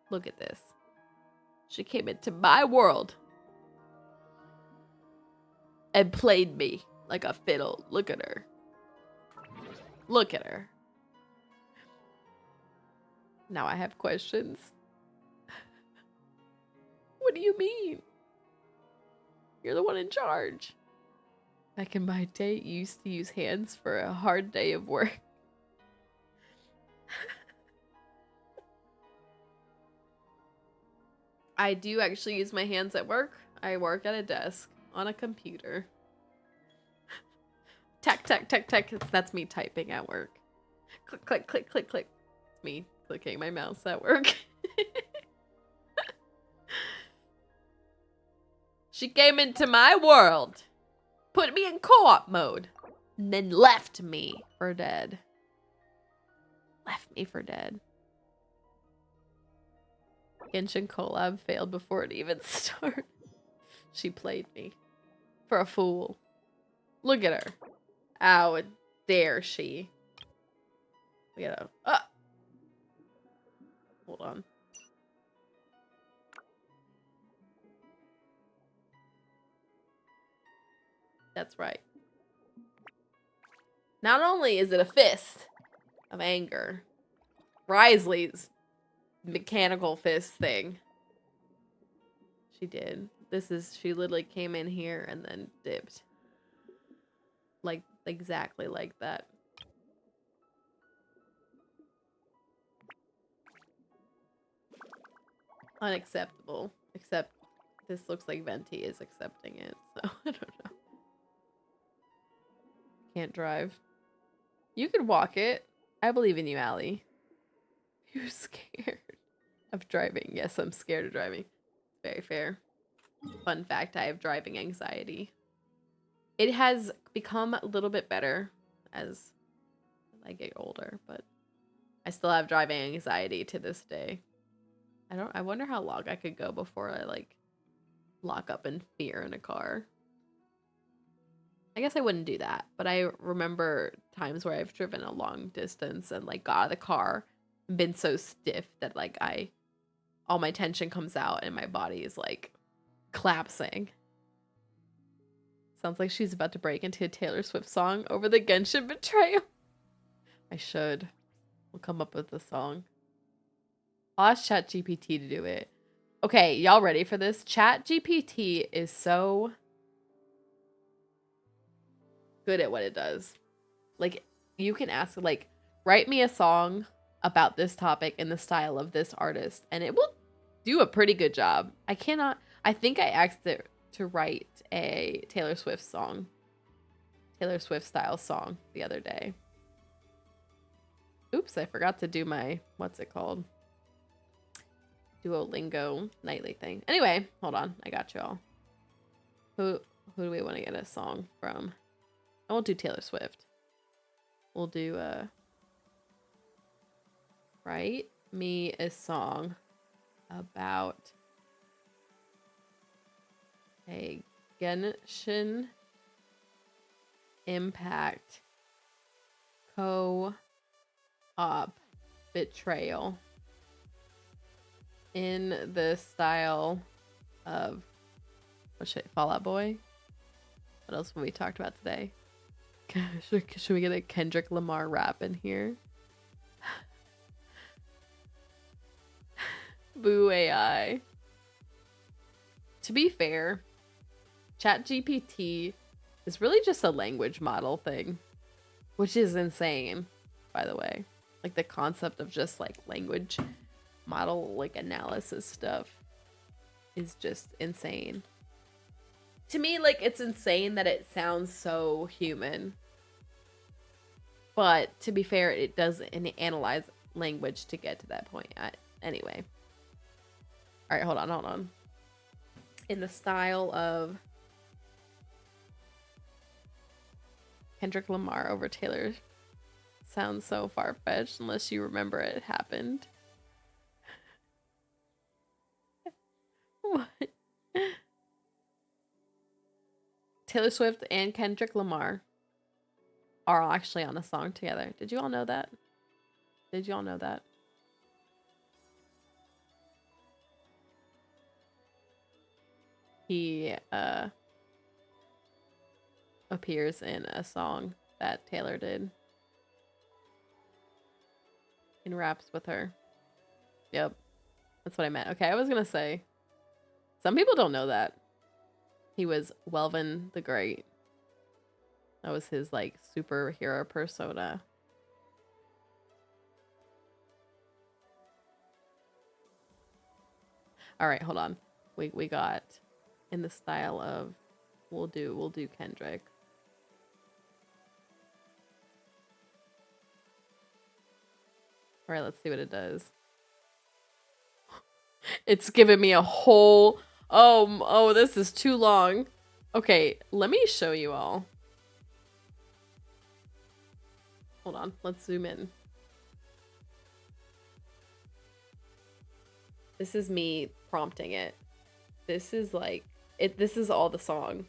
Speaker 1: Look at this. She came into my world and played me like a fiddle. Look at her. Look at her. Now I have questions. What do you mean? You're the one in charge. Back in my day, you used to use hands for a hard day of work. I do actually use my hands at work. I work at a desk on a computer. Tech, tech, tech, tech. That's me typing at work. Click, click, click, click, click. It's me clicking my mouse at work. She came into my world, put me in co-op mode, and then left me for dead. Left me for dead. Genshin collab failed before it even started. She played me for a fool. Look at her. How dare she? We gotta... Hold on. That's right. Not only is it a fist of anger, Risley's mechanical fist thing. She did. She literally came in here and then dipped. Like, exactly like that. Unacceptable. Except this looks like Venti is accepting it, so I don't know. Can't drive. You could walk it. I believe in you, Allie. You're scared of driving. Yes, I'm scared of driving. Very fair. Fun fact, I have driving anxiety. It has become a little bit better as I get older, but I still have driving anxiety to this day. I wonder how long I could go before I like lock up in fear in a car. I guess I wouldn't do that, but I remember times where I've driven a long distance and like got out of the car and been so stiff that like all my tension comes out and my body is like collapsing. Sounds like she's about to break into a Taylor Swift song over the Genshin betrayal. I should. We'll come up with a song. I'll ask ChatGPT to do it. Okay, y'all ready for this? ChatGPT is so good at what it does. Like, you can ask, like, write me a song about this topic in the style of this artist, and it will do a pretty good job. I think I asked it to write a Taylor Swift song. Taylor Swift style song the other day. Oops, I forgot to do my, what's it called? Duolingo nightly thing. Anyway, hold on. I got y'all. Who do we want to get a song from? I won't do Taylor Swift. We'll do, write me a song about a Genshin Impact co-op betrayal in the style of Fallout Boy. What else have we talked about today? Should we get a Kendrick Lamar rap in here? Boo AI. To be fair, ChatGPT is really just a language model thing, which is insane, by the way. Like the concept of just like language model like analysis stuff is just insane. To me, like it's insane that it sounds so human. But to be fair, it does analyze language to get to that point. Anyway. All right, hold on. In the style of Kendrick Lamar over Taylor sounds so far-fetched unless you remember it happened. What? Taylor Swift and Kendrick Lamar are actually on a song together. Did you all know that? Did you all know that? He appears in a song that Taylor did and raps with her. Yep. That's what I meant. Okay, I was gonna say some people don't know that. He was Welvin the Great. That was his like superhero persona. All right, hold on. We got in the style of we'll do Kendrick. All right, let's see what it does. It's giving me a whole oh, this is too long. Okay, let me show you all. Hold on, let's zoom in. This is me prompting it. This is like this is all the song.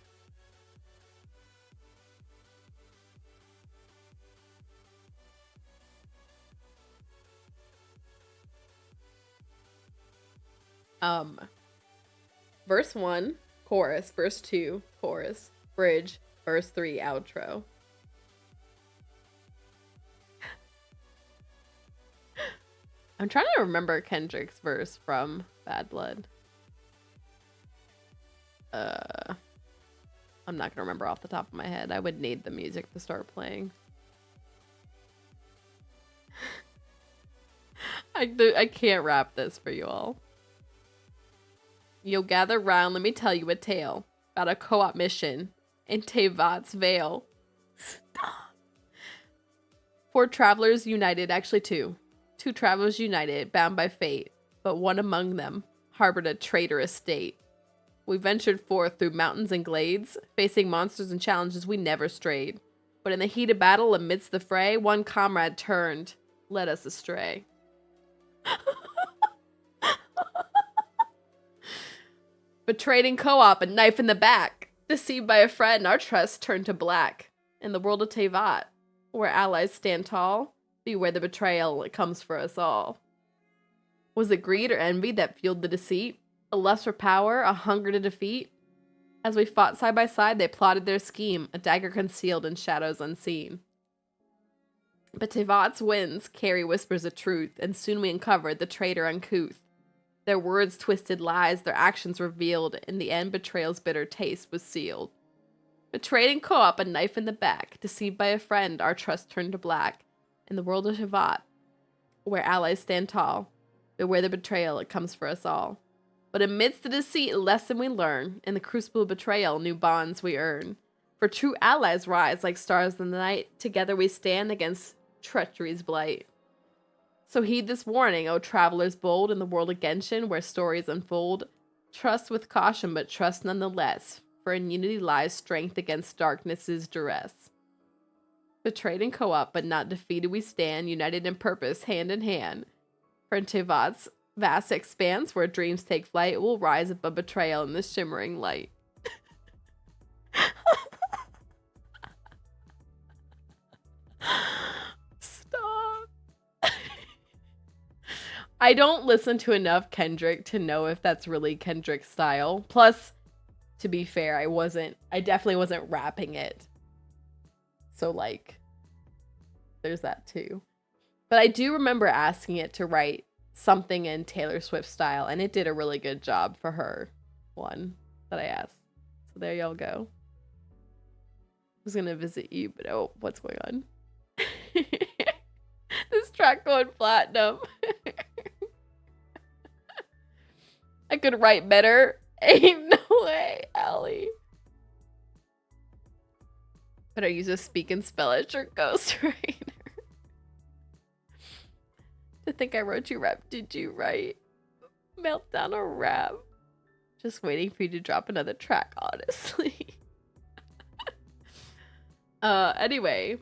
Speaker 1: Verse 1, chorus, verse 2, chorus, bridge, verse 3, outro. I'm trying to remember Kendrick's verse from Bad Blood. I'm not gonna remember off the top of my head. I would need the music to start playing. I can't rap this for you all. You'll gather round, let me tell you a tale about a co-op mission in Tevat's Vale. Stop. 4 travelers united, actually 2. 2 travelers united, bound by fate, but one among them harbored a traitorous state. We ventured forth through mountains and glades, facing monsters and challenges we never strayed. But in the heat of battle, amidst the fray, one comrade turned, led us astray. Betrayed in co-op, a knife in the back. Deceived by a friend, our trust turned to black. In the world of Tevat, where allies stand tall, beware the betrayal, it comes for us all. Was it greed or envy that fueled the deceit? A lust for power, a hunger to defeat? As we fought side by side, they plotted their scheme, a dagger concealed in shadows unseen. But Tevat's winds carry whispers of truth, and soon we uncovered the traitor uncouth. Their words twisted lies, their actions revealed. In the end, betrayal's bitter taste was sealed. Betrayed in co-op, a knife in the back. Deceived by a friend, our trust turned to black. In the world of Tevat, where allies stand tall, beware the betrayal, it comes for us all. But amidst the deceit, a lesson we learn. In the crucible of betrayal, new bonds we earn. For true allies rise like stars in the night. Together we stand against treachery's blight. So heed this warning, O travelers bold, in the world of Genshin, where stories unfold. Trust with caution, but trust nonetheless, for in unity lies strength against darkness's duress. Betrayed in co-op, but not defeated we stand, united in purpose, hand in hand. For in Tevat's vast expanse, where dreams take flight, we'll rise above betrayal in the shimmering light. Stop. I don't listen to enough Kendrick to know if that's really Kendrick's style. Plus, to be fair, I definitely wasn't rapping it. So like, there's that too. But I do remember asking it to write something in Taylor Swift style, and it did a really good job for her one that I asked. So there y'all go. I was gonna visit you, but oh, what's going on? This track going platinum. I could write better. Ain't no way, Allie. But I use a speak and spell it or ghostwriter. To think I wrote you rap, did you write? Meltdown or rap? Just waiting for you to drop another track, honestly. Anyway.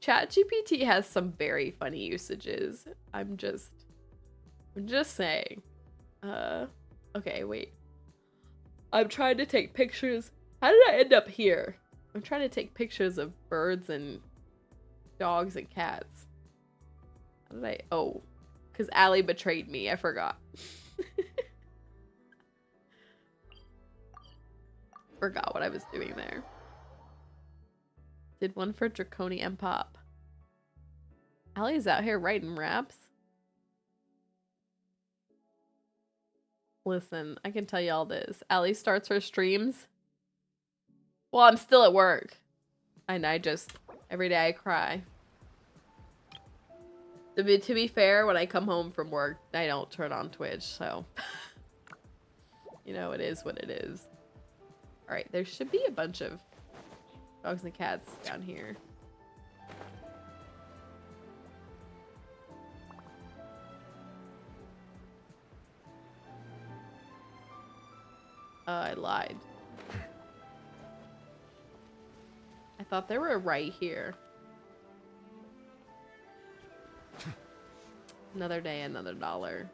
Speaker 1: ChatGPT has some very funny usages. I'm just saying. Okay, wait. I'm trying to take pictures. How did I end up here? I'm trying to take pictures of birds and dogs and cats. How did I? Oh, because Allie betrayed me. I forgot. Forgot what I was doing there. Did one for Draconian Pop. Allie's out here writing raps. Listen, I can tell you all this. Allie starts her streams. Well, I'm still at work. And I just, every day I cry. To be fair, when I come home from work, I don't turn on Twitch, so. You know, it is what it is. Alright, there should be a bunch of dogs and cats down here. I lied. I thought they were right here. Another day, another dollar.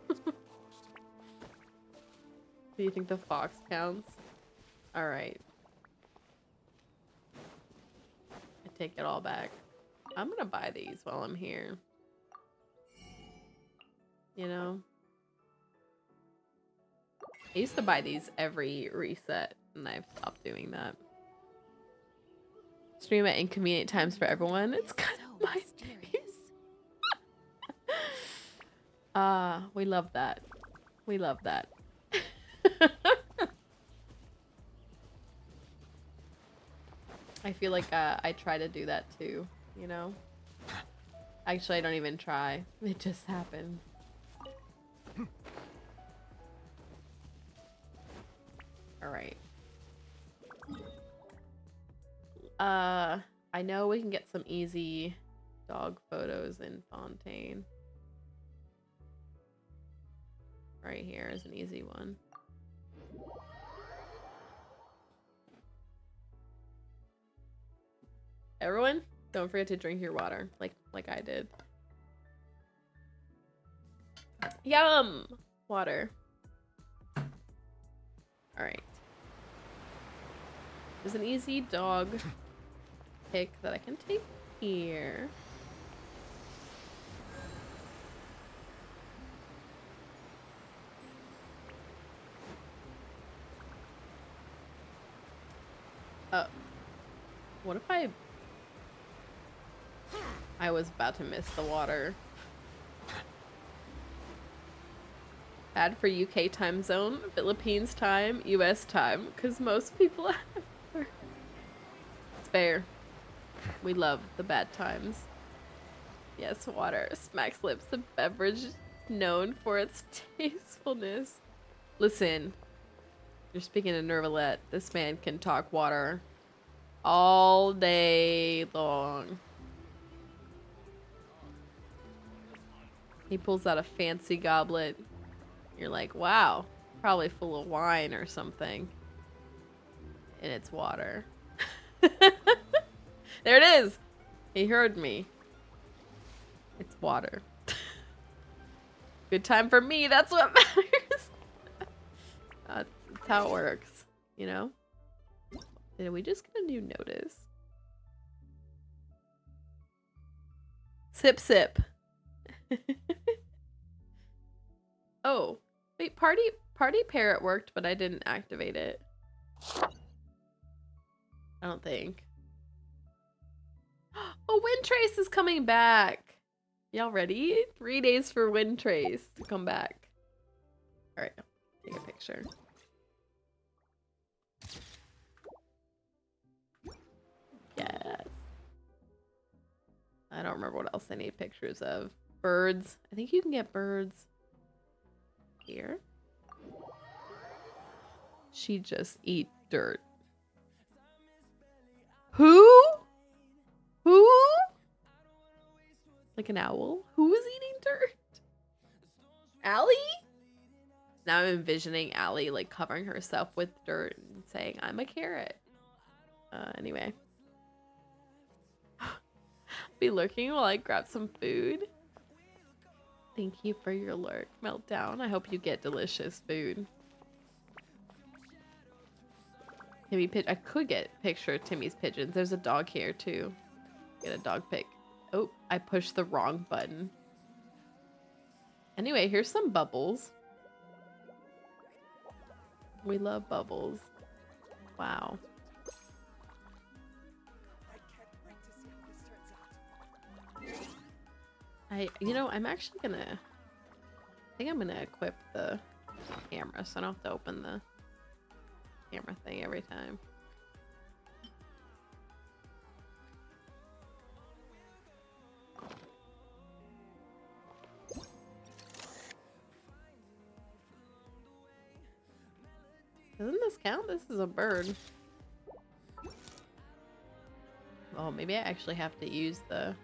Speaker 1: Do you think the fox counts? Alright. I take it all back. I'm gonna buy these while I'm here. You know? I used to buy these every reset, and I've stopped doing that. Stream at inconvenient times for everyone. It's kind of my we love that. We love that. I feel like I try to do that too, you know? Actually, I don't even try. It just happens. Alright. I know we can get some easy dog photos in Fontaine. Right here is an easy one. Everyone, don't forget to drink your water, like I did. Yum! Water. Alright. There's an easy dog pic that I can take here. What if I was about to miss the water. Bad for UK time zone, Philippines time, US time, because most people have work. It's fair. We love the bad times. Yes, water smacks lips, a beverage known for its tastefulness. Listen, you're speaking to Nervalette. This man can talk water all day long. He pulls out a fancy goblet. You're like, wow, probably full of wine or something. And it's water. There it is. He heard me. It's water. Good time for me. That's what matters. That's how it works, you know? Did we just get a new notice? Sip, sip. Oh, wait, party parrot worked, but I didn't activate it. I don't think. Oh, Wind Trace is coming back. Y'all ready? 3 days for Wind Trace to come back. All right, take a picture. Yes. I don't remember what else I need pictures of. Birds. I think you can get birds here. She just eat dirt. Who? Who? Like an owl? Who is eating dirt? Allie? Now I'm envisioning Allie like covering herself with dirt and saying, I'm a carrot. Anyway. Be lurking while I grab some food. Thank you for your lurk, Meltdown. I hope you get delicious food. Timmy I could get a picture of Timmy's pigeons. There's a dog here too. Get a dog pic. Oh, I pushed the wrong button. Anyway, here's some bubbles. We love bubbles. Wow. I'm actually gonna, I think I'm gonna equip the camera so I don't have to open the camera thing every time. Doesn't this count? This is a bird. Oh, maybe I actually have to use this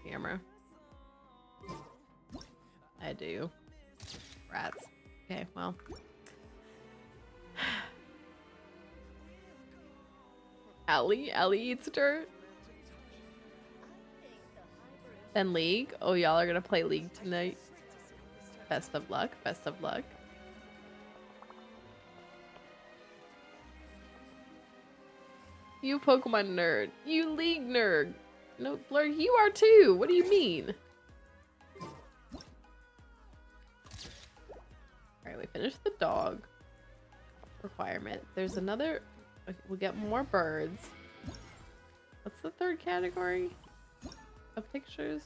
Speaker 1: camera. I do. Rats. Okay, well. Allie eats dirt. Then League. Oh, y'all are gonna play League tonight. Best of luck. Best of luck. You Pokemon nerd. You League nerd. No, Blur, you are too. What do you mean? Alright, we finished the dog requirement. There's another... Okay, we'll get more birds. What's the third category of pictures?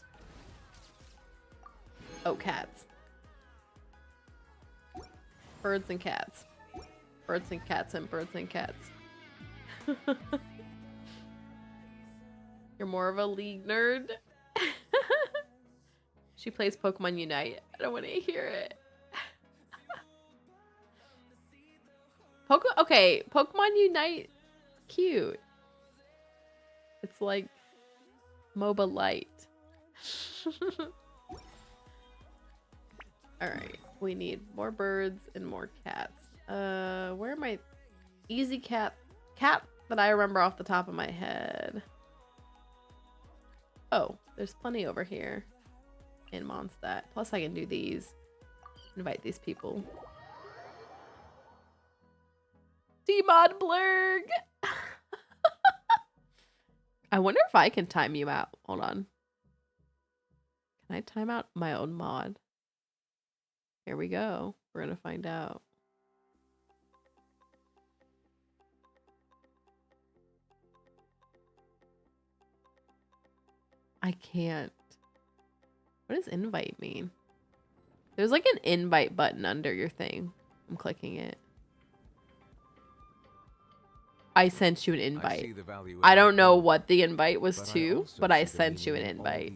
Speaker 1: Oh, cats. Birds and cats. Birds and cats and birds and cats. You're more of a League nerd. She plays Pokemon Unite. I don't want to hear it. Okay, Pokemon Unite, cute. It's like MOBA Light. Alright, we need more birds and more cats. Where am I? Easy cat that I remember off the top of my head. Oh, there's plenty over here in Mondstadt. Plus I can do these. Invite these people. D-Mod Blurg! I wonder if I can time you out. Hold on. Can I time out my own mod? Here we go. We're gonna find out. I can't. What does invite mean? There's like an invite button under your thing. I'm clicking it. I sent you an invite. I don't know what the invite was to, but I sent you an invite.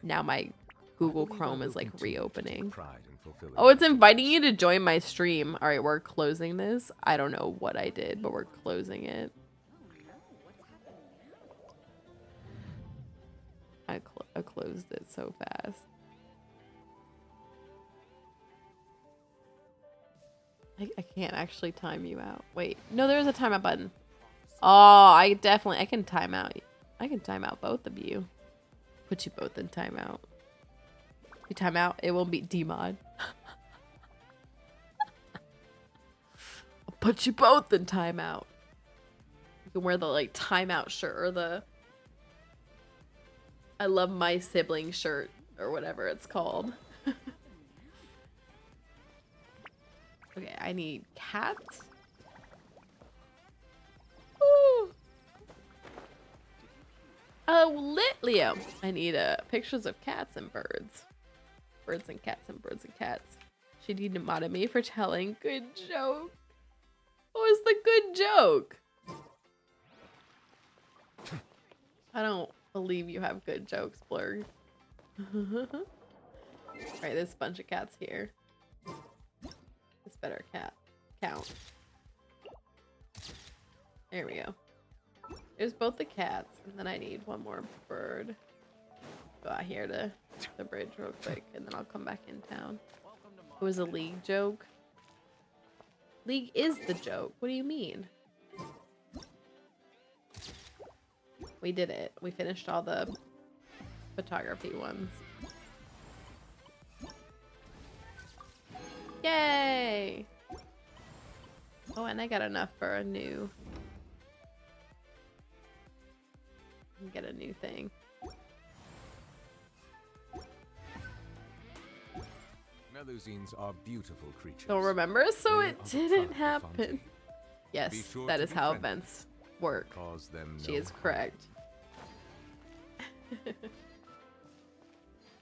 Speaker 1: Now my Google Chrome is like reopening. Oh, it's inviting you to join my stream. All right, we're closing this. I don't know what I did, but we're closing it. I closed it so fast. I can't actually time you out. Wait, no, there's a timeout button. Oh, I can time out. I can time out both of you. Put you both in timeout. You time out, it won't be D-Mod. I'll put you both in timeout. You can wear the like timeout shirt or the I love my sibling shirt or whatever it's called. Okay, I need cats. Ooh. Oh, lit Leo. I need pictures of cats and birds. Birds and cats and birds and cats. She demoted me for telling good joke. What was the good joke? I don't believe you have good jokes, Blurg. Alright, there's a bunch of cats here. This better cat count. There we go. There's both the cats, and then I need one more bird. Go out here to the bridge real quick, and then I'll come back in town. It was a League joke. League is the joke. What do you mean? We did it. We finished all the photography ones. Yay! Oh, and I got enough for a new... Get a new thing.
Speaker 3: Melusines are beautiful creatures.
Speaker 1: Don't remember, so
Speaker 3: They
Speaker 1: it
Speaker 3: are the
Speaker 1: didn't
Speaker 3: pride of
Speaker 1: happen.
Speaker 3: Fontaine.
Speaker 1: Yes,
Speaker 3: Be sure
Speaker 1: that
Speaker 3: to
Speaker 1: is
Speaker 3: be
Speaker 1: how
Speaker 3: friendly.
Speaker 1: events work.
Speaker 3: Cause them
Speaker 1: She
Speaker 3: no
Speaker 1: is
Speaker 3: harm.
Speaker 1: correct.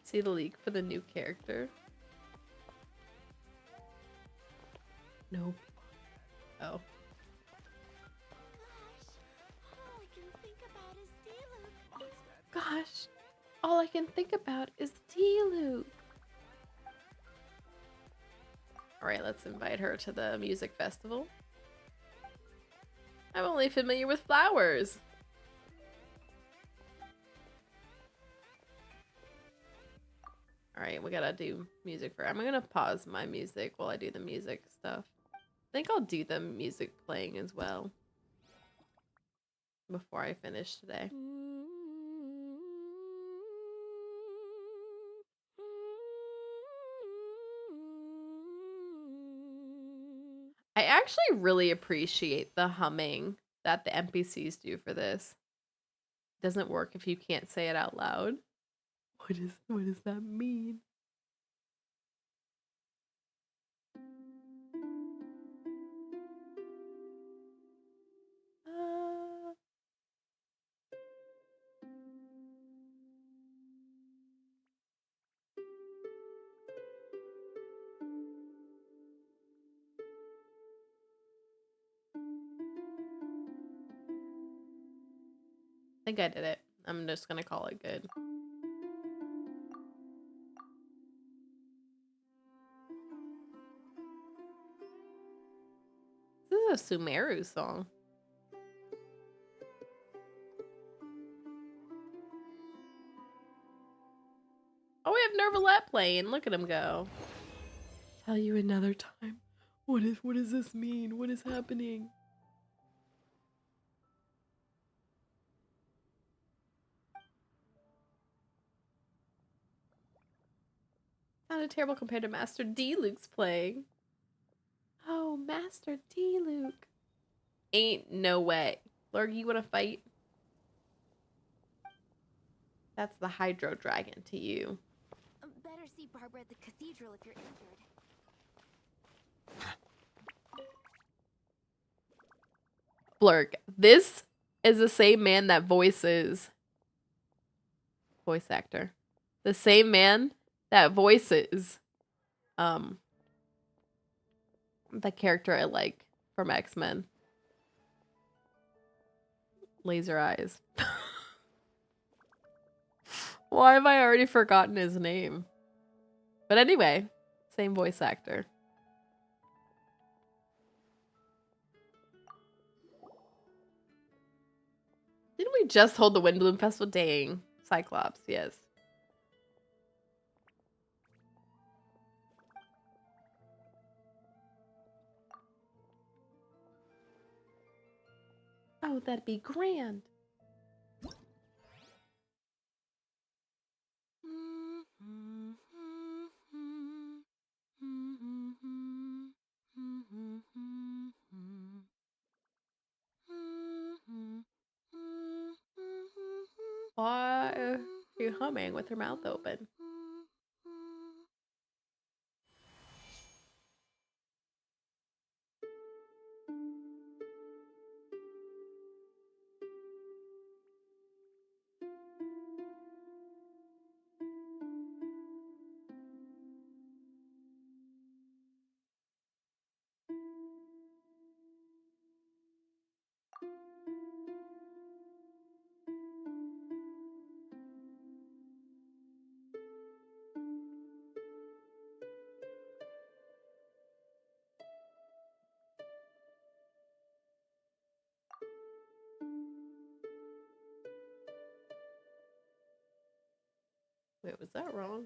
Speaker 1: See the leak for the new character? Nope. Oh.
Speaker 5: Gosh, all I can think about is Diluc.
Speaker 1: Gosh, all I can think about is T-Luke. Alright, let's invite her to the music festival. I'm only familiar with flowers. Alright, we gotta do music for. I'm gonna pause my music while I do the music stuff. I think I'll do the music playing as well. Before I finish today. I actually really appreciate the humming that the NPCs do for this. Doesn't work if you can't say it out loud. What does that mean? Uh, I think I did it. I'm just gonna call it good. This is a Sumeru song. Oh, we have Nervalette playing. Look at him go. Tell you another time. What does this mean? What is happening? Sounded terrible compared to Master D Luke's playing. Oh, Master D Luke. Ain't no way. Lurg, you wanna fight? That's the Hydro Dragon to you.
Speaker 5: Better see Barbara at the cathedral if you're injured.
Speaker 1: Blurg, this is the same man that voices... Voice actor. The same man that voices... the character I like from X-Men. Laser Eyes. Why have I already forgotten his name? But anyway, same voice actor. Didn't we just hold the Windbloom Festival? Dang. Cyclops, yes. Oh, that'd be grand. Why are you humming with her mouth open? Wait, was that wrong?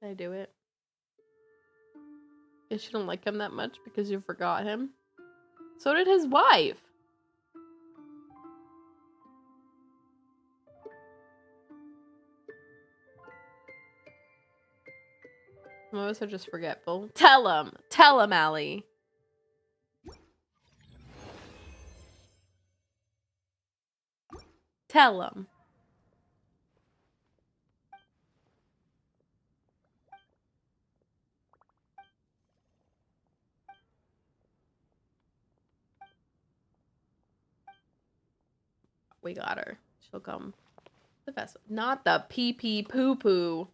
Speaker 1: Did I do it? Guess you don't like him that much because you forgot him. So did his wife. Some of us are just forgetful. Tell him. Tell him, Allie. Tell him. We got her. She'll come. The best. Not the pee pee poo poo.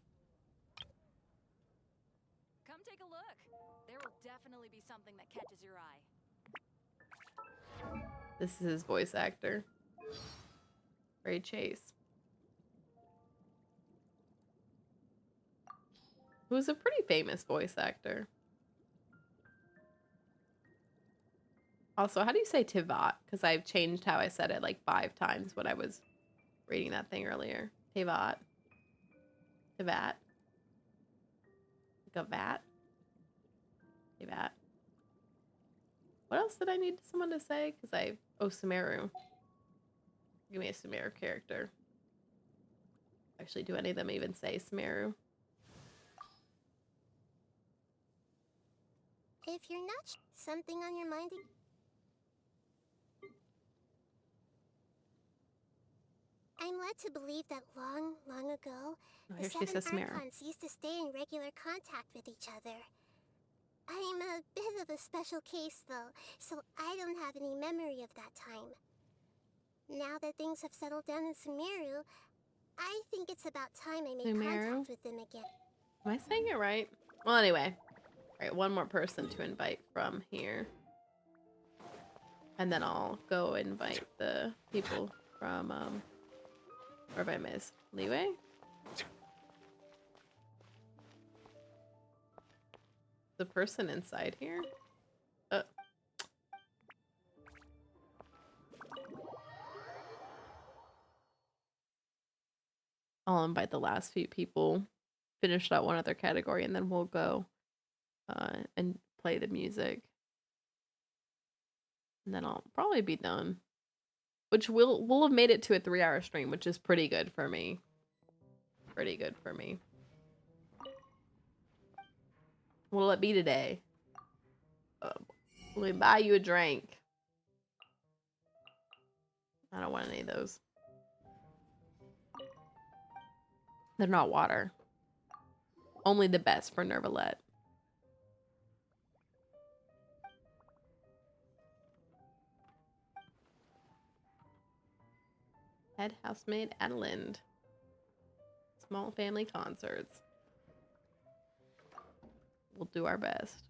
Speaker 7: Come take a look. There will definitely be something that catches your eye.
Speaker 1: This is his voice actor. Ray Chase. Who's a pretty famous voice actor. Also, how do you say Tivat? Because I've changed how I said it like 5 times when I was reading that thing earlier. Tivat. Tivat. Like a vat. Tivat. What else did I need someone to say? Because I... Oh, Sumeru. Give me a Sumeru character. Actually, do any of them even say Sumeru?
Speaker 5: If you're not something on your mind, I'm led to believe that long, long ago,
Speaker 1: Oh,
Speaker 5: the
Speaker 1: here she
Speaker 5: 7
Speaker 1: says Sumeru.
Speaker 5: Archons used to stay in regular contact with each other. I'm a bit of a special case, though, so I don't have any memory of that time. Now that things have settled down in Sumeru, I think it's about time I made
Speaker 1: Sumeru?
Speaker 5: contact with them again.
Speaker 1: Am I saying it right? Well, anyway. Alright, one more person to invite from here. And then I'll go invite the people from, where have I missed? Leeway? The person inside here? I'll invite the last few people, finish that one other category, and then we'll go and play the music. And then I'll probably be done. Which we'll have made it to a 3-hour stream, which is pretty good for me. Pretty good for me. What'll it be today? Let me buy you a drink. I don't want any of those. They're not water. Only the best for Nervalette. Head housemaid Adelind. Small family concerts. We'll do our best.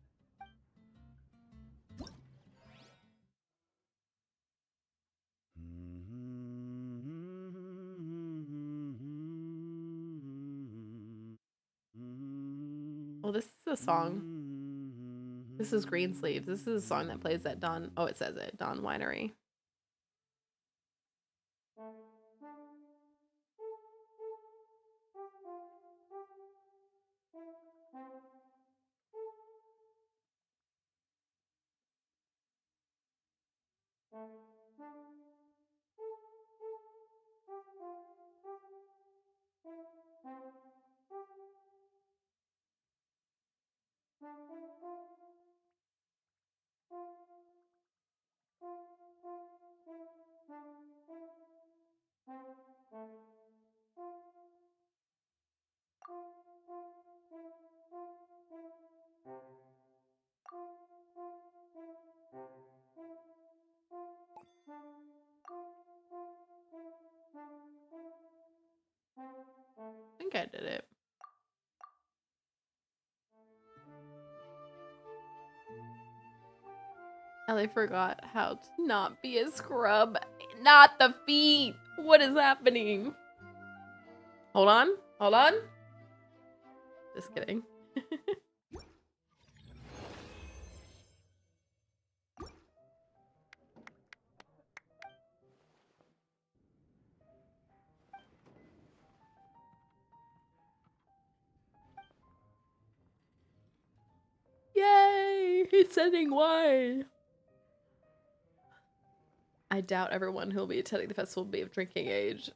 Speaker 1: Well, this is a song. This is Greensleeves. This is a song that plays at Dawn. Oh, it says it. Dawn Winery. I think I did it. Ellie forgot how to not be a scrub. Not the feet. What is happening? Hold on. Hold on. Just kidding. Yay! He's sending wine. I doubt everyone who'll be attending the festival will be of drinking age.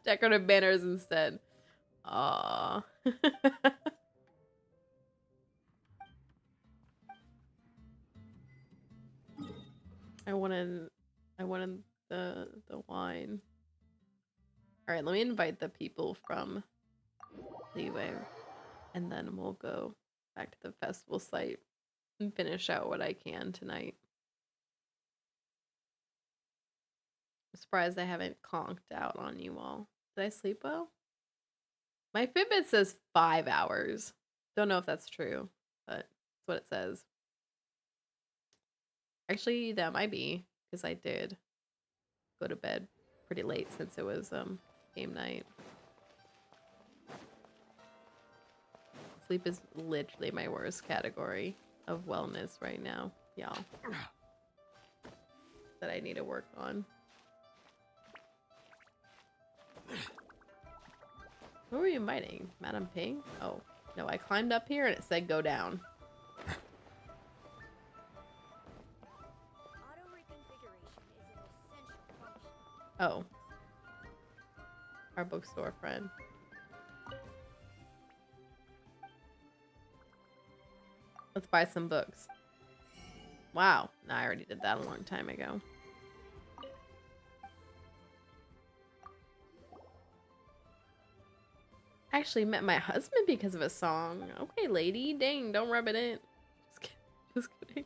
Speaker 1: Decorative banners instead. Aww. I wanted the wine. All right, let me invite the people from Leeway, and then we'll go back to the festival site and finish out what I can tonight. I'm surprised I haven't conked out on you all. Did I sleep well? My Fitbit says 5 hours. Don't know if that's true, but that's what it says. Actually, that might be, because I did go to bed pretty late since it was game night. Sleep is literally my worst category of wellness right now, y'all. That I need to work on. Who are you inviting? Madam Ping? Oh, no, I climbed up here and it said go down.
Speaker 4: Auto reconfiguration is an essential function.
Speaker 1: Oh. Our bookstore friend. Let's buy some books. Wow. No, I already did that a long time ago. I actually met my husband because of a song. Okay, lady. Dang, don't rub it in. Just kidding. Just kidding.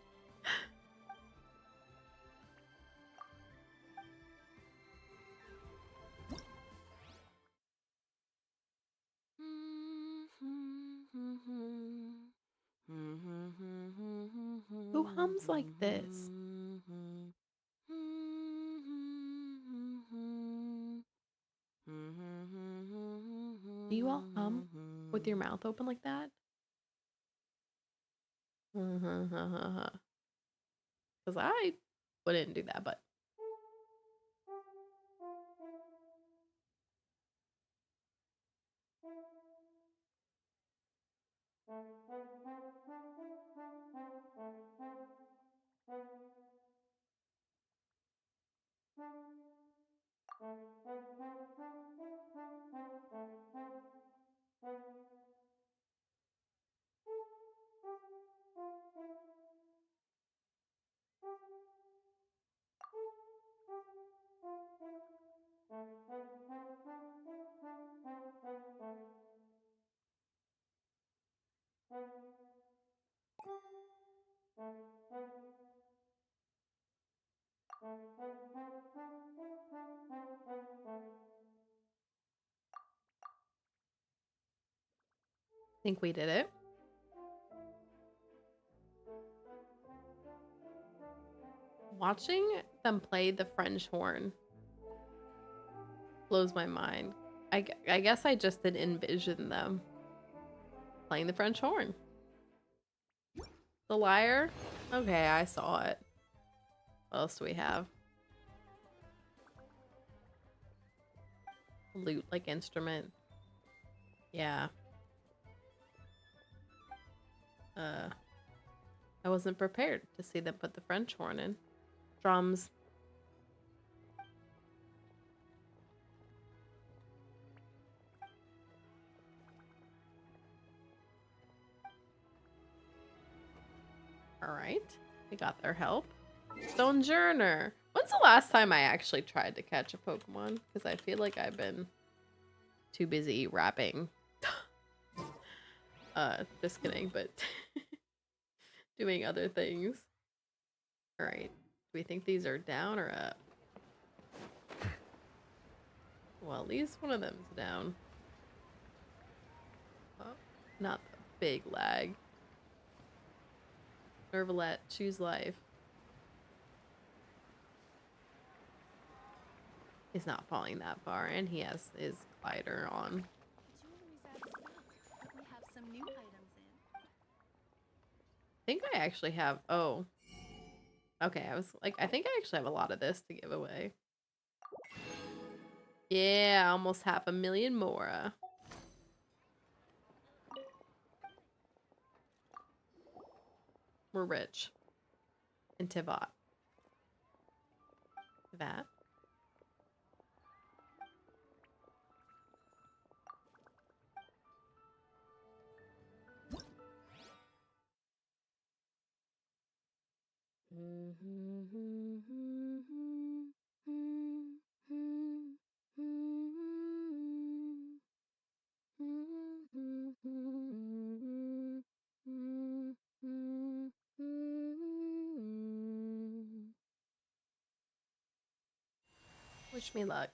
Speaker 1: Who hums like this? Do you all hum with your mouth open like that? Because I wouldn't do that, but. Think we did it. Watching them play the French horn blows my mind. I guess I just didn't envision them playing the French horn. The lyre? Okay, I saw it. What else do we have? Lute-like instrument. Yeah. I wasn't prepared to see them put the French horn in. Drums. Alright. We got their help. Stonejourner. When's the last time I actually tried to catch a Pokemon? Because I feel like I've been too busy rapping. Just kidding, but doing other things. Alright. Do we think these are down or up? Well, at least one of them's down. Oh, not the big lag. Nervalette, choose life. He's not falling that far, and he has his glider on.
Speaker 7: Jewelry's out of stock, but we have some new items in.
Speaker 1: I think I actually have. Oh, okay. I was like, I think I actually have a lot of this to give away. Yeah, almost 500,000 more. We're rich. In Tivat. That. Wish me luck.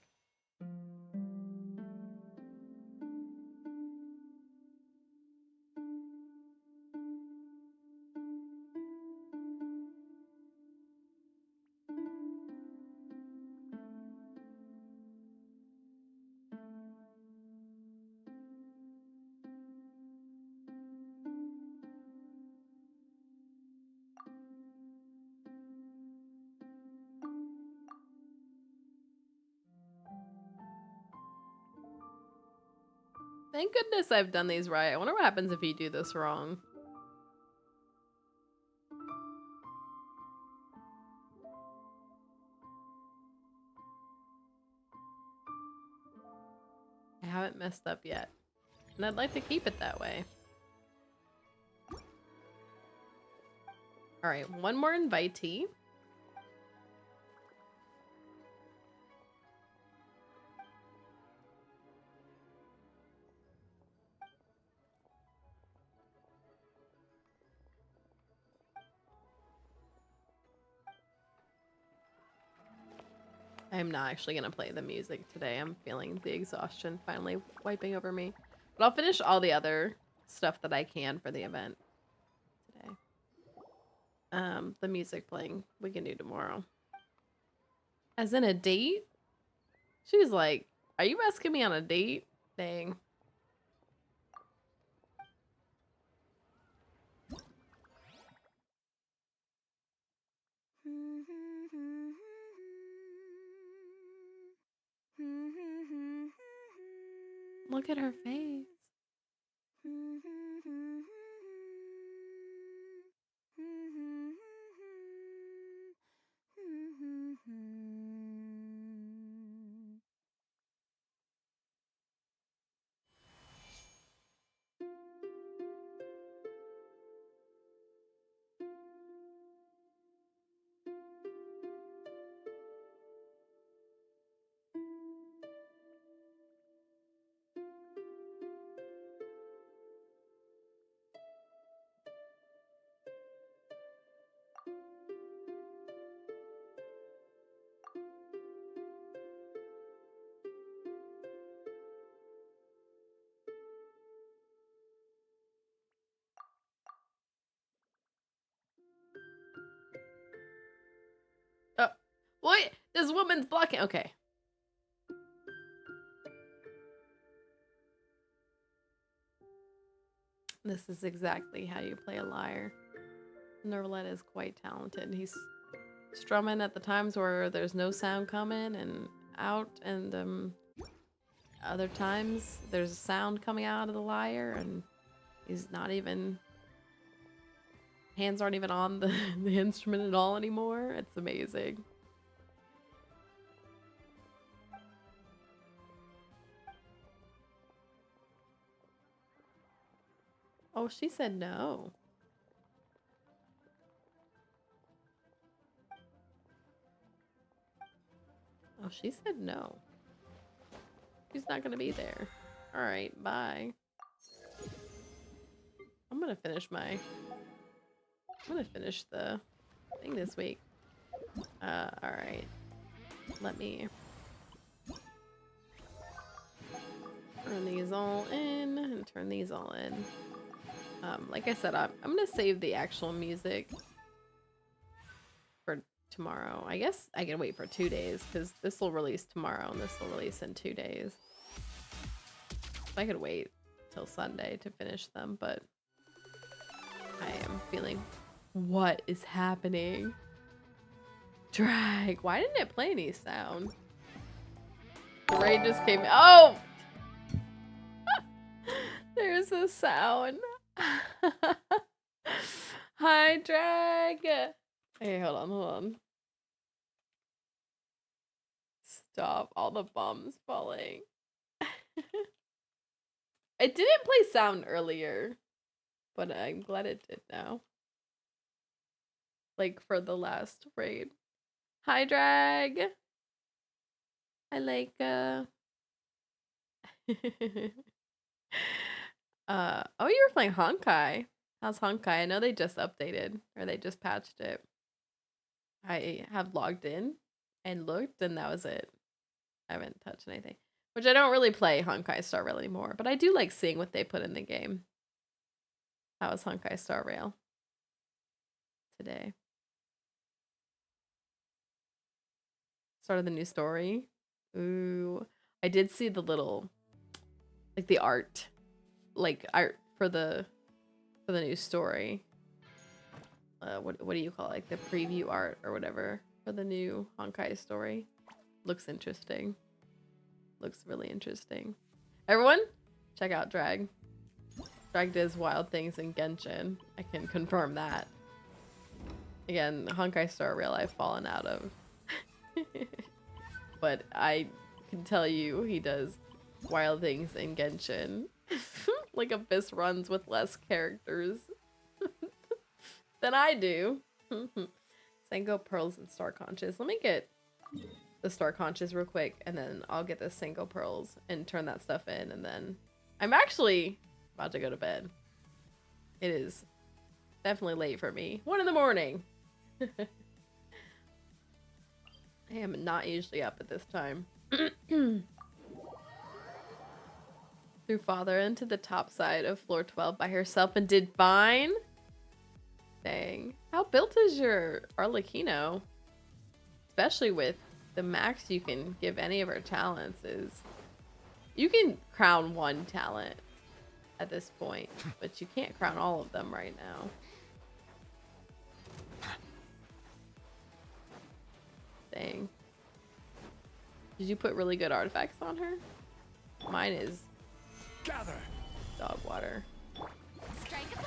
Speaker 1: Thank goodness I've done these right. I wonder what happens if you do this wrong. I haven't messed up yet. And I'd like to keep it that way. Alright, one more invitee. I'm not actually going to play the music today. I'm feeling the exhaustion finally wiping over me. But I'll finish all the other stuff that I can for the event today. The music playing we can do tomorrow. As in a date? She's like, are you asking me on a date? Dang. Look at her face. Oh, wait, this woman's blocking. Okay. This is exactly how you play a liar. Nervalet is quite talented. He's strumming at the times where there's no sound coming and out, and other times there's a sound coming out of the lyre, and he's not even... hands aren't even on the, the instrument at all anymore. It's amazing. Oh, she said no. Oh, she said no. She's not gonna be there. All right, bye. I'm gonna finish the thing this week. All right. Let me turn these all in and turn these all in. Like I said, I'm gonna save the actual music for tomorrow. I guess I can wait for 2 days because this will release tomorrow and this will release in 2 days. I could wait till Sunday to finish them, but I am feeling what is happening. Drag. Why didn't it play any sound? The rain just came. Oh! There's a sound. Hi, Drag. Hey, hold on. Stop all the bombs falling. It didn't play sound earlier, but I'm glad it did now. Like for the last raid. Hi, Drag. I like oh, you were playing Honkai. How's Honkai? I know they just updated or they just patched it. I have logged in and looked and that was it. I haven't touched anything. Which I don't really play Honkai Star Rail anymore, but I do like seeing what they put in the game. How was Honkai Star Rail today? Started the new story. Ooh, I did see the little, like the art, for the new story. What do you call it? Like the preview art or whatever for the new Honkai story. Looks interesting. Looks really interesting. Everyone, check out Drag. Drag does wild things in Genshin. I can confirm that. Again, Honkai Star Rail I've fallen out of. But I can tell you he does wild things in Genshin. Like Abyss runs with less characters than I do. Sengo Pearls and Star Conches. Let me get the Star Conches real quick and then I'll get the Sengo Pearls and turn that stuff in and then I'm actually about to go to bed. It is definitely late for me. 1 in the morning. I am not usually up at this time. Threw father into the top side of floor 12 by herself and did fine. Dang. How built is your Arlecchino? Especially with the max you can give any of her talents is... You can crown 1 talent at this point, but you can't crown all of them right now. Dang. Did you put really good artifacts on her? Mine is
Speaker 6: Gather.
Speaker 1: dog water.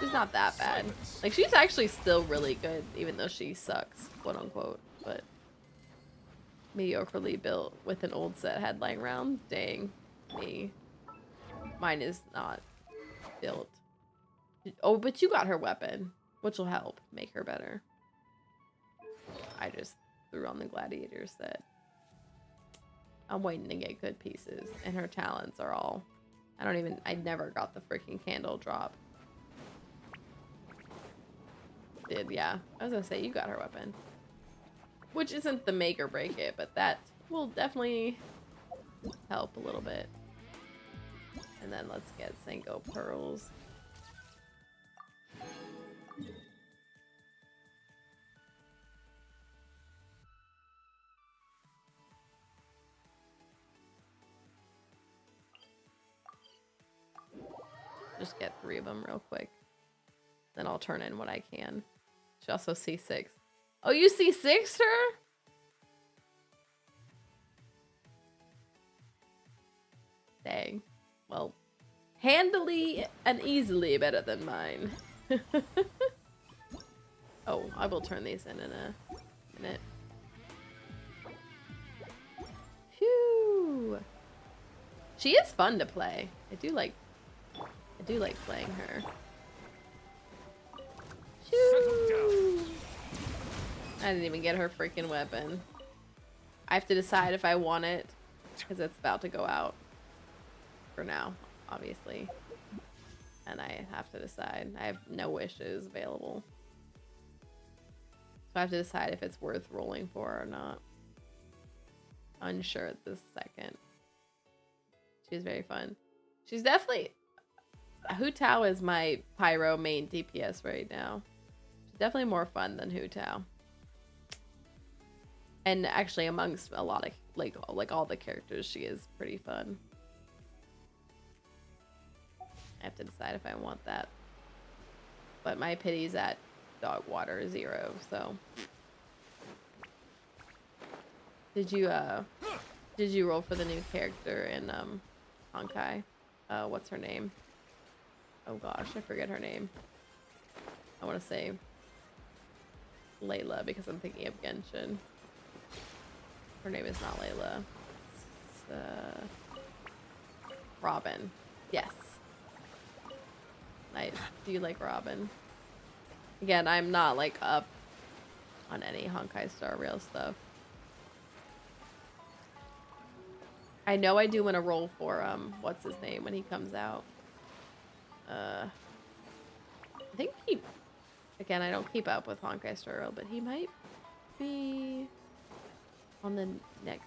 Speaker 1: She's not that bad. Like, she's actually still really good, even though she sucks, quote unquote. But mediocrely built with an old set head lying around. Dang me. Mine is not built. Oh, but you got her weapon, which will help make her better. I just threw on the gladiator set. I'm waiting to get good pieces, and her talents are all... I never got the freaking candle drop. Did, yeah. I was gonna say, you got her weapon. Which isn't the make or break it, but that will definitely help a little bit. And then let's get Sengo Pearls. Just get 3 of them real quick. Then I'll turn in what I can. She also C6. Oh, you C6'd her? Dang. Well, handily and easily better than mine. Oh, I will turn these in a minute. Phew. She is fun to play. I do like playing her. Shoo. I didn't even get her freaking weapon. I have to decide if I want it because it's about to go out for now, obviously. And I have to decide. I have no wishes available. So I have to decide if it's worth rolling for or not. Unsure at this second. She's very fun. She's definitely... Hu Tao is my pyro main DPS right now. She's definitely more fun than Hu Tao. And actually, amongst a lot of like all the characters, she is pretty fun. I have to decide if I want that. But my pity's at dog water 0, so. Did you roll for the new character in Honkai? What's her name? Oh gosh, I forget her name. I want to say Layla because I'm thinking of Genshin. Her name is not Layla. It's, Robin. Yes. Nice. Do you like Robin? Again, I'm not like up on any Honkai Star Rail stuff. I know I do want to roll for what's his name when he comes out. I think he, again, I don't keep up with Honkai Star Rail, but he might be on the next.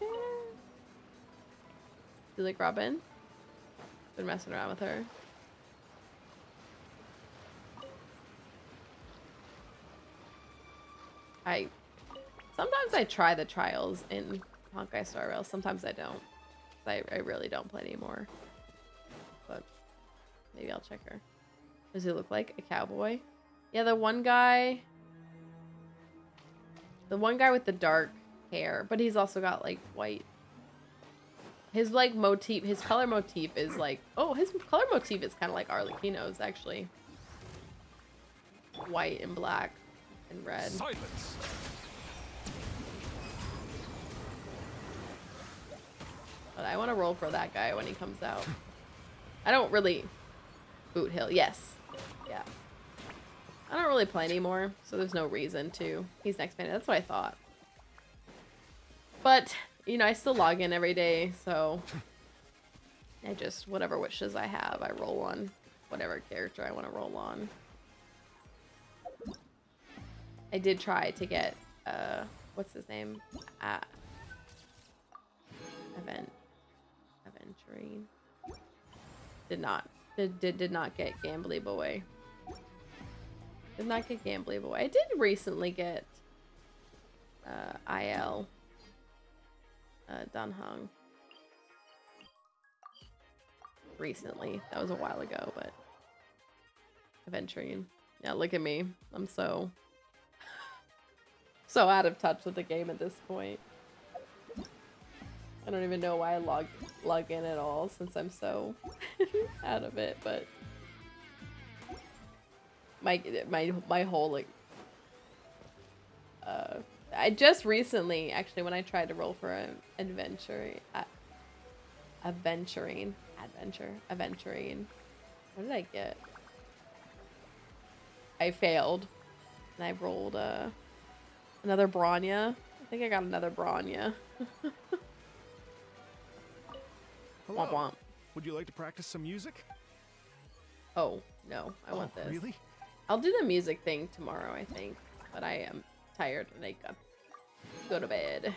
Speaker 1: Do you like Robin? Been messing around with her. Sometimes I try the trials in Honkai Star Rail. Sometimes I don't. I really don't play anymore. But maybe I'll check her. Does he look like a cowboy? Yeah, the one guy with the dark hair, but he's also got like white. His like motif, his color motif is like, oh, his color motif is kind of like Arlecchino's actually. White and black and red.
Speaker 6: Silence.
Speaker 1: But I want to roll for that guy when he comes out. I don't really... Boot Hill, yes. Yeah. I don't really play anymore, so there's no reason to. He's next man. That's what I thought. But, you know, I still log in every day, so... I just, whatever wishes I have, I roll on. Whatever character I want to roll on. I did try to get, what's his name? Aventurine. Did not get Gambly Boy. Did not get Gambly Boy. I did recently get IL Dunhung. Recently. That was a while ago, but Aventurine. Yeah, look at me. I'm so out of touch with the game at this point. I don't even know why I log in at all since I'm so out of it, but my whole like I just recently actually when I tried to roll for an aventurine. What did I get? I failed. And I rolled another Bronya. I think I got another Bronya.
Speaker 6: Hello.
Speaker 1: Womp womp.
Speaker 6: Would you like to practice some music?
Speaker 1: Oh, no. I want this.
Speaker 6: Really?
Speaker 1: I'll do the music thing tomorrow, I think. But I am tired and I got to go to bed.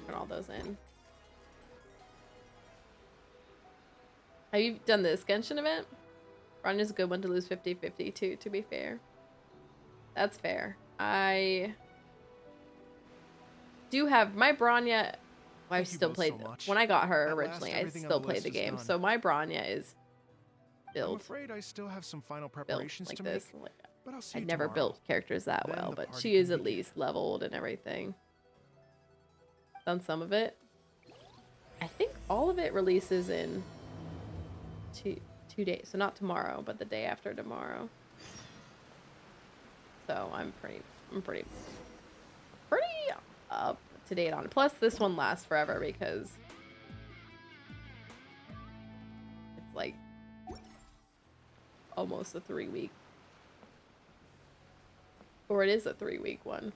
Speaker 1: Turn all those in. Have you done this Genshin event? Bronya's a good one to lose 50-50 too, to be fair. That's fair. I do have my Bronya. I still played when I got her originally. I still played the game, so my Bronya is built.
Speaker 6: I'm afraid I still have some final preparations
Speaker 1: like
Speaker 6: to
Speaker 1: this.
Speaker 6: make. But I'll see
Speaker 1: I've
Speaker 6: you
Speaker 1: never
Speaker 6: tomorrow.
Speaker 1: built characters that
Speaker 6: Then
Speaker 1: well,
Speaker 6: the
Speaker 1: but
Speaker 6: party
Speaker 1: she
Speaker 6: can
Speaker 1: is at
Speaker 6: begin.
Speaker 1: least leveled and everything. Done some of it. I think all of it releases in two days, so not tomorrow, but the day after tomorrow. So I'm pretty up to date on it. Plus, this one lasts forever because it's like almost a 3-week, or it is a 3-week one.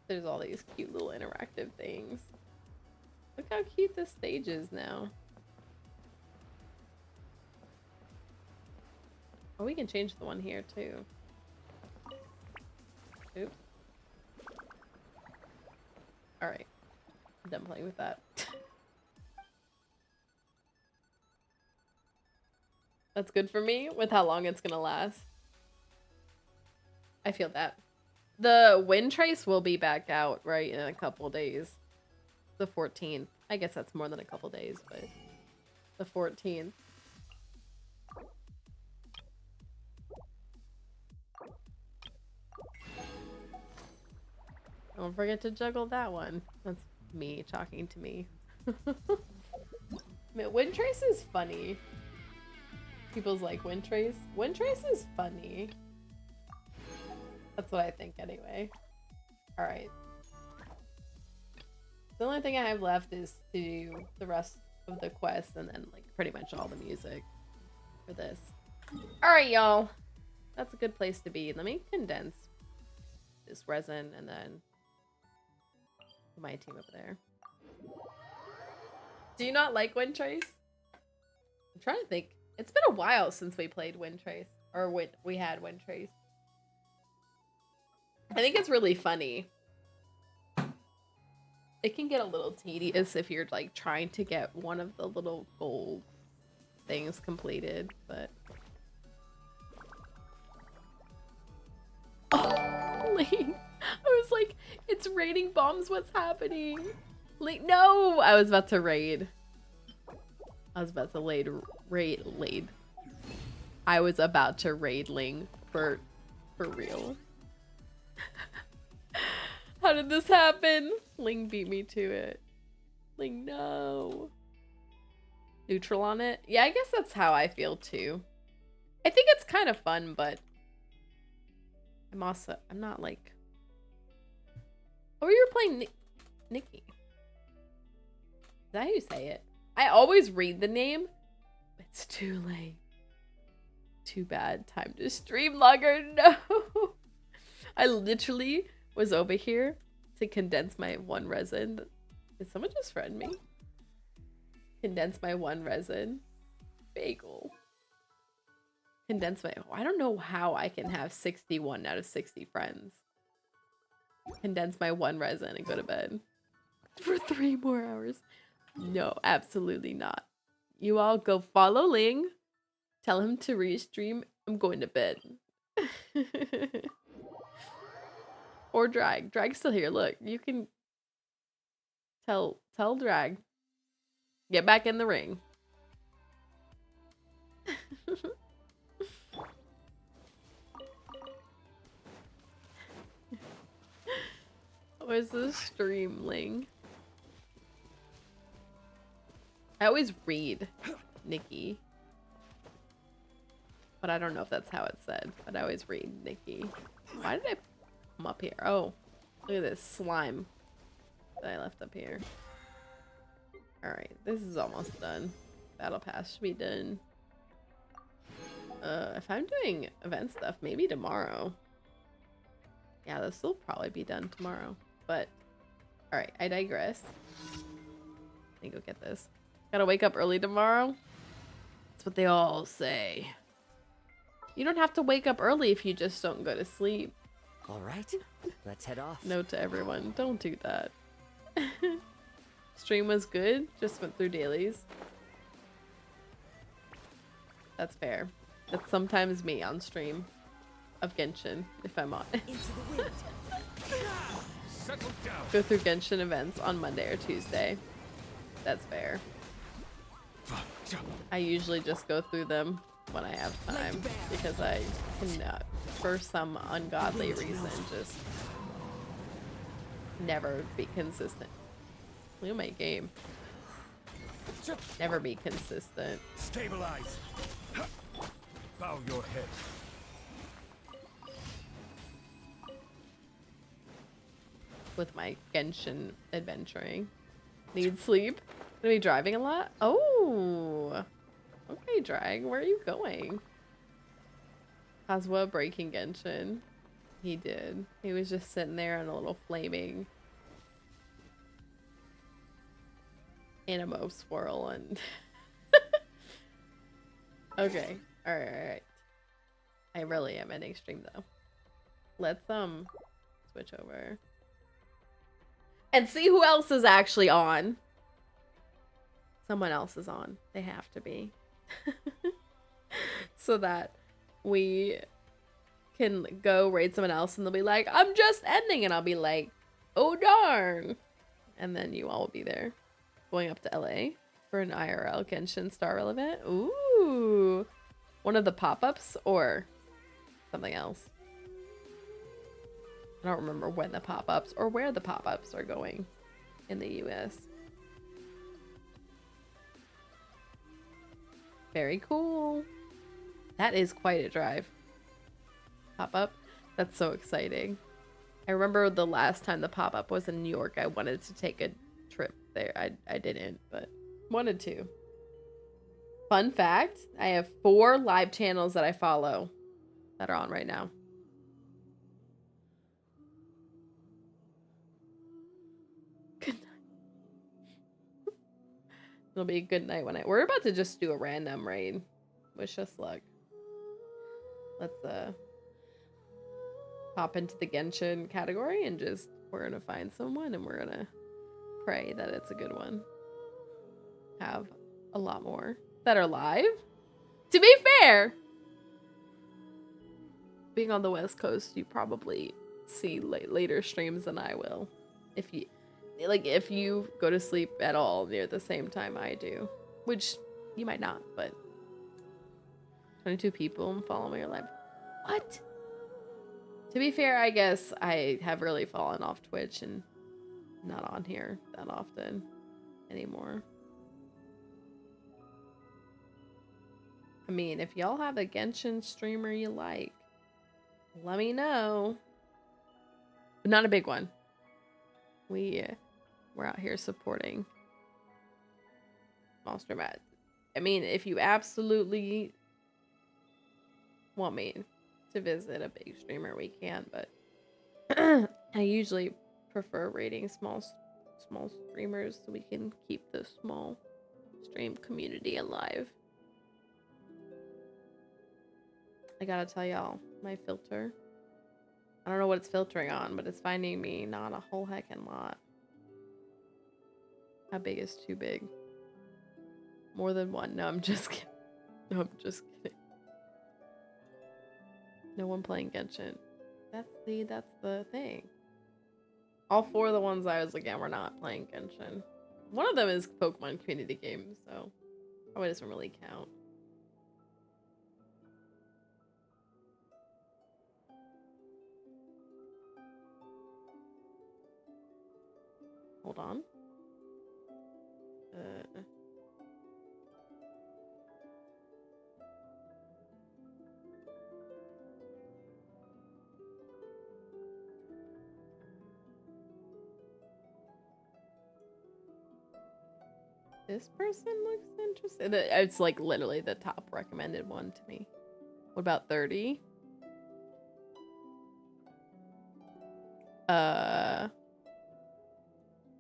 Speaker 1: There's all these cute little interactive things. Look how cute this stage is now. Oh, we can change the one here too. Oops. Alright. I'm done playing with that. That's good for me with how long it's gonna last. I feel that. The wind trace will be back out, right, in a couple days. The 14th. I guess that's more than a couple days, but the 14th. Don't forget to juggle that one. That's me talking to me. Man, wind trace is funny. People's like wind trace. Wind trace is funny. That's what I think anyway. Alright. The only thing I have left is to do the rest of the quest and then like pretty much all the music for this. Alright, y'all. That's a good place to be. Let me condense this resin and then put my team over there. Do you not like Wind Trace? I'm trying to think. It's been a while since we played Wind Trace. Or we had Wind Trace. I think it's really funny. It can get a little tedious if you're like trying to get one of the little gold things completed, but oh, Ling. I was like, it's raining bombs, what's happening? Ling, no! I was about to raid. I was about to raid. I was about to raid Ling for real. How did this happen? Ling beat me to it. Ling, no. Neutral on it? Yeah, I guess that's how I feel too. I think it's kind of fun, but I'm not like... Oh, you were playing Nikki. Is that how you say it? I always read the name. It's too late. Too bad. Time to stream longer. No. I literally was over here to condense my one resin. Did someone just friend me? Condense my one resin. Bagel. Condense my... I don't know how I can have 61 out of 60 friends. Condense my one resin and go to bed. For 3 more hours. No, absolutely not. You all go follow Ling. Tell him to restream. I'm going to bed. Or Drag. Drag's still here. Look, you can tell Drag. Get back in the ring. Where's the stream, Ling? I always read Nikki. But I don't know if that's how it's said. But I always read Nikki. Why did I come up here? Oh, look at this slime that I left up here. Alright, this is almost done. Battle Pass should be done. If I'm doing event stuff, maybe tomorrow. Yeah, this will probably be done tomorrow. But, alright, I digress. Let me go get this. Gotta wake up early tomorrow? That's what they all say. You don't have to wake up early if you just don't go to sleep.
Speaker 2: All right, let's head off.
Speaker 1: Note to everyone, don't do that. Stream was good, just went through dailies. That's fair. That's sometimes me on stream of Genshin, if I'm on. Go through Genshin events on Monday or Tuesday. That's fair. I usually just go through them when I have time because I cannot, for some ungodly reason, just never be consistent. Look at my game. Never be consistent.
Speaker 6: Stabilize. Bow your head.
Speaker 1: With my Genshin adventuring. Need sleep. Gonna be driving a lot? Oh! Okay, Drag, where are you going? Kazuha breaking Genshin. He did. He was just sitting there in a little flaming animo swirl and... Okay. Alright. I really am ending stream though. Let's switch over. And see who else is actually on. Someone else is on. They have to be. so that we can go raid someone else and they'll be like, I'm just ending, and I'll be like, oh darn. And then you all will be there going up to LA for an IRL Genshin Star Rail event. Ooh. One of the pop-ups or something else. I don't remember when the pop-ups or where the pop-ups are going in the US. Very cool. That is quite a drive. Pop-up. That's so exciting. I remember the last time the pop-up was in New York, I wanted to take a trip there. I didn't, but wanted to. Fun fact, I have 4 live channels that I follow that are on right now. Good night. It'll be a good night when we're about to just do a random raid. Wish us luck. Let's hop into the Genshin category and just we're gonna find someone and we're gonna pray that it's a good one. Have a lot more that are live. To be fair, being on the West Coast, you probably see later streams than I will. If you go to sleep at all near the same time I do, which you might not, but 22 people follow me live. What? To be fair, I guess I have really fallen off Twitch and not on here that often anymore. I mean, if y'all have a Genshin streamer you like, let me know. But not a big one. We're out here supporting small streamer. I mean, if you absolutely want me to visit a big streamer, we can, but I usually prefer rating small streamers so we can keep the small stream community alive. I gotta tell y'all, my filter, I don't know what it's filtering on, but it's finding me not a whole heckin' lot. How big is too big? More than one. No, I'm just kidding. No, I'm just kidding. No one playing Genshin. That's the thing. All 4 of the ones I was looking at were not playing Genshin. One of them is Pokemon community games, so probably doesn't really count. Hold on. This person looks interesting. It's like literally the top recommended one to me. What about 30?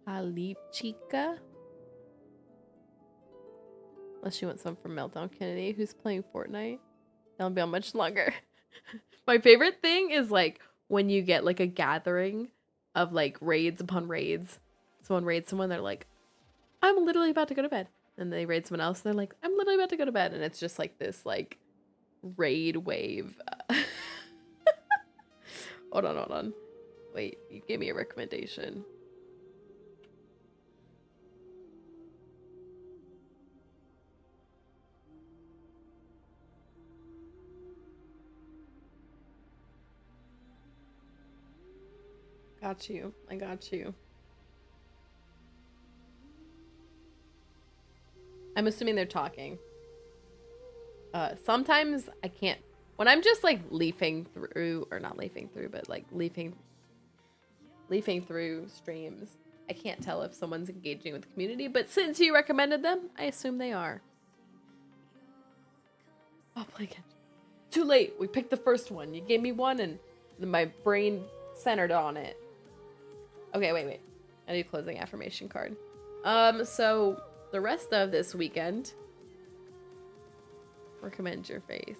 Speaker 1: Halipchika? Unless you want some from Meltdown Kennedy, who's playing Fortnite. That'll be on much longer. My favorite thing is like when you get like a gathering of like raids upon raids. Someone raids someone, they're like, I'm literally about to go to bed. And they raid someone else, they're like, I'm literally about to go to bed. And it's just like this like raid wave. Hold on. Wait, you gave me a recommendation. Got you. I got you. I'm assuming they're talking. Sometimes I can't. When I'm just like leafing through, or not leafing through, but like leafing through streams, I can't tell if someone's engaging with the community, but since you recommended them, I assume they are. I'll play again. Too late. We picked the first one. You gave me one and my brain centered on it. Okay, wait. I need a closing affirmation card. So the rest of this weekend, recommend your face.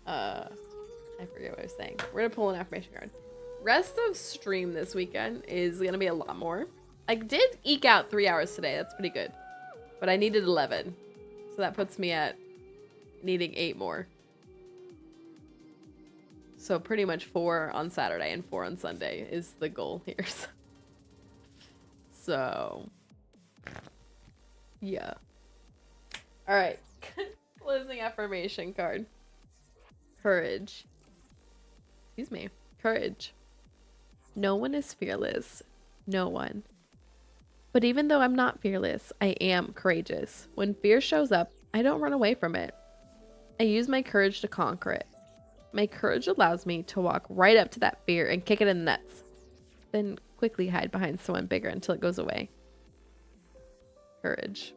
Speaker 1: I forget what I was saying. We're gonna pull an affirmation card. rest of stream this weekend is gonna be a lot more. I did eke out 3 hours today. That's pretty good. But I needed 11. So that puts me at needing 8 more. So pretty much 4 on Saturday and 4 on Sunday is the goal here. So, yeah. All right. Closing affirmation card. Courage. Excuse me. Courage. No one is fearless. No one. But even though I'm not fearless, I am courageous. When fear shows up, I don't run away from it. I use my courage to conquer it. My courage allows me to walk right up to that fear and kick it in the nuts. Then quickly hide behind someone bigger until it goes away. Courage.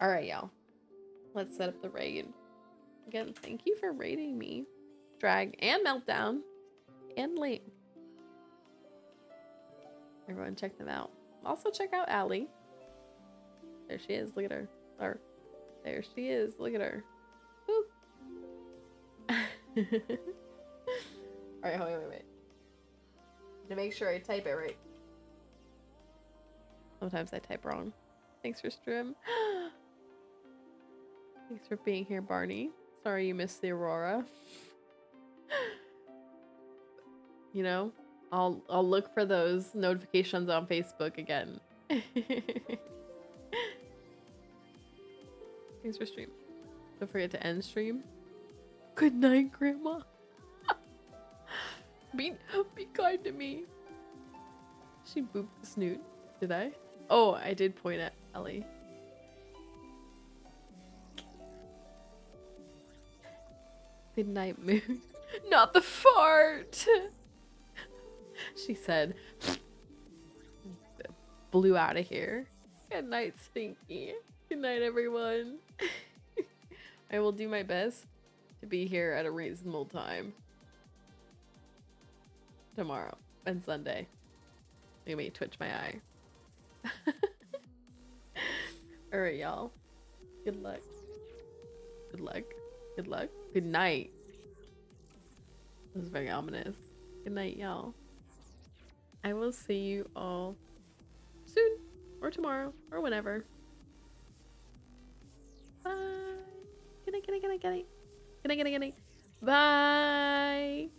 Speaker 1: All right, y'all. Let's set up the raid. Again, thank you for raiding me. Drag and Meltdown and Link. Everyone check them out. Also check out Allie. There she is. Look at her. Or there she is. Look at her. Woo. Alright, wait. To make sure I type it right. Sometimes I type wrong. Thanks for stream. Thanks for being here, Barney. Sorry you missed the Aurora. You know, I'll look for those notifications on Facebook again. Thanks for stream. Don't forget to end stream. Good night, Grandma. Be kind to me. She booped the snoot. Did I? Oh, I did point at Ellie. Good night, Moon. Not the fart. She said, blew out of here. Good night, Stinky. Good night, everyone. I will do my best to be here at a reasonable time tomorrow and Sunday. Let me twitch my eye. All right, y'all. Good luck. Good luck. Good luck. Good night. This is very ominous. Good night, y'all. I will see you all soon or tomorrow or whenever. Bye. Good night, good night, good night, good night. Good night, good night, good night. Bye.